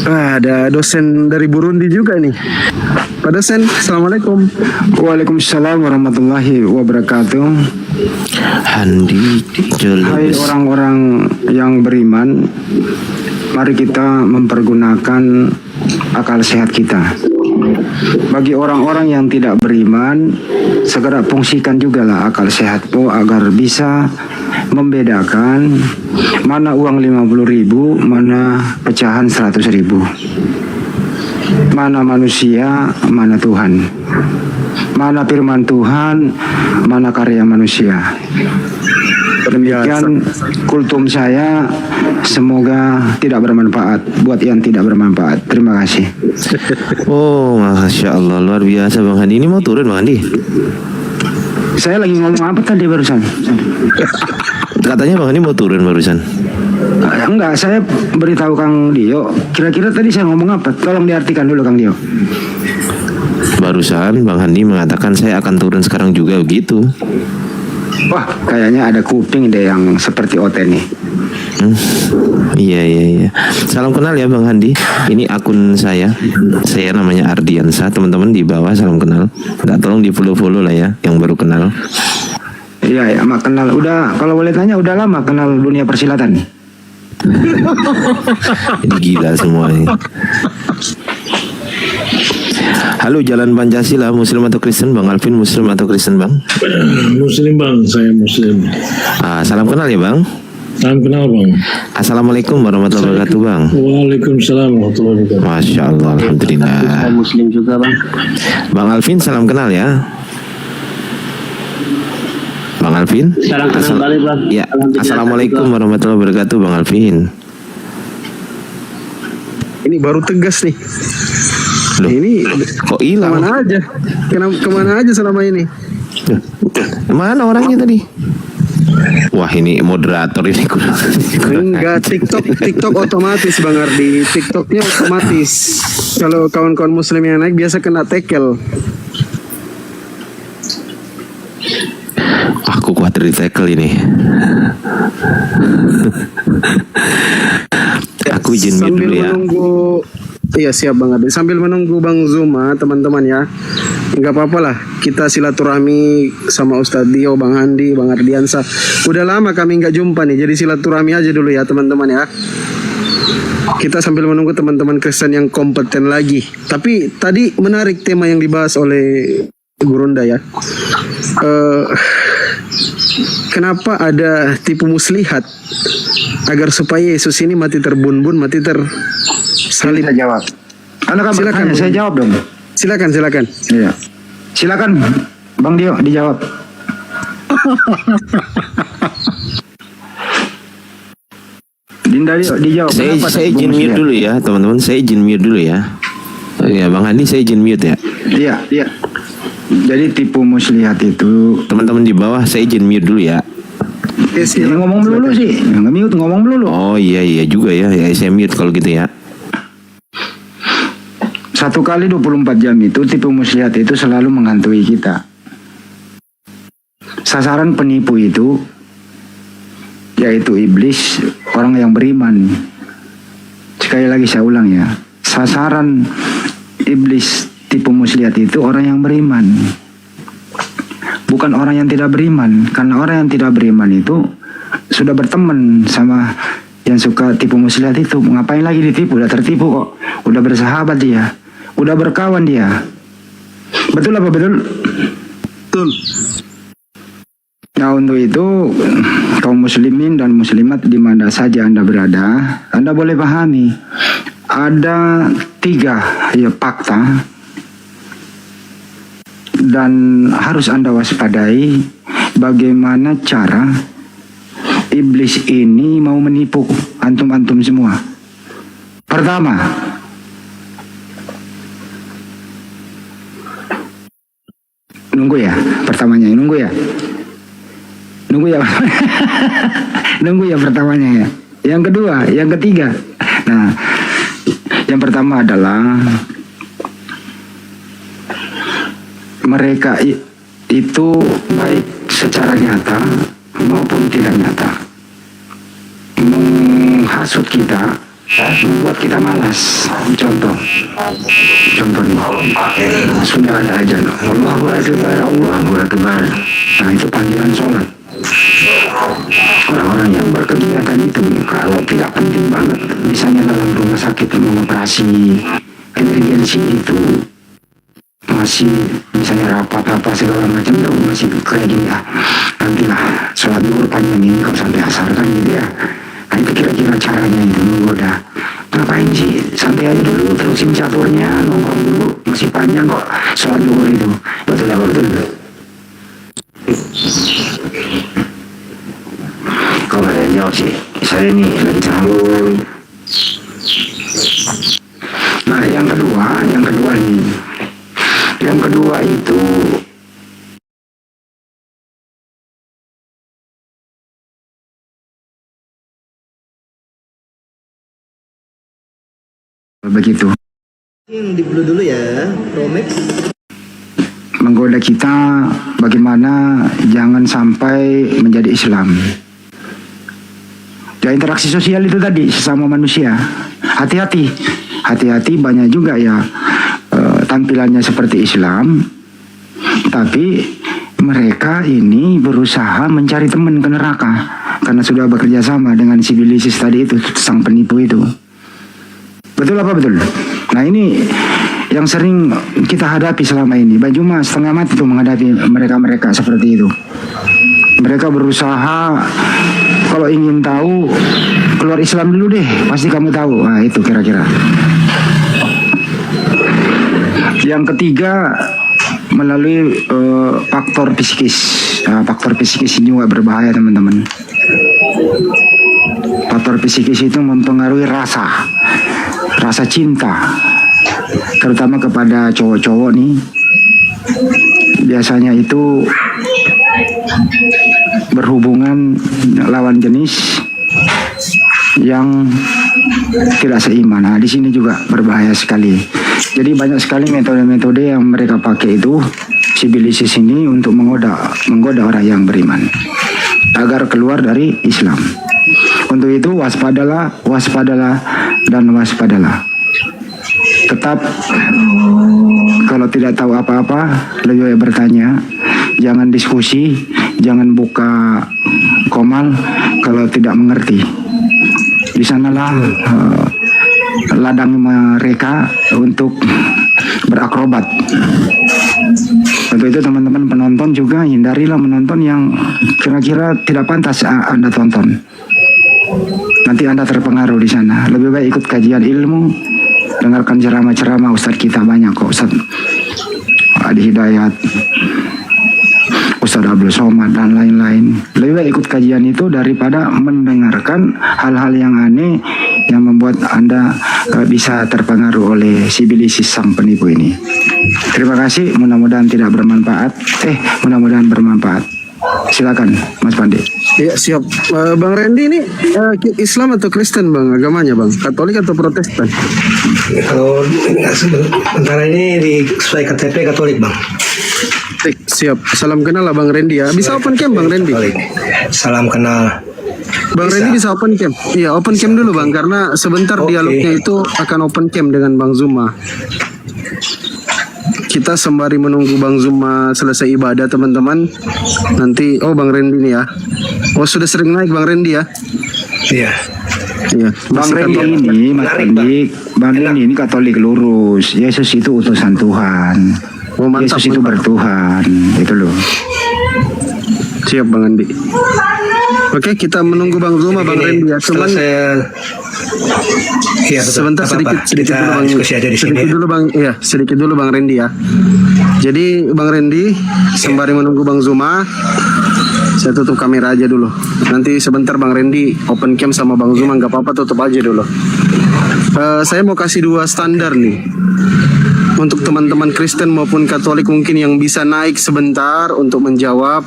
Ada dosen dari Burundi juga nih. Pak dosen, assalamualaikum. Waalaikumsalam warahmatullahi wabarakatuh. Handi Hai Jolibes. orang-orang yang beriman, mari kita mempergunakan akal sehat kita. Bagi orang-orang yang tidak beriman, segera fungsikan juga lah akal sehatmu agar bisa membedakan mana uang 50.000, mana pecahan 100.000. Mana manusia, mana Tuhan. Mana firman Tuhan, mana karya manusia. Demikian kultum saya, semoga tidak bermanfaat buat yang tidak bermanfaat. Terima kasih. Oh, Masya Allah, luar biasa Bang Handi. Ini mau turun Bang Handi? Saya lagi ngomong apa tadi barusan? Katanya Bang Handi mau turun barusan. Enggak, saya beritahu Kang Dio. Kira-kira tadi saya ngomong apa? Tolong diartikan dulu Kang Dio. Barusan Bang Handi mengatakan saya akan turun sekarang juga begitu. Wah, kayaknya ada kuping deh yang seperti Ote nih. Iya. Salam kenal ya Bang Handi. Ini akun saya. Saya namanya Ardiansa. Teman-teman di bawah salam kenal. Nggak, tolong di follow lah ya yang baru kenal. Iya, ya, mak kenal. Udah, kalau boleh tanya, udah lama kenal dunia persilatan nih. Ini gila semua ini. Halo, Jalan Pancasila, Muslim atau Kristen Bang Alvin? Muslim atau Kristen Bang? Muslim Bang, saya Muslim. Salam kenal ya Bang. Salam kenal Bang. Assalamualaikum warahmatullahi wabarakatuh Bang. Waalaikumsalam warahmatullahi wabarakatuh. Masya Allah, alhamdulillah. Saya Muslim juga Bang. Bang Alvin, salam kenal ya. Bang Alvin. Salam kenal balik Bang. Ya, assalamualaikum warahmatullahi wabarakatuh Bang Alvin. Ini baru tegas nih. Loh, Ini kok hilang? kemana aja? Kemana aja selama ini? Mana orangnya tadi? Wah, ini moderator ini kurang. Enggak, TikTok otomatis Bang Ardi. TikToknya otomatis. Kalau kawan-kawan Muslim yang naik biasa kena tackle. Aku khawatir di tackle ini. Aku izin mute Sambil dulu ya. menunggu, iya siap Bang Ardi. Sambil menunggu Bang Zuma, teman-teman ya. Enggak apa-apa lah, kita silaturahmi sama Ustadz Dio, Bang Handi, Bang Ardiansa. Udah lama kami nggak jumpa nih, jadi silaturahmi aja dulu ya teman-teman ya. Kita sambil menunggu teman-teman Kristen yang kompeten lagi. Tapi tadi menarik tema yang dibahas oleh Gurunda ya. Kenapa ada tipu muslihat agar supaya Yesus ini mati terbun-bun, mati tersalib? Saya jawab. Anda kan Silakan, bertanya, saya jawab dong. Silakan. Iya. Silakan Bang Dio dijawab. Dinda Dio dijawab. Kenapa Saya tipu izin mute muslihat? dulu ya, teman-teman. Saya izin mute dulu ya. Ya, Bang Handi saya izin mute ya. Iya. Jadi tipu muslihat itu Teman-teman di bawah saya izin mute dulu ya. ya, ngomong melulu sih. Nge-mute ngomong melulu. Oh iya juga ya. Ya saya mute kalau gitu ya. 1 kali 24 jam itu tipu muslihat itu selalu menghantui kita. Sasaran penipu itu yaitu iblis, orang yang beriman. Sekali lagi saya ulang ya. Sasaran iblis tipu muslihat itu orang yang beriman. Bukan orang yang tidak beriman. Karena orang yang tidak beriman itu sudah berteman sama yang suka tipu muslihat itu. Ngapain lagi ditipu? Udah tertipu kok. Udah bersahabat dia. Udah berkawan dia. Betul apa betul? Betul. Nah untuk itu kaum muslimin dan muslimat di mana saja Anda berada, Anda boleh pahami ada 3 fakta dan harus Anda waspadai bagaimana cara iblis ini mau menipu antum-antum semua. Pertama, Nunggu ya pertamanya, nunggu ya. Nunggu ya pertamanya ya. Yang kedua, yang ketiga. Nah, yang pertama adalah mereka itu baik secara nyata maupun tidak nyata menghasut kita, membuat kita malas. Contoh nih, sudah ada ajan Allahu Akbar, Allahu Akbar. Nah, itu panggilan sholat. Orang-orang yang berkegiatan itu kalau tidak penting banget, misalnya dalam rumah sakit mengoperasi emergensi itu masih misalnya rapat apa segala macam, masih kayak gini ya, nantilah sholat duhur panjang ini kok sampai asar kan gitu ya. Nah, itu kira-kira caranya itu menggoda. Ngapain sih, santai aja dulu, terusin caturnya, nongkrong dulu, masih panjang kok sholat duhur itu. Betul ya, betul. Kok gak ada yang jawab sih? Saya ini lagi sambung. Nah, yang kedua nih. Yang kedua itu begitu. Yang dibeli dulu ya, Romex. Menggoda kita bagaimana jangan sampai menjadi Islam. Ya, interaksi sosial itu tadi sesama manusia. Hati-hati banyak juga ya tampilannya seperti Islam, tapi mereka ini berusaha mencari teman ke neraka karena sudah bekerja sama dengan si Bilisis tadi itu, sang penipu itu. Betul apa betul? Nah, ini yang sering kita hadapi selama ini. Bang Juma setengah mati tuh menghadapi mereka-mereka seperti itu. Mereka berusaha, kalau ingin tahu keluar Islam dulu deh, pasti kamu tahu. Nah, itu kira-kira. Yang ketiga, melalui faktor psikis. Nah, faktor psikis ini juga berbahaya, teman-teman. Faktor psikis itu mempengaruhi rasa cinta, terutama kepada cowok-cowok nih. Biasanya itu berhubungan lawan jenis yang tidak seiman. Nah, di sini juga berbahaya sekali. Jadi banyak sekali metode-metode yang mereka pakai itu, si Bilisis ini, untuk menggoda orang yang beriman agar keluar dari Islam. Untuk itu waspadalah, dan waspadalah. Tetap kalau tidak tahu apa-apa, lebih baik bertanya. Jangan diskusi, jangan buka komal kalau tidak mengerti. Di sanalah ladang mereka untuk berakrobat. Untuk itu teman-teman penonton juga hindarilah menonton yang kira-kira tidak pantas Anda tonton. Nanti Anda terpengaruh di sana. Lebih baik ikut kajian ilmu, dengarkan ceramah-ceramah Ustadz kita banyak kok, Ustadz Adi Hidayat, Ustadz Abdul Somad dan lain-lain. Lebih baik ikut kajian itu daripada mendengarkan hal-hal yang aneh yang membuat Anda bisa terpengaruh oleh si Bilisis sang penipu ini. Terima kasih, mudah-mudahan tidak bermanfaat. Mudah-mudahan bermanfaat. Silakan Mas Pandi. Iya, siap. Bang Randy ini Islam atau Kristen, Bang, agamanya, Bang? Katolik atau Protestan? Kalau sementara ini di sesuai KTP Katolik, Bang. Siap. Salam kenal lah Bang Randy ya. Bisa open cam Bang Randy? Salam kenal. Bang Randy bisa open cam? Iya, open cam dulu Bang, karena sebentar dialognya itu akan open cam dengan Bang Zuma. Kita sembari menunggu Bang Zuma selesai ibadah, teman-teman. Nanti, Bang Randy nih ya. Sudah sering naik Bang Randy ya? Iya. Iya. Bang Randy ini, Mas Pandi, Bang Randy ini Katolik lurus. Yesus itu utusan Tuhan. Mantap, Yesus itu bertuhan, itu loh. Siap Bang Andi. Oke, kita menunggu Bang Zuma, Bang Randy ya. Cuman sebentar sedikit dulu Bang. Sedikit dulu Bang Randy ya. Jadi Bang Randy, sembari menunggu Bang Zuma, saya tutup kamera aja dulu. Nanti sebentar Bang Randy open cam sama Bang Zuma, nggak apa-apa, tutup aja dulu. Saya mau kasih 2 standar nih. untuk teman-teman Kristen maupun Katolik mungkin yang bisa naik sebentar untuk menjawab.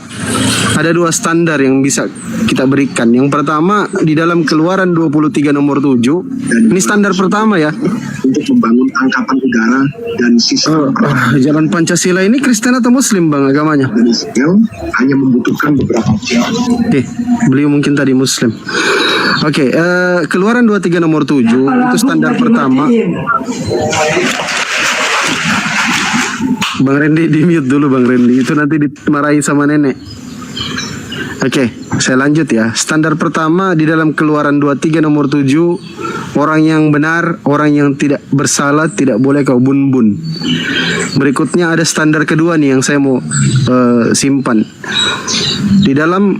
Ada dua standar yang bisa kita berikan. Yang pertama di dalam Keluaran 23 nomor 7. Ini standar pertama ya. Untuk membangun angkatan udara dan sistem Jalan Pancasila ini Kristen atau Muslim Bang agamanya? dan Israel hanya membutuhkan beberapa jam. Oke, beliau mungkin tadi Muslim. Oke, Keluaran 23 nomor 7 itu standar pertama. Bang Randy di mute dulu Bang Randy, itu nanti dimarahin sama nenek. Oke, saya lanjut ya. Standar pertama di dalam Keluaran 23 nomor 7, orang yang benar, orang yang tidak bersalah tidak boleh kau bun-bun. Berikutnya ada standar kedua nih yang saya mau simpan. Di dalam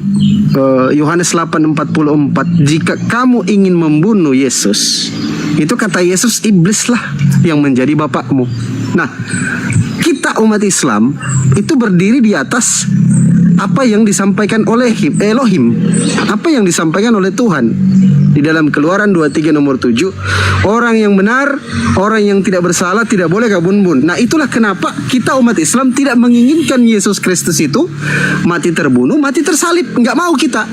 Yohanes 8:44, jika kamu ingin membunuh Yesus, itu kata Yesus, iblis lah yang menjadi bapakmu. Nah, kita umat Islam itu berdiri di atas apa yang disampaikan oleh Elohim, apa yang disampaikan oleh Tuhan. Di dalam Keluaran 23 nomor 7, orang yang benar, orang yang tidak bersalah tidak boleh kabun-bun. Nah, itulah kenapa kita umat Islam tidak menginginkan Yesus Kristus itu mati terbunuh, mati tersalib. Nggak mau kita.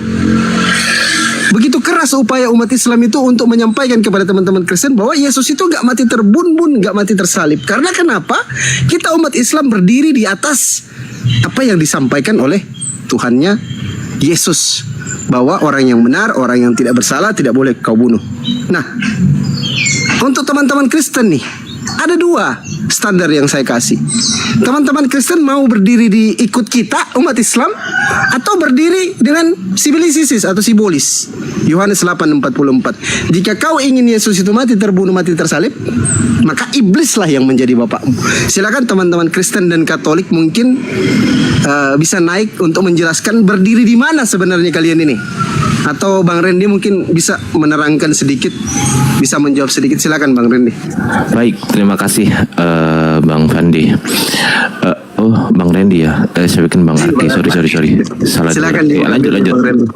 Begitu keras upaya umat Islam itu untuk menyampaikan kepada teman-teman Kristen bahwa Yesus itu nggak mati terbun-bun, nggak mati tersalib. Karena kenapa? Kita umat Islam berdiri di atas apa yang disampaikan oleh Tuhannya Yesus, bahwa orang yang benar, orang yang tidak bersalah tidak boleh kau bunuh. Nah, untuk teman-teman Kristen nih, ada dua standar yang saya kasih. Teman-teman Kristen mau berdiri di ikut kita umat Islam atau berdiri dengan simbolisis atau simbolis. Yohanes 8:44. Jika kau ingin Yesus itu mati terbunuh, mati tersalib, maka iblislah yang menjadi bapakmu. Silakan teman-teman Kristen dan Katolik mungkin bisa naik untuk menjelaskan berdiri di mana sebenarnya kalian ini. Atau Bang Randy mungkin bisa menerangkan sedikit, bisa menjawab sedikit. Silakan Bang Randy. Baik, terima kasih Bang Fandi. Bang Randy ya. Saya bikin Bang Ardi. Sorry. Salah. Silakan ya, lanjut. Bang Randy.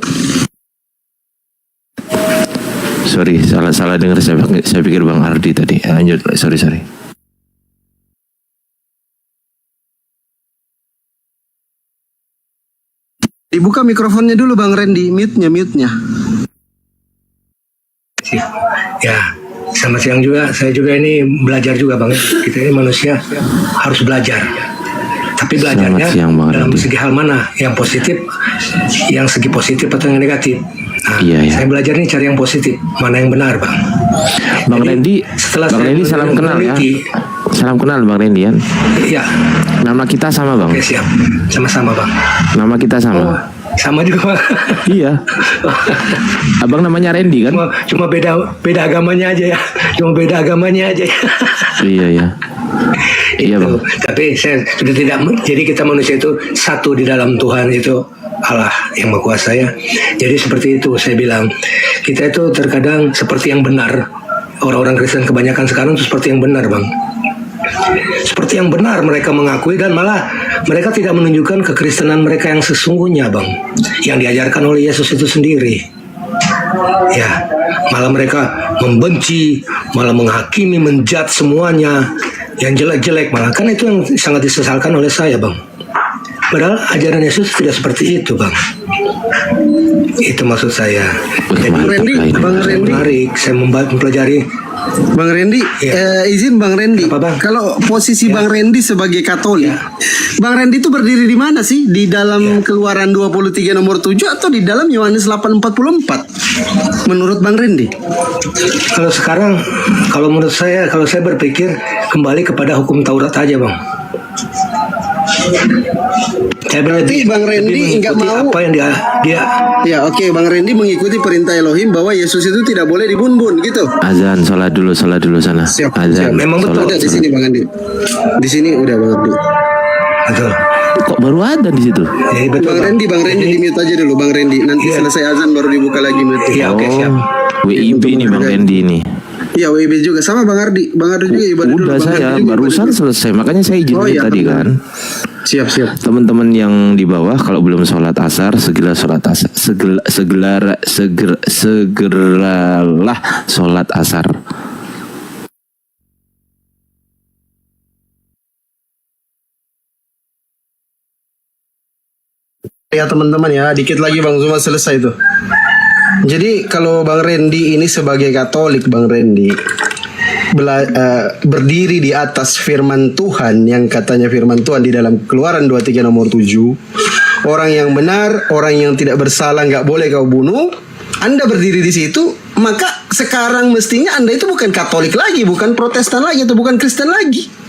Sorry, salah dengar. Saya pikir Bang Ardi tadi. Lanjut. Sorry. Dibuka mikrofonnya dulu Bang Randy, mute-nya. Ya, selamat siang juga. Saya juga ini belajar juga Bang. Kita ini manusia harus belajar. Tapi belajarnya Selamat siang, Bang dalam Randy. segi hal mana? Yang positif, yang segi positif atau yang negatif? Nah, Iya. saya belajar nih cari yang positif, mana yang benar Bang. Bang Jadi, Randy, setelah Bang saya Randy salam kenal ya. meneliti, Salam kenal Bang Randy ya. Ya, Nama kita sama Bang. oke siap. Sama-sama Bang. Nama kita Oh, sama. sama juga Bang. Iya. Abang namanya Randy kan? Cuma beda agamanya aja ya. Iya ya. Iya Bang. Tapi saya sudah tidak. Jadi kita manusia itu satu di dalam Tuhan, itu Allah yang Maha Kuasa ya. Jadi seperti itu saya bilang. Kita itu terkadang seperti yang benar. Orang-orang Kristen kebanyakan sekarang itu seperti yang benar Bang. Seperti yang benar mereka mengakui, dan malah mereka tidak menunjukkan kekristenan mereka yang sesungguhnya Bang, yang diajarkan oleh Yesus itu sendiri. Ya, malah mereka membenci, malah menghakimi, menjudge semuanya yang jelek-jelek, malah kan itu yang sangat disesalkan oleh saya Bang. Padahal ajaran Yesus tidak seperti itu Bang. Itu maksud saya. Jadi Bang Randy, menarik saya mempelajari. Bang Randy, Ya. izin Bang Randy. Apa, Bang? Kalau posisi Ya. Bang Randy sebagai Katolik, Ya. Bang Randy itu berdiri di mana sih? Di dalam Keluaran 23 nomor 7 atau di dalam Yohanes 8:44? Menurut Bang Randy? Kalau sekarang, kalau menurut saya, kalau saya berpikir kembali kepada hukum Taurat aja Bang. Saya Berarti Bang Randy lebih nggak mengikuti mau- apa yang dia Ya, oke, Bang Randy mengikuti perintah Elohim bahwa Yesus itu tidak boleh dibun-bun gitu. Azan, sholat dulu sana. Siap. Azan. Memang betul. sholat, Ada di sholat. sini Bang Andi. Di sini udah Bang Andi. betul. Kok baru ada di situ? Jadi betul. Bang Randy di mute aja dulu Bang Randy. Nanti Iya. selesai azan baru dibuka lagi mute. Iya, oke siap. WIB nih Bang Randy nih. Iya, WIB juga sama Bang Ardi. Bang Ardi juga ibadah dulu. Udah Bang saya Ardi juga barusan ibadah selesai, makanya saya izin Oh, mute iya, tadi betul. kan. dulu. Siap. Teman-teman yang di bawah kalau belum sholat asar segeralah sholat asar. Ya teman-teman ya, dikit lagi Bang Zuma selesai tuh. Jadi kalau Bang Randy ini sebagai Katolik, Bang Randy berdiri di atas firman Tuhan yang katanya firman Tuhan di dalam Keluaran 23 nomor 7. Orang yang benar, orang yang tidak bersalah nggak boleh kau bunuh. Anda berdiri di situ, maka sekarang mestinya Anda itu bukan Katolik lagi, bukan Protestan lagi, atau bukan Kristen lagi.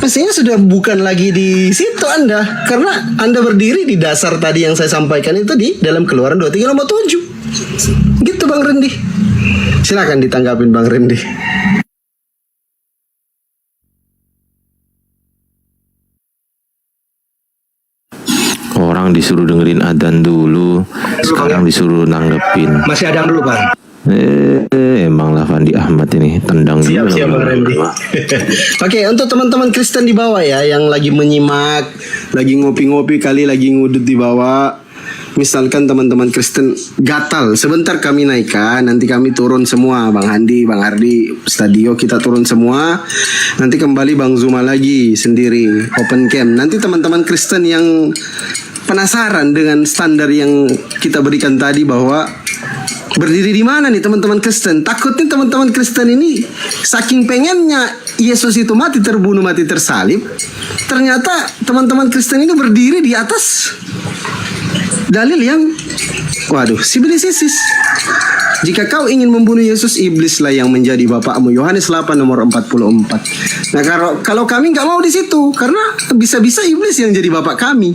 Mestinya sudah bukan lagi di situ Anda, karena Anda berdiri di dasar tadi yang saya sampaikan itu di dalam Keluaran 23 nomor 7. Gitu Bang Randy. Silakan ditanggapin Bang Randy. Orang disuruh dengerin adzan dulu, sekarang disuruh nanggepin. Masih ada dulu Bang. Emang lah Fandi Ahmad ini tendang dulu. Siap Bang Randy. Oke, untuk teman-teman Kristen di bawah ya, yang lagi menyimak, lagi ngopi-ngopi kali, lagi ngudut di bawah. Misalkan teman-teman Kristen gatal, sebentar kami naikkan, nanti kami turun semua, Bang Handi, Bang Ardi, Stadio kita turun semua. Nanti kembali Bang Zuma lagi sendiri, open camp. Nanti teman-teman Kristen yang penasaran dengan standar yang kita berikan tadi bahwa berdiri di mana nih teman-teman Kristen? Takutnya teman-teman Kristen ini saking pengennya Yesus itu mati terbunuh, mati tersalib, ternyata teman-teman Kristen ini berdiri di atas dalil yang sibilisis. Jika kau ingin membunuh Yesus, iblislah yang menjadi bapakmu. Yohanes 8 nomor 44. Nah, kalau kami nggak mau di situ, karena bisa-bisa iblis yang jadi bapak kami.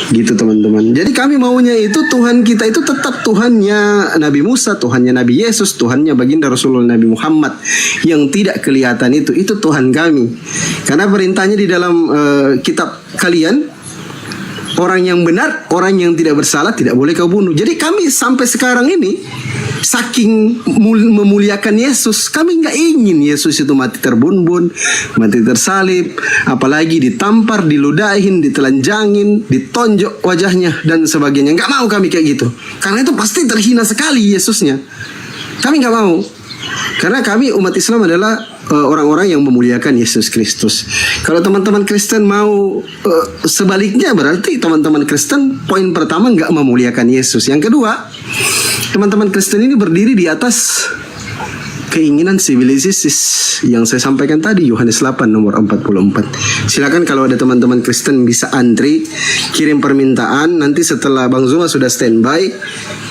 Gitu teman-teman. Jadi kami maunya itu Tuhan kita itu tetap Tuhannya Nabi Musa, Tuhannya Nabi Yesus, Tuhannya baginda Rasulullah Nabi Muhammad yang tidak kelihatan itu Tuhan kami. Karena perintahnya di dalam kitab kalian, orang yang benar, orang yang tidak bersalah tidak boleh kau bunuh. Jadi kami sampai sekarang ini saking memuliakan Yesus, kami nggak ingin Yesus itu mati terbun-bun, mati tersalib, apalagi ditampar, diludahin, ditelanjangin, ditonjok wajahnya dan sebagainya. Nggak mau kami kayak gitu, karena itu pasti terhina sekali Yesusnya. Kami nggak mau, karena kami umat Islam adalah orang-orang yang memuliakan Yesus Kristus. Kalau teman-teman Kristen mau sebaliknya, berarti teman-teman Kristen poin pertama nggak memuliakan Yesus. Yang kedua, teman-teman Kristen ini berdiri di atas keinginan sibilisis yang saya sampaikan tadi, Yohanes 8 nomor 44. Silakan kalau ada teman-teman Kristen bisa antri, kirim permintaan, nanti setelah Bang Zuma sudah standby,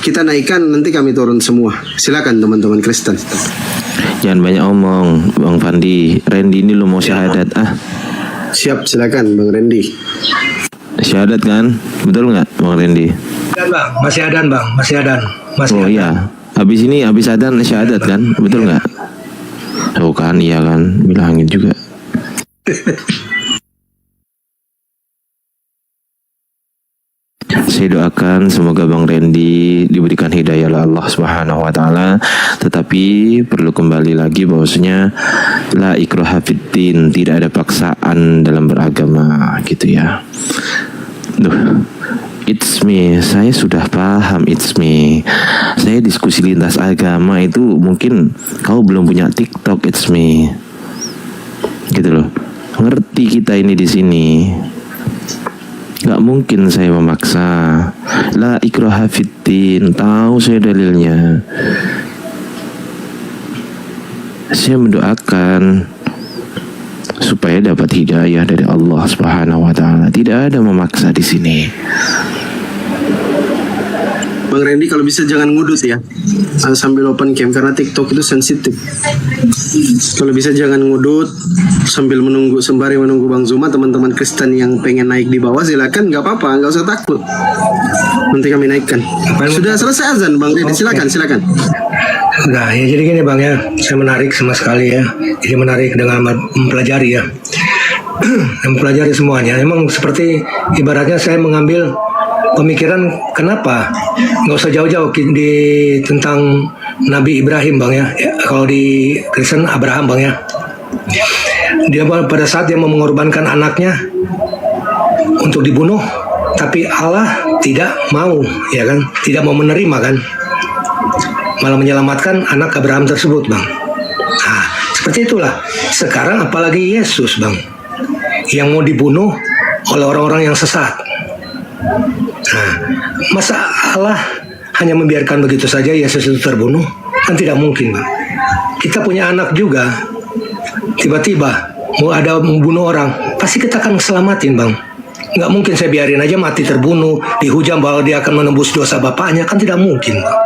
kita naikkan, nanti kami turun semua. Silakan teman-teman Kristen. Jangan banyak omong, Bang Fandi. Randy ini lo mau syahadat Siap, silakan Bang Randy. Syahadat kan? Betul nggak Bang Randy? Bang, masih adan Bang, masih adan. Oh iya, habis ini habis adzan syahadat kan? Betul nggak? Oh kan, iya kan, bilangin juga. Saya doakan semoga Bang Randy diberikan hidayah oleh Allah Subhanahu wa taala, tetapi perlu kembali lagi bahwasanya la ikraha fiddin, tidak ada paksaan dalam beragama gitu ya. It's me, saya sudah paham it's me. Saya diskusi lintas agama itu mungkin kau belum punya TikTok it's me. Gitu loh. Ngerti kita ini di sini. Gak mungkin saya memaksa. La ikraha fiddin, tahu saya dalilnya. Saya mendoakan supaya dapat hidayah dari Allah Subhanahu wa taala. Tidak ada memaksa di sini. Bang Randy kalau bisa jangan ngudut ya, sambil open cam, karena TikTok itu sensitif. Kalau bisa jangan ngudut sambil menunggu, sembari menunggu Bang Zuma. Teman-teman Kristen yang pengen naik di bawah silakan, nggak apa-apa, nggak usah takut. Nanti kami naikkan. Sudah selesai azan Bang Randy, silakan. Nah, ya jadi gini Bang ya, saya menarik sama sekali ya. Jadi menarik dengan mempelajari ya. Mempelajari semuanya. Emang seperti ibaratnya saya mengambil pemikiran kenapa nggak usah jauh-jauh di tentang Nabi Ibrahim Bang ya. Kalau di Kristen Abraham Bang ya. Dia pada saat dia mau mengorbankan anaknya untuk dibunuh, tapi Allah tidak mau, ya kan? Tidak mau menerima kan? Malah menyelamatkan anak Abraham tersebut Bang. Nah, seperti itulah. Sekarang apalagi Yesus Bang, yang mau dibunuh oleh orang-orang yang sesat. Nah, masa Allah hanya membiarkan begitu saja Yesus itu terbunuh? Kan tidak mungkin, Bang. Kita punya anak juga, tiba-tiba mau ada membunuh orang, pasti kita akan selamatin, Bang. Nggak mungkin saya biarin aja mati terbunuh, dihujam bahwa dia akan menembus dosa bapaknya, kan tidak mungkin, Bang.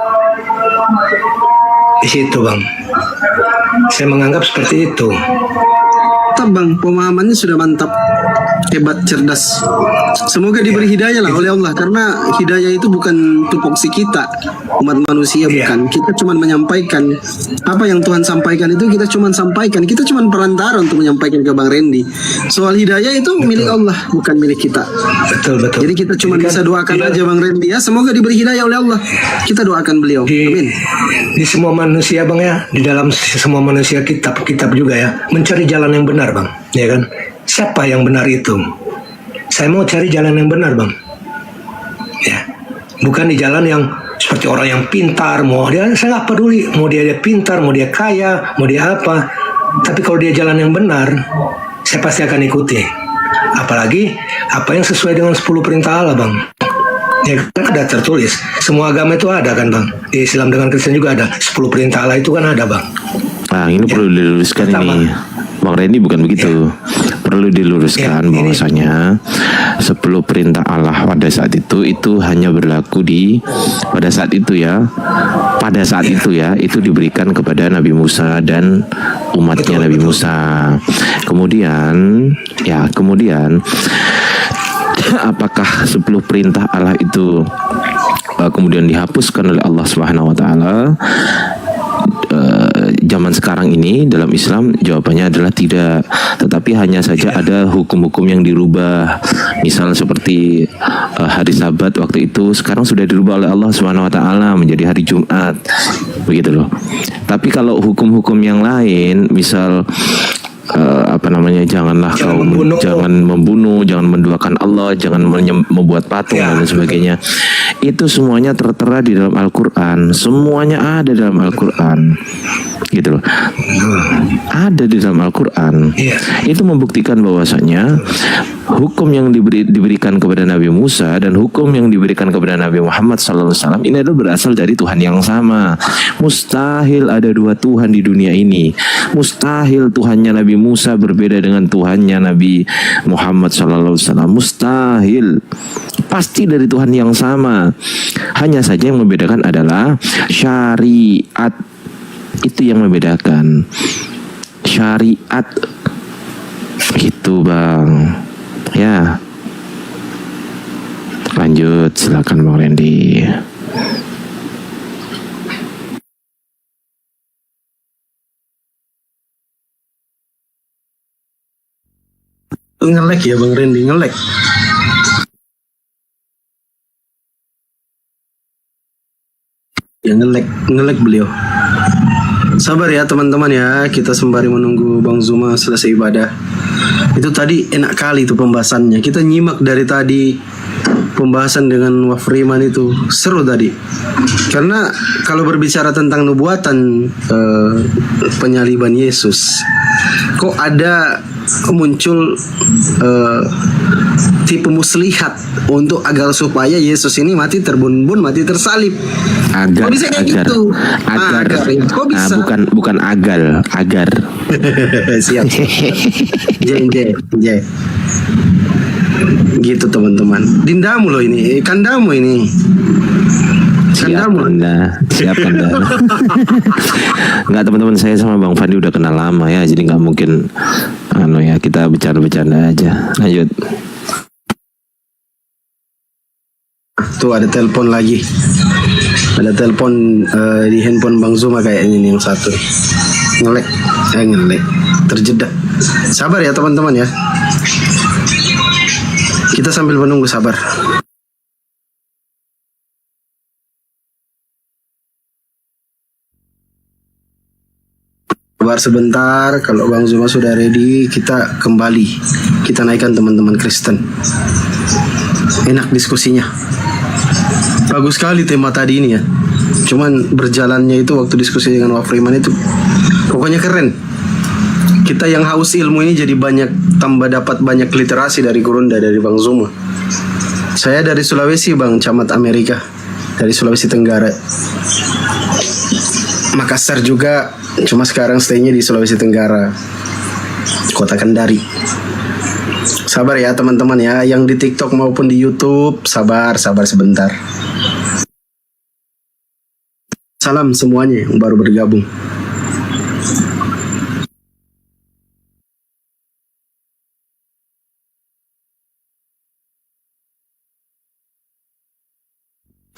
Di situ, Bang. Saya menganggap seperti itu. Mantap bang, pemahamannya sudah mantap, hebat, cerdas. Semoga diberi hidayah lah oleh Allah, karena hidayah itu bukan tupoksi kita umat manusia, bukan. Kita cuma menyampaikan apa yang Tuhan sampaikan, itu kita cuma sampaikan. Kita cuma perantara untuk menyampaikan ke Bang Randy. Soal hidayah itu milik Allah, bukan milik kita. Betul. Jadi kita cuma bisa doakan aja Bang Randy ya, semoga diberi hidayah oleh Allah. Kita doakan beliau. Amin. Di semua manusia, Bang, ya, di dalam semua manusia kitab juga ya, mencari jalan yang benar, Bang, ya kan? Siapa yang benar itu? Saya mau cari jalan yang benar, Bang, ya, bukan di jalan yang seperti orang yang pintar. Saya nggak peduli mau dia pintar, mau dia kaya, mau dia apa, tapi kalau dia jalan yang benar, saya pasti akan ikuti. Apalagi apa yang sesuai dengan 10 perintah Allah, Bang. Ya kan ada tertulis, semua agama itu ada kan, Bang. Di Islam dengan Kristen juga ada 10 perintah Allah, itu kan ada, Bang. Nah, ini perlu diluruskan ini. Bang Randy bukan begitu. Perlu diluruskan bahwasanya 10 perintah Allah pada saat itu hanya berlaku pada saat itu ya. Pada saat itu ya, itu diberikan kepada Nabi Musa dan umatnya Nabi Musa. Kemudian apakah 10 perintah Allah itu kemudian dihapuskan oleh Allah Subhanahu wa taala? Zaman sekarang ini dalam Islam jawabannya adalah tidak, tetapi hanya saja ada hukum-hukum yang dirubah. Misal seperti hari Sabat waktu itu sekarang sudah dirubah oleh Allah Subhanahu wa taala menjadi hari Jumat. Begitu loh. Tapi kalau hukum-hukum yang lain, misal jangan membunuh, jangan menduakan Allah, jangan membuat patung dan sebagainya. Itu semuanya tertera di dalam Al-Qur'an. Semuanya ada dalam Al-Qur'an. Gitu loh. Ada di dalam Al-Qur'an. Itu membuktikan bahwasanya hukum yang diberikan kepada Nabi Musa dan hukum yang diberikan kepada Nabi Muhammad SAW ini adalah berasal dari Tuhan yang sama. Mustahil ada dua Tuhan di dunia ini. Mustahil Tuhannya Nabi Musa berbeda dengan Tuhannya Nabi Muhammad SAW. Mustahil. Pasti dari Tuhan yang sama. Hanya saja yang membedakan adalah syariat. Itu yang membedakan. Syariat. Gitu, Bang. Ya. Lanjut, silakan Bang Randy. Ngelek ya Bang Randy, ngelek. Ya ngelek beliau. Sabar ya teman-teman ya, kita sembari menunggu Bang Zuma selesai ibadah. Itu tadi enak kali tuh pembahasannya. Kita nyimak dari tadi pembahasan dengan Wafriman itu seru tadi. Karena kalau berbicara tentang nubuatan penyaliban Yesus, kok ada muncul tipe muslihat untuk agar supaya Yesus ini mati terbunuh, mati tersalib. Agar, kok bisa kayak gitu? Agar. Kok bisa? Bukan agar. Siap. J. Gitu teman-teman. Dindamu loh ini, kandamu ini. Siap Anda. Enggak teman-teman, saya sama Bang Fandi udah kenal lama ya, jadi nggak mungkin kita bercanda-bercanda aja. Lanjut. Tuh ada telepon lagi. Ada telepon di handphone Bang Zuma kayaknya ini yang satu. Ngelek. Terjeda. Sabar ya teman-teman ya. Kita sambil menunggu, sabar. Sabar sebentar, kalau Bang Zuma sudah ready, kita kembali. Kita naikkan teman-teman Kristen. Enak diskusinya. Bagus sekali tema tadi ini ya. Cuman berjalannya itu waktu diskusi dengan Wafriman itu pokoknya keren. Kita yang haus ilmu ini jadi dapat banyak literasi dari Gurunda, dari Bang Zuma. Saya dari Sulawesi Bang, Camat Amerika. Dari Sulawesi Tenggara. Makassar juga, cuma sekarang stay-nya di Sulawesi Tenggara. Kota Kendari. Sabar ya teman-teman ya, yang di TikTok maupun di YouTube, sabar sebentar. Salam semuanya yang baru bergabung.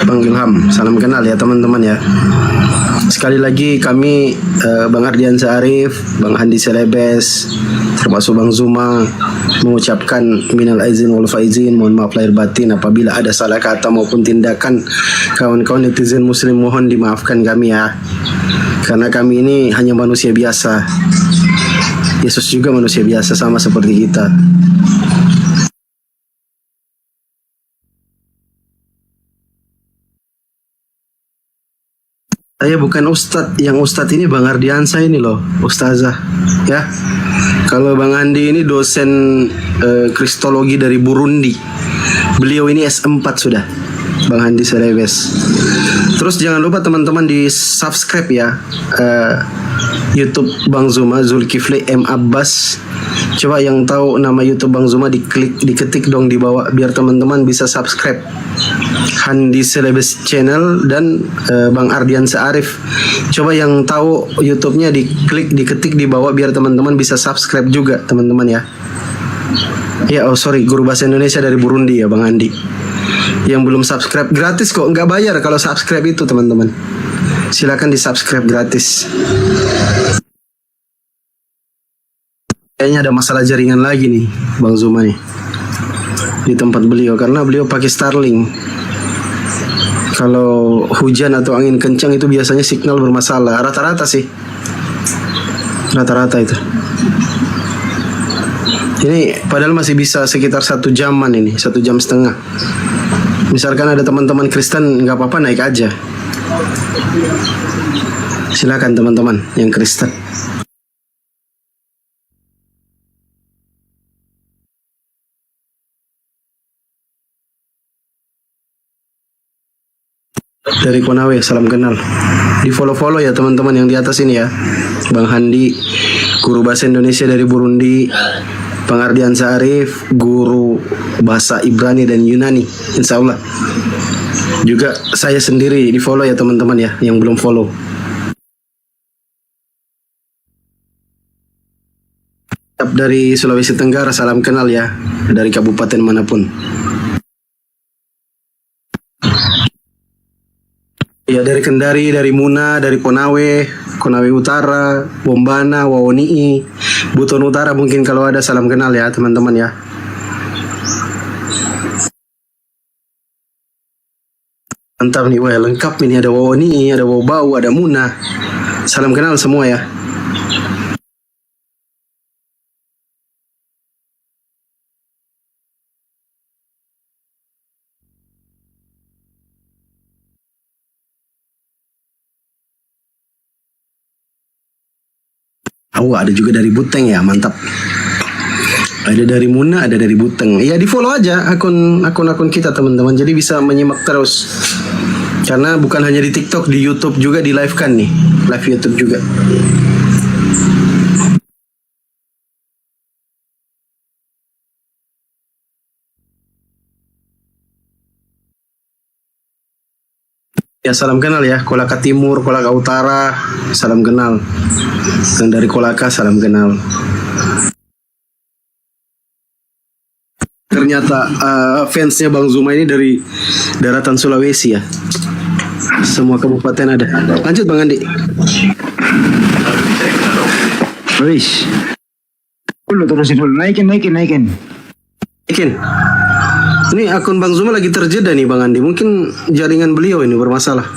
Bang Ilham, salam kenal ya teman-teman ya. Sekali lagi kami Bang Ardiansa Arif, Bang Handi Selebes, termasuk Bang Zuma mengucapkan minal aizin wal faizin, mohon maaf lahir batin apabila ada salah kata maupun tindakan kawan-kawan netizen muslim, mohon dimaafkan kami ya. Karena kami ini hanya manusia biasa. Yesus juga manusia biasa sama seperti kita. Saya bukan ustadz, yang ustadz ini Bang Ardiansa ini loh, ustazah ya. Kalau Bang Andi ini dosen kristologi dari Burundi. Beliau ini S4 sudah, Bang Andi Selebes. Terus jangan lupa teman-teman di subscribe ya YouTube Bang Zuma, Zulkifli M. Abbas. Coba yang tahu nama YouTube Bang Zuma diketik dong di bawah biar teman-teman bisa subscribe. Handi Selebes Channel dan Bang Ardiansa Arif. Coba yang tahu YouTube-nya diketik di bawah biar teman-teman bisa subscribe juga teman-teman ya. Ya, Guru Bahasa Indonesia dari Burundi ya Bang Andi. Yang belum subscribe gratis kok, nggak bayar kalau subscribe itu teman-teman. Silakan di subscribe gratis. Kayaknya ada masalah jaringan lagi nih Bang Zuma nih di tempat beliau karena beliau pakai Starlink. Kalau hujan atau angin kencang itu biasanya signal bermasalah. Rata-rata sih. Rata-rata itu. Ini padahal masih bisa sekitar 1 jaman ini, 1 jam setengah. Misalkan ada teman-teman Kristen, nggak apa-apa naik aja. Silakan teman-teman yang Kristen. Dari Konawe, salam kenal. Di follow ya teman-teman yang di atas ini ya. Bang Handi, Guru Bahasa Indonesia dari Burundi. Bang Ardiansa Arif, Guru Bahasa Ibrani dan Yunani, insya Allah. Juga saya sendiri di follow ya teman-teman ya, yang belum follow. Dari Sulawesi Tenggara, salam kenal ya. Dari kabupaten manapun. Ya dari Kendari, dari Muna, dari Konawe, Konawe Utara, Bombana, Wawonii, Buton Utara mungkin kalau ada salam kenal ya teman-teman ya. Mantap nih, wah lengkap ini ada Wawonii, ada Wawbau, ada Muna. Salam kenal semua ya. Oh, ada juga dari Buteng ya, mantap. Ada dari Muna, ada dari Buteng. Ya di follow aja akun-akun kita teman-teman. Jadi bisa menyimak terus. Karena bukan hanya di TikTok, di YouTube juga di live kan nih, live YouTube juga. Ya salam kenal ya, Kolaka Timur, Kolaka Utara, salam kenal. Dan dari Kolaka salam kenal. Ternyata fansnya Bang Zuma ini dari daratan Sulawesi ya. Semua kabupaten ada. Lanjut Bang Andi. Wis. Dulu terusin dulu, naikin. Ini akun Bang Zuma lagi terjeda nih Bang Andi. Mungkin jaringan beliau ini bermasalah.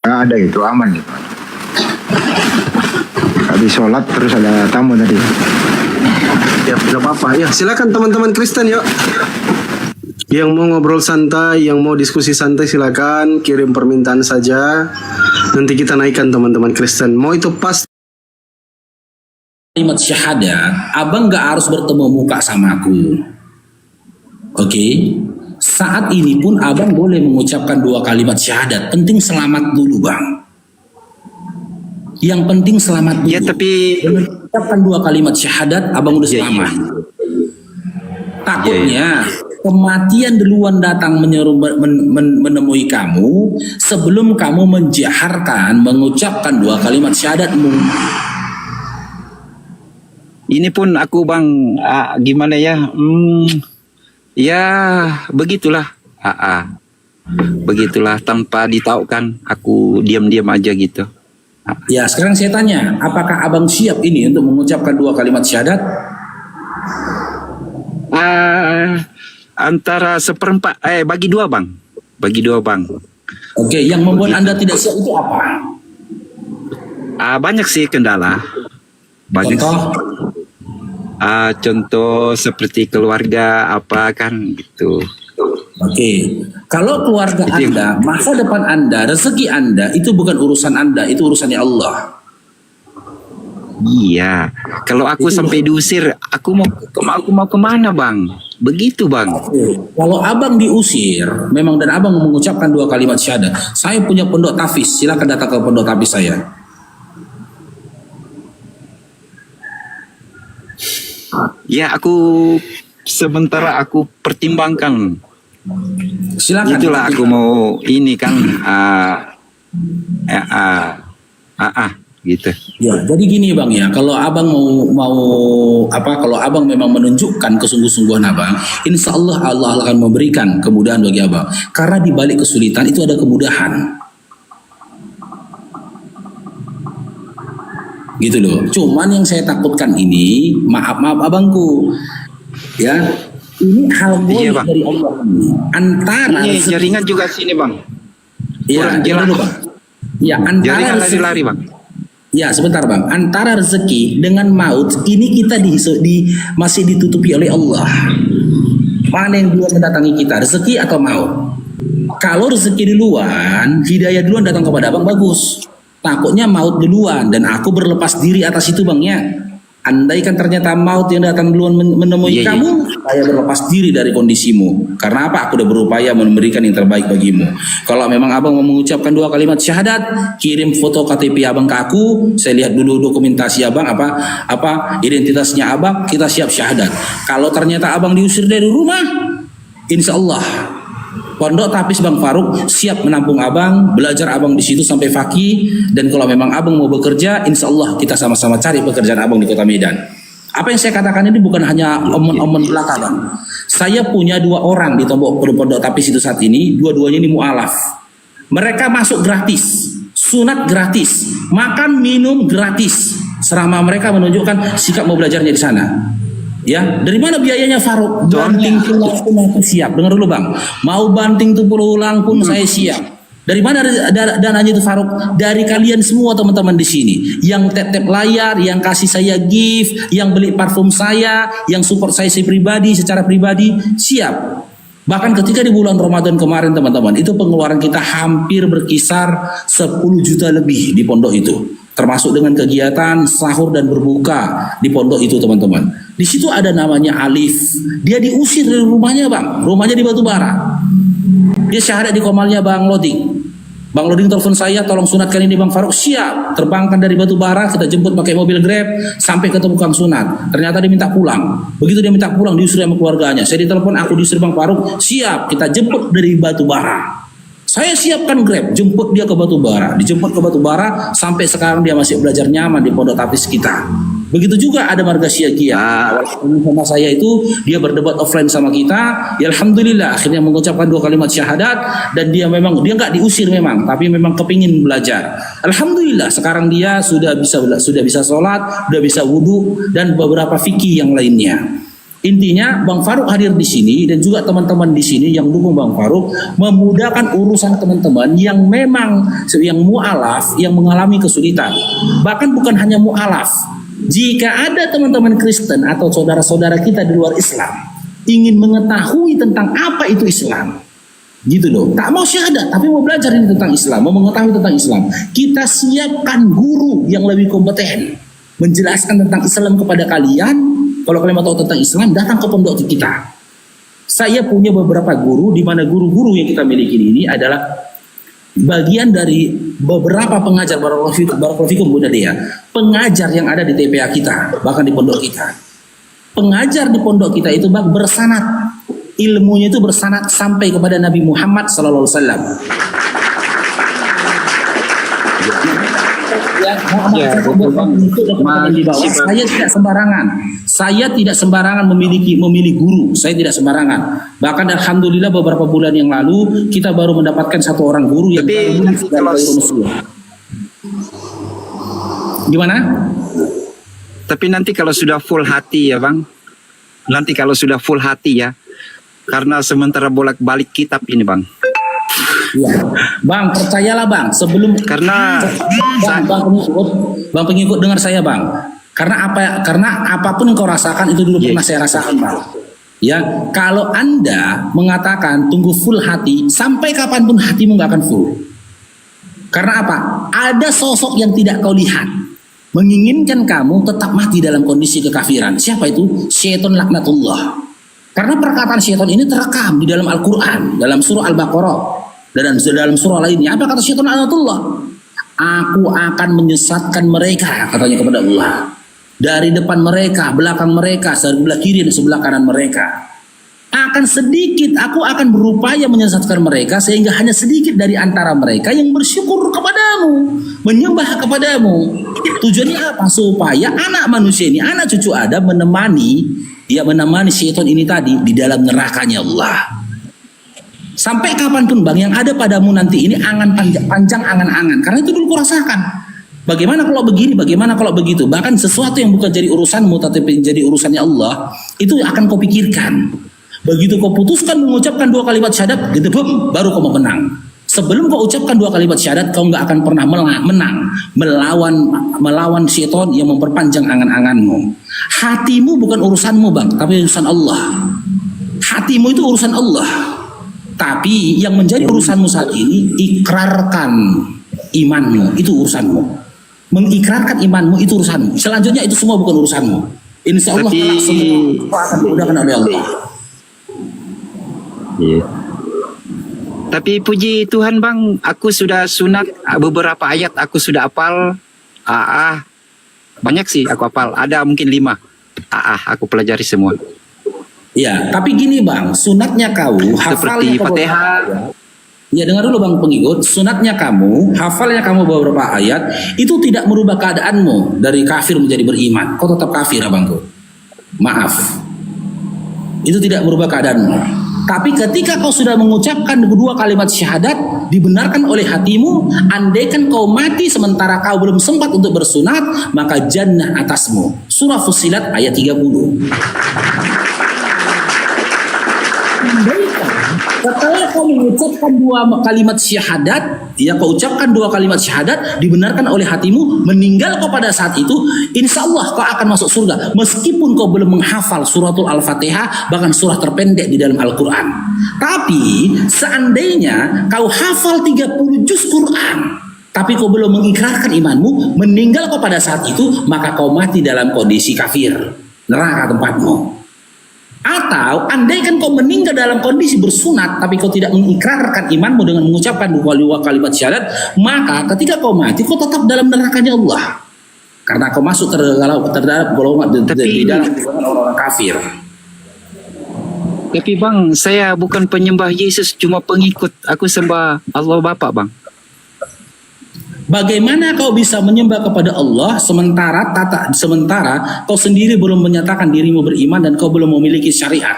Ada gitu, aman gitu. Habis sholat terus ada tamu tadi. Ya, tidak apa-apa. Ya, silakan teman-teman Kristen yuk. Yang mau ngobrol santai, yang mau diskusi santai silakan kirim permintaan saja. Nanti kita naikkan teman-teman Kristen. Mau itu pas 5 kalimat syahadat, abang gak harus bertemu muka sama aku. Oke? Saat ini pun abang boleh mengucapkan 2 kalimat syahadat. Penting selamat dulu, bang. Yang penting selamat dulu. Ya tapi Mengucapkan 2 kalimat syahadat, abang udah selamat. Takutnya kematian duluan datang menemui kamu sebelum kamu menjaharkan mengucapkan 2 kalimat syahadatmu. ini pun aku bang, gimana ya? Ya begitulah. Begitulah tanpa ditahukan, aku diam-diam aja gitu. Ya, sekarang saya tanya, apakah abang siap ini untuk mengucapkan 2 kalimat syahadat? Antara seperempat, bagi 2 bang, Oke, yang membuat Anda tidak siap itu apa? Banyak sih kendala. Banyak. Contoh seperti keluarga apa kan gitu. Oke, kalau keluarga Itu Anda, masa depan Anda, rezeki Anda itu bukan urusan Anda, itu urusannya Allah. Iya, kalau aku sampai diusir, aku mau kemana bang? Begitu bang. Kalau abang diusir, memang dan abang mengucapkan 2 kalimat syahadat, saya punya pondok tahfiz, silakan datang ke pondok tahfiz saya. Ya aku sementara aku pertimbangkan. Silakan. Itulah aku mau ini kan, gitu. Ya, jadi gini bang ya, kalau abang kalau abang memang menunjukkan kesungguh-sungguhan abang, insya Allah Allah akan memberikan kemudahan bagi abang. Karena di balik kesulitan itu ada kemudahan. Gitu loh. Cuman yang saya takutkan ini, maaf abangku, ya, ini hal boleh dari Allah. Antara ini jaringan juga sini bang. Ya, dulu bang. Ya, antara lari bang. Ya, sebentar bang. Antara rezeki dengan maut ini kita masih ditutupi oleh Allah. Mana yang duluan mendatangi kita, rezeki atau maut? Kalau rezeki duluan, hidayah duluan datang kepada abang, bagus. Takutnya maut duluan dan aku berlepas diri atas itu bang ya. Andaikan ternyata maut yang datang duluan menemui kamu, saya berlepas diri dari kondisimu. Karena apa? Aku udah berupaya memberikan yang terbaik bagimu. Kalau memang abang mau mengucapkan 2 kalimat syahadat, kirim foto KTP abang ke aku. Saya lihat dulu dokumentasi abang apa identitasnya abang. Kita siap syahadat. Kalau ternyata abang diusir dari rumah, insya Allah Pondok Tahfiz Bang Faruk siap menampung abang, belajar abang di situ sampai fakih. Dan kalau memang abang mau bekerja, insya Allah kita sama-sama cari pekerjaan abang di Kota Medan. Apa yang saya katakan ini bukan hanya omongan belaka bang. Saya punya 2 orang di Pondok Tahfiz itu saat ini, dua-duanya ini mu'alaf. Mereka masuk gratis, sunat gratis, makan minum gratis, selama mereka menunjukkan sikap mau belajarnya di sana. Ya, dari mana biayanya Faruk? Banting tulang pun aku siap. Dengar dulu bang, mau banting tulang pun saya siap. Dari mana dananya itu Faruk? Dari kalian semua teman-teman di sini, yang tap-tap layar, yang kasih saya gift, yang beli parfum saya, yang support saya pribadi secara pribadi, siap. Bahkan ketika di bulan Ramadan kemarin teman-teman, itu pengeluaran kita hampir berkisar 10 juta lebih di pondok itu. Termasuk dengan kegiatan sahur dan berbuka di pondok itu teman-teman. Di situ ada namanya Alif. Dia diusir dari rumahnya bang. Rumahnya di Batubara. Dia syahadat di Komalnya Bang Loding. Bang Loding telepon saya, tolong sunatkan ini Bang Faruk. Siap. Terbangkan dari Batubara, kita jemput pakai mobil Grab sampai ketemu Kang Sunat. Ternyata dia minta pulang. Begitu dia minta pulang, diusir sama keluarganya. Saya ditelepon, aku diusir Bang Faruk. Siap. Kita jemput dari Batubara. Saya siapkan Grab, jemput dia ke Batubara. Dijemput ke Batubara, sampai sekarang dia masih belajar nyaman di Pondok Tahfiz kita. Begitu juga ada Marga Siagia. Sama saya itu, dia berdebat offline sama kita. Ya Alhamdulillah, akhirnya mengucapkan 2 kalimat syahadat. Dan dia nggak diusir memang, tapi memang kepingin belajar. Alhamdulillah, sekarang dia sudah bisa sholat, sudah bisa wudhu, dan beberapa fikih yang lainnya. Intinya Bang Faruk hadir di sini dan juga teman-teman di sini yang dukung Bang Faruk memudahkan urusan teman-teman yang memang yang mu'alaf, yang mengalami kesulitan. Bahkan bukan hanya mu'alaf. Jika ada teman-teman Kristen atau saudara-saudara kita di luar Islam ingin mengetahui tentang apa itu Islam, gitu loh. Tak mau syahadat tapi mau belajar ini tentang Islam, mau mengetahui tentang Islam. Kita siapkan guru yang lebih kompeten. menjelaskan tentang Islam kepada kalian. Kalau kalian mau tahu tentang Islam, datang ke pondok kita. Saya punya beberapa guru, di mana guru-guru yang kita miliki ini adalah bagian dari beberapa pengajar barakallahu fikum Bu Nadia, pengajar yang ada di TPA kita, bahkan di pondok kita. Pengajar di pondok kita itu bang bersanad, ilmunya itu bersanad sampai kepada Nabi Muhammad sallallahu alaihi wasallam. Saya tidak sembarangan. Saya tidak sembarangan memilih guru. Saya tidak sembarangan. Bahkan alhamdulillah beberapa bulan yang lalu kita baru mendapatkan satu orang guru yang gimana? Tapi nanti kalau sudah full hati ya bang, karena sementara bolak-balik kitab ini bang. Ya, bang percayalah bang, sebelum karena bang pengikut dengar saya bang. Karena apapun yang kau rasakan itu dulu pernah saya rasakan bang. Ya, kalau Anda mengatakan tunggu full hati, sampai kapanpun hatimu nggak akan full. Karena apa? Ada sosok yang tidak kau lihat, menginginkan kamu tetap mati dalam kondisi kekafiran. Siapa itu? Syaitan laknatullah. Karena perkataan syaitan ini terekam di dalam Al-Quran, dalam surah Al-Baqarah. Dan dalam surah lainnya, apa kata syaitan laknatullah? Aku akan menyesatkan mereka, katanya kepada Allah. Dari depan mereka, belakang mereka, sebelah kiri dan sebelah kanan mereka. Aku akan berupaya menyesatkan mereka sehingga hanya sedikit dari antara mereka yang bersyukur kepadamu, menyembah kepadamu. Tujuannya apa? Supaya anak manusia ini, anak cucu Adam menemani syaitan ini tadi di dalam nerakanya Allah. Sampai kapanpun bang, yang ada padamu nanti ini angan panjang angan-angan. Karena itu dulu kurasakan. Bagaimana kalau begini, bagaimana kalau begitu. Bahkan sesuatu yang bukan jadi urusanmu tapi jadi urusannya Allah, itu akan kau pikirkan. Begitu kau putuskan mengucapkan 2 kalimat syahadat, gitu baru kau mau menang. Sebelum kau ucapkan 2 kalimat syahadat, kau nggak akan pernah menang melawan syaitan yang memperpanjang angan-anganmu. Hatimu bukan urusanmu bang, tapi urusan Allah. Hatimu itu urusan Allah. Tapi yang menjadi urusanmu saat ini, ikrarkan imanmu, itu urusanmu. Mengikrarkan imanmu itu urusanmu. Selanjutnya itu semua bukan urusanmu. Insya Allah semua akan dimudahkan oleh Allah. Iya. Tapi puji Tuhan bang, aku sudah sunat beberapa ayat, aku sudah hafal. Banyak sih aku hafal. Ada mungkin 5. Aku pelajari semua. Ya, tapi gini bang, sunatnya kau seperti Fatihah. Ya dengar dulu bang pengikut, sunatnya hafalnya kamu beberapa ayat itu tidak merubah keadaanmu dari kafir menjadi beriman. Kau tetap kafir abangku. Maaf, itu tidak merubah keadaanmu. Tapi ketika kau sudah mengucapkan 2 kalimat syahadat, dibenarkan oleh hatimu, andaikan kau mati sementara kau belum sempat untuk bersunat, maka jannah atasmu. Surah Fussilat ayat 30. Setelah kau mengucapkan 2 kalimat syahadat, ya kau ucapkan 2 kalimat syahadat, dibenarkan oleh hatimu, meninggal kau pada saat itu, insya Allah kau akan masuk surga. Meskipun kau belum menghafal suratul Al-Fatihah, bahkan surah terpendek di dalam Al-Quran. Tapi seandainya kau hafal 30 juz Quran, tapi kau belum mengikrarkan imanmu, meninggal kau pada saat itu, maka kau mati dalam kondisi kafir. Neraka tempatmu. Atau andaikan kau meninggal dalam kondisi bersunat tapi kau tidak mengikrarkan imanmu dengan mengucapkan 2 kalimat syahadat, maka ketika kau mati kau tetap dalam nerakanya Allah. Karena kau masuk terhadap golongan di dalam orang-orang kafir. Tapi bang, saya bukan penyembah Yesus, cuma pengikut. Aku sembah Allah Bapa bang. Bagaimana kau bisa menyembah kepada Allah sementara kau sendiri belum menyatakan dirimu beriman dan kau belum memiliki syariat?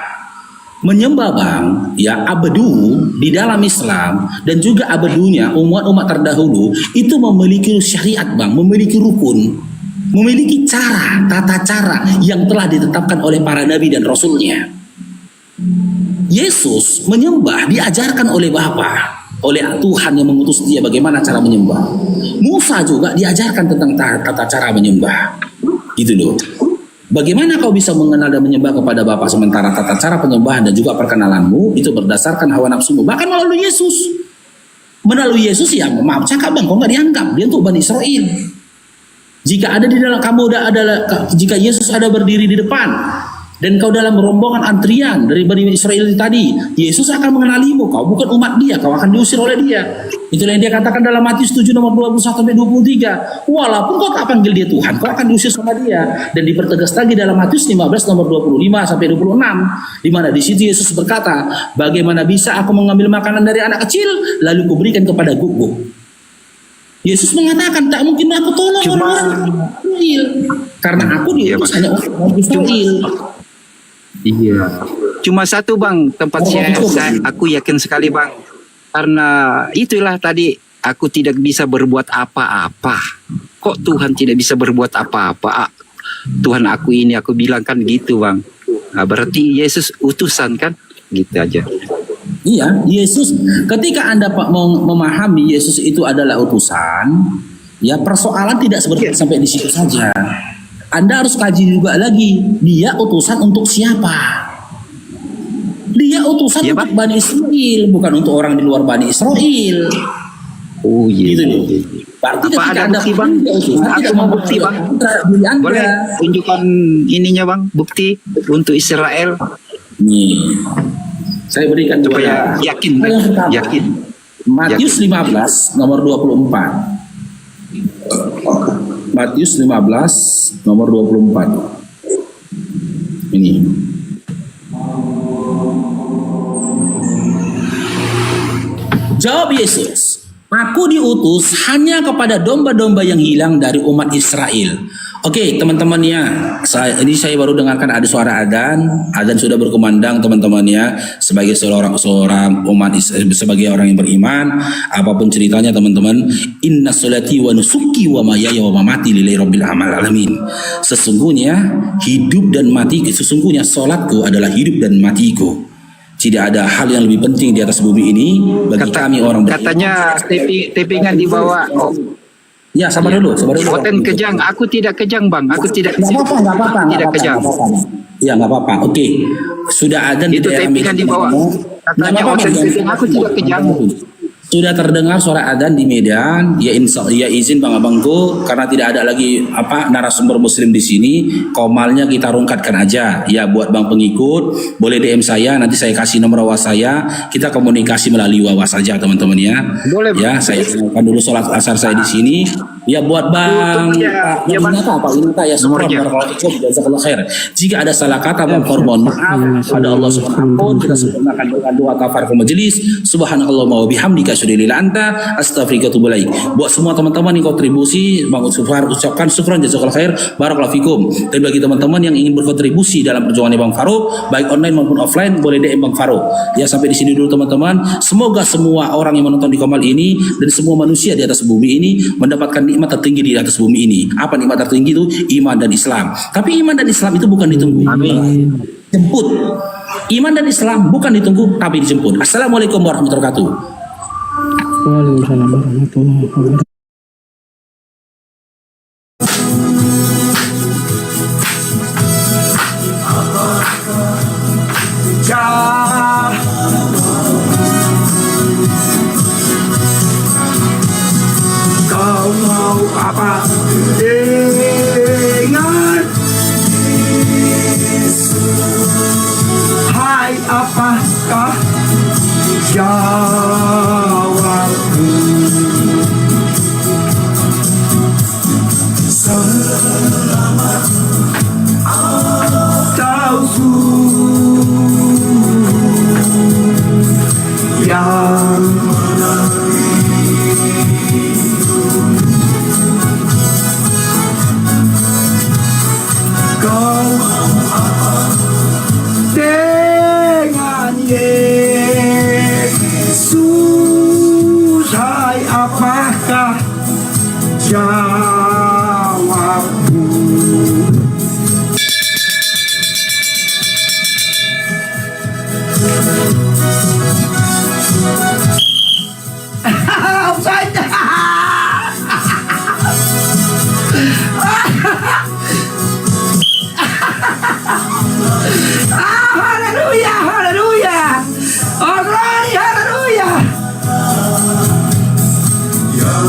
Menyembah bang, ya abdu di dalam Islam dan juga abdunya umat-umat terdahulu itu memiliki syariat bang, memiliki rukun, memiliki tata cara yang telah ditetapkan oleh para nabi dan rasulnya. Yesus menyembah diajarkan oleh Bapa, oleh Tuhan yang mengutus dia bagaimana cara menyembah. Musa juga diajarkan tentang tata cara menyembah. Gitu loh. Bagaimana kau bisa mengenal dan menyembah kepada Bapa sementara tata cara penyembahan dan juga perkenalanmu itu berdasarkan hawa nafsumu, bahkan melalui Yesus. Melalui Yesus ya maaf cakap bang, kau nggak dianggap, dia untuk Bani Israel. Jika ada di dalam kamu jika Yesus ada berdiri di depan dan kau dalam rombongan antrian dari Bani Israel tadi, Yesus akan mengenalimu. Kau bukan umat dia, kau akan diusir oleh dia. Itulah yang dia katakan dalam Matius 7 nomor 21-23. Walaupun kau tak panggil dia Tuhan, kau akan diusir sama dia. Dan dipertegas lagi dalam Matius 15 nomor 25-26, di mana di situ Yesus berkata, bagaimana bisa aku mengambil makanan dari anak kecil lalu kuberikan kepada guguk. Yesus mengatakan tak mungkin aku tolong orang Israel karena aku diutus hanya orang Israel. Iya. Cuma satu bang tempat aku yakin sekali bang. Karena itulah tadi aku tidak bisa berbuat apa-apa. Kok Tuhan tidak bisa berbuat apa-apa? Tuhan aku ini aku bilang kan gitu bang. Nah, berarti Yesus utusan kan? Gitu aja. Iya, Yesus ketika Anda memahami Yesus itu adalah utusan, ya persoalan tidak seperti sampai di situ saja. Anda harus kaji juga lagi, dia utusan untuk siapa? Dia utusan untuk Bani Israel, bukan untuk orang di luar Bani Israel. Oh iya. Gitu nih. Berarti Apa ada bukti bang? Aku mau bukti bang. Boleh tunjukkan ininya bang, bukti untuk Israel. Nih, saya berikan supaya yakin. Matius 15 nomor 24. Matius 15 nomor 24. Ini. Jawab Yesus, aku diutus hanya kepada domba-domba yang hilang dari umat Israel. Oke, teman-teman ya, saya baru dengarkan ada suara adzan sudah berkumandang teman-teman ya, sebagai seorang umat sebagai orang yang beriman, apapun ceritanya teman-teman, inna sholati wa nusuki wa mahyaya wa mamati lillahi rabbil alamin. Sesungguhnya hidup dan matiku, sesungguhnya salatku adalah hidup dan matiku. Tidak ada hal yang lebih penting di atas bumi ini bagi kami orang beriman. Katanya tapingan dibawa. Ya, sabar dulu. Konten kejang, aku tidak kejang bang, aku tidak. Tidak kejang. Ya nggak apa-apa. Oke, sudah ada itu tapingan dibawa. Katanya konten kejang, aku tidak kejang. Sudah terdengar suara adzan di Medan, ya izin bang abangku, karena tidak ada lagi narasumber muslim di sini, komalnya kita rungkatkan aja. Ya buat bang pengikut, boleh DM saya, nanti saya kasih nomor WhatsApp saya, kita komunikasi melalui WhatsApp saja teman-teman ya. Boleh. Ya saya akan dulu sholat asar saya di sini. Ya buat bang, Pak Winata ya jazakallahu khair. Jika ada salah kata bang mohon maaf. Pada Allah subhanahu kita sempurnakan dengan doa kafaratul majelis. Subhanallah wa bihamdika asyhadu anta astaghfiruka wa atubu ilaik. Buat semua teman-teman yang kontribusi, Bang Sufar ucapkan syukran jazakallahu khair, barakallahu fikum. Dan bagi teman-teman yang ingin berkontribusi dalam perjuangan Bang Farouk, baik online maupun offline, boleh DM Bang Farouk. Ya sampai di sini dulu teman-teman. Semoga semua orang yang menonton di Komal ini dan semua manusia di atas bumi ini mendapatkan nikmat tertinggi di atas bumi ini. Apa nikmat tertinggi itu? Iman dan Islam. Tapi iman dan Islam itu bukan ditunggu. Amin. Jemput. Iman dan Islam bukan ditunggu tapi dijemput. Assalamualaikum warahmatullahi wabarakatuh. Waalaikumsalam warahmatullahi wabarakatuh. Kau mau apa dengan Yesus? Hai, apakah jawabku? Selamat atauku yang dengan Yesus, hai apakah jawabmu? Haleluya, haleluya. Oh, glory, haleluya. Yang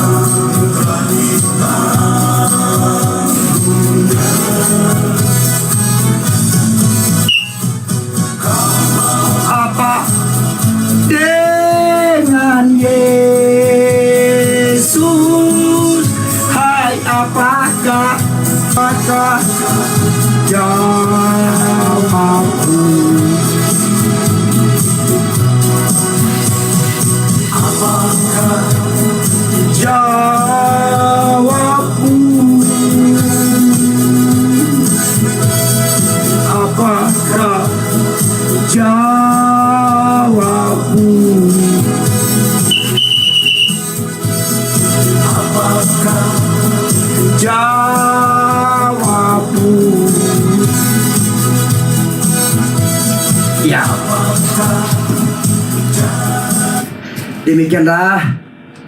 jawabku. Ya. Demikianlah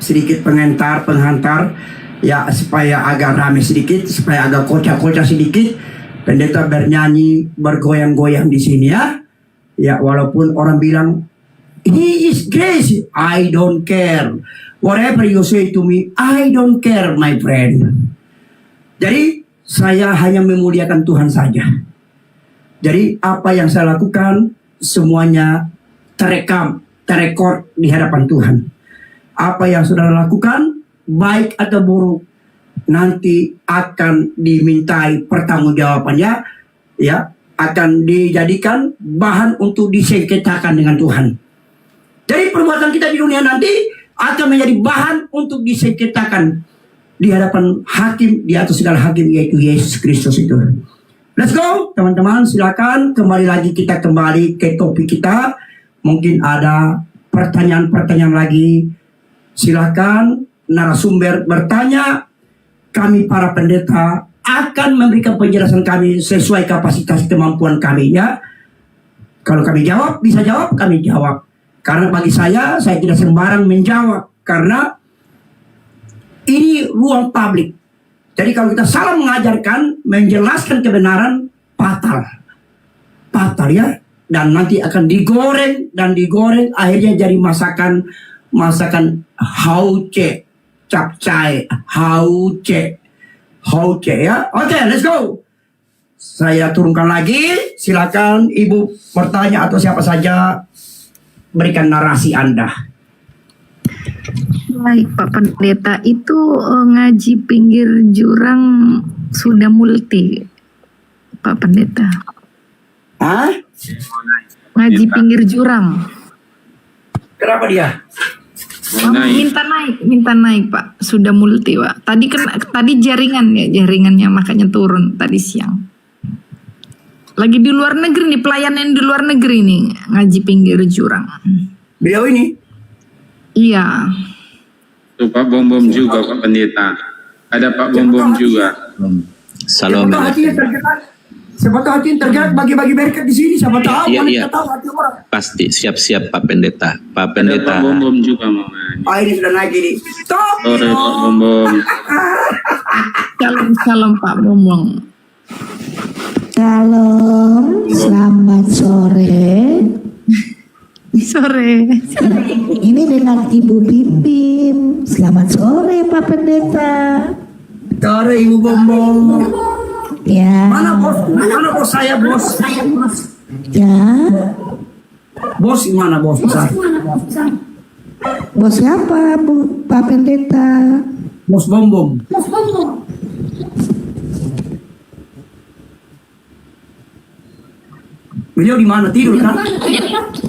sedikit penghantar ya, supaya agak rame sedikit, supaya agak kocak-kocak sedikit. Pendeta bernyanyi, bergoyang-goyang di sini ya. Ya, walaupun orang bilang he is crazy, I don't care. Whatever you say to me, I don't care, my friend. Jadi saya hanya memuliakan Tuhan saja. Jadi apa yang saya lakukan semuanya terekam, terekord di hadapan Tuhan. Apa yang saudara lakukan, baik atau buruk, nanti akan dimintai pertanggungjawabannya, ya, akan dijadikan bahan untuk disengketakan dengan Tuhan. Jadi perbuatan kita di dunia nanti akan menjadi bahan untuk disengketakan di hadapan hakim di atas segala hakim, yaitu Yesus Kristus itu. Let's go, teman-teman, silakan kembali lagi, kita kembali ke topik kita. Mungkin ada pertanyaan-pertanyaan lagi. Silakan narasumber bertanya. Kami para pendeta akan memberikan penjelasan kami sesuai kapasitas kemampuan kami ya. Kalau kami jawab, bisa jawab, kami jawab. Karena bagi saya tidak sembarang menjawab. Karena ini ruang publik. Jadi kalau kita salah mengajarkan, menjelaskan kebenaran, fatal. Fatal ya. Dan nanti akan digoreng, akhirnya jadi masakan hauce, capcay, hauce ya. Oke, let's go. Saya turunkan lagi. Silakan Ibu bertanya atau siapa saja, berikan narasi Anda. Baik Pak Pendeta, itu ngaji pinggir jurang sudah multi Pak Pendeta. Hah? Ngaji pinggir jurang. Kenapa dia? Minta naik Pak, sudah multi Pak. Tadi jaringannya makanya turun tadi siang. Lagi di luar negeri nih, pelayanan di luar negeri nih, ngaji pinggir jurang. Beliau ini? Iya. Tuh Pak Bom juga Pak Pendeta. Ada Pak Bom juga. Salam. Siapa tahu hati yang tergerak bagi-bagi berkat di sini. Siapa tahu? Iya. Tahu hati orang. Pasti siap-siap Pak Pendeta. Pak Pendeta. Ada Pak Bom juga mau. Ini sudah naik ini. Stop. Sore Pak Bom. Salam Pak Bom. Shalom, selamat sore. Sore. Ini dengan Ibu Bibim. Selamat sore Pak Pendeta. Sore Ibu Bom. Ya. Mana bos saya, bos? Ya. Bos mana bos besar? Bos siapa Bu Pak Pendeta? Bos Bom. Beliau di mana, tidur kan?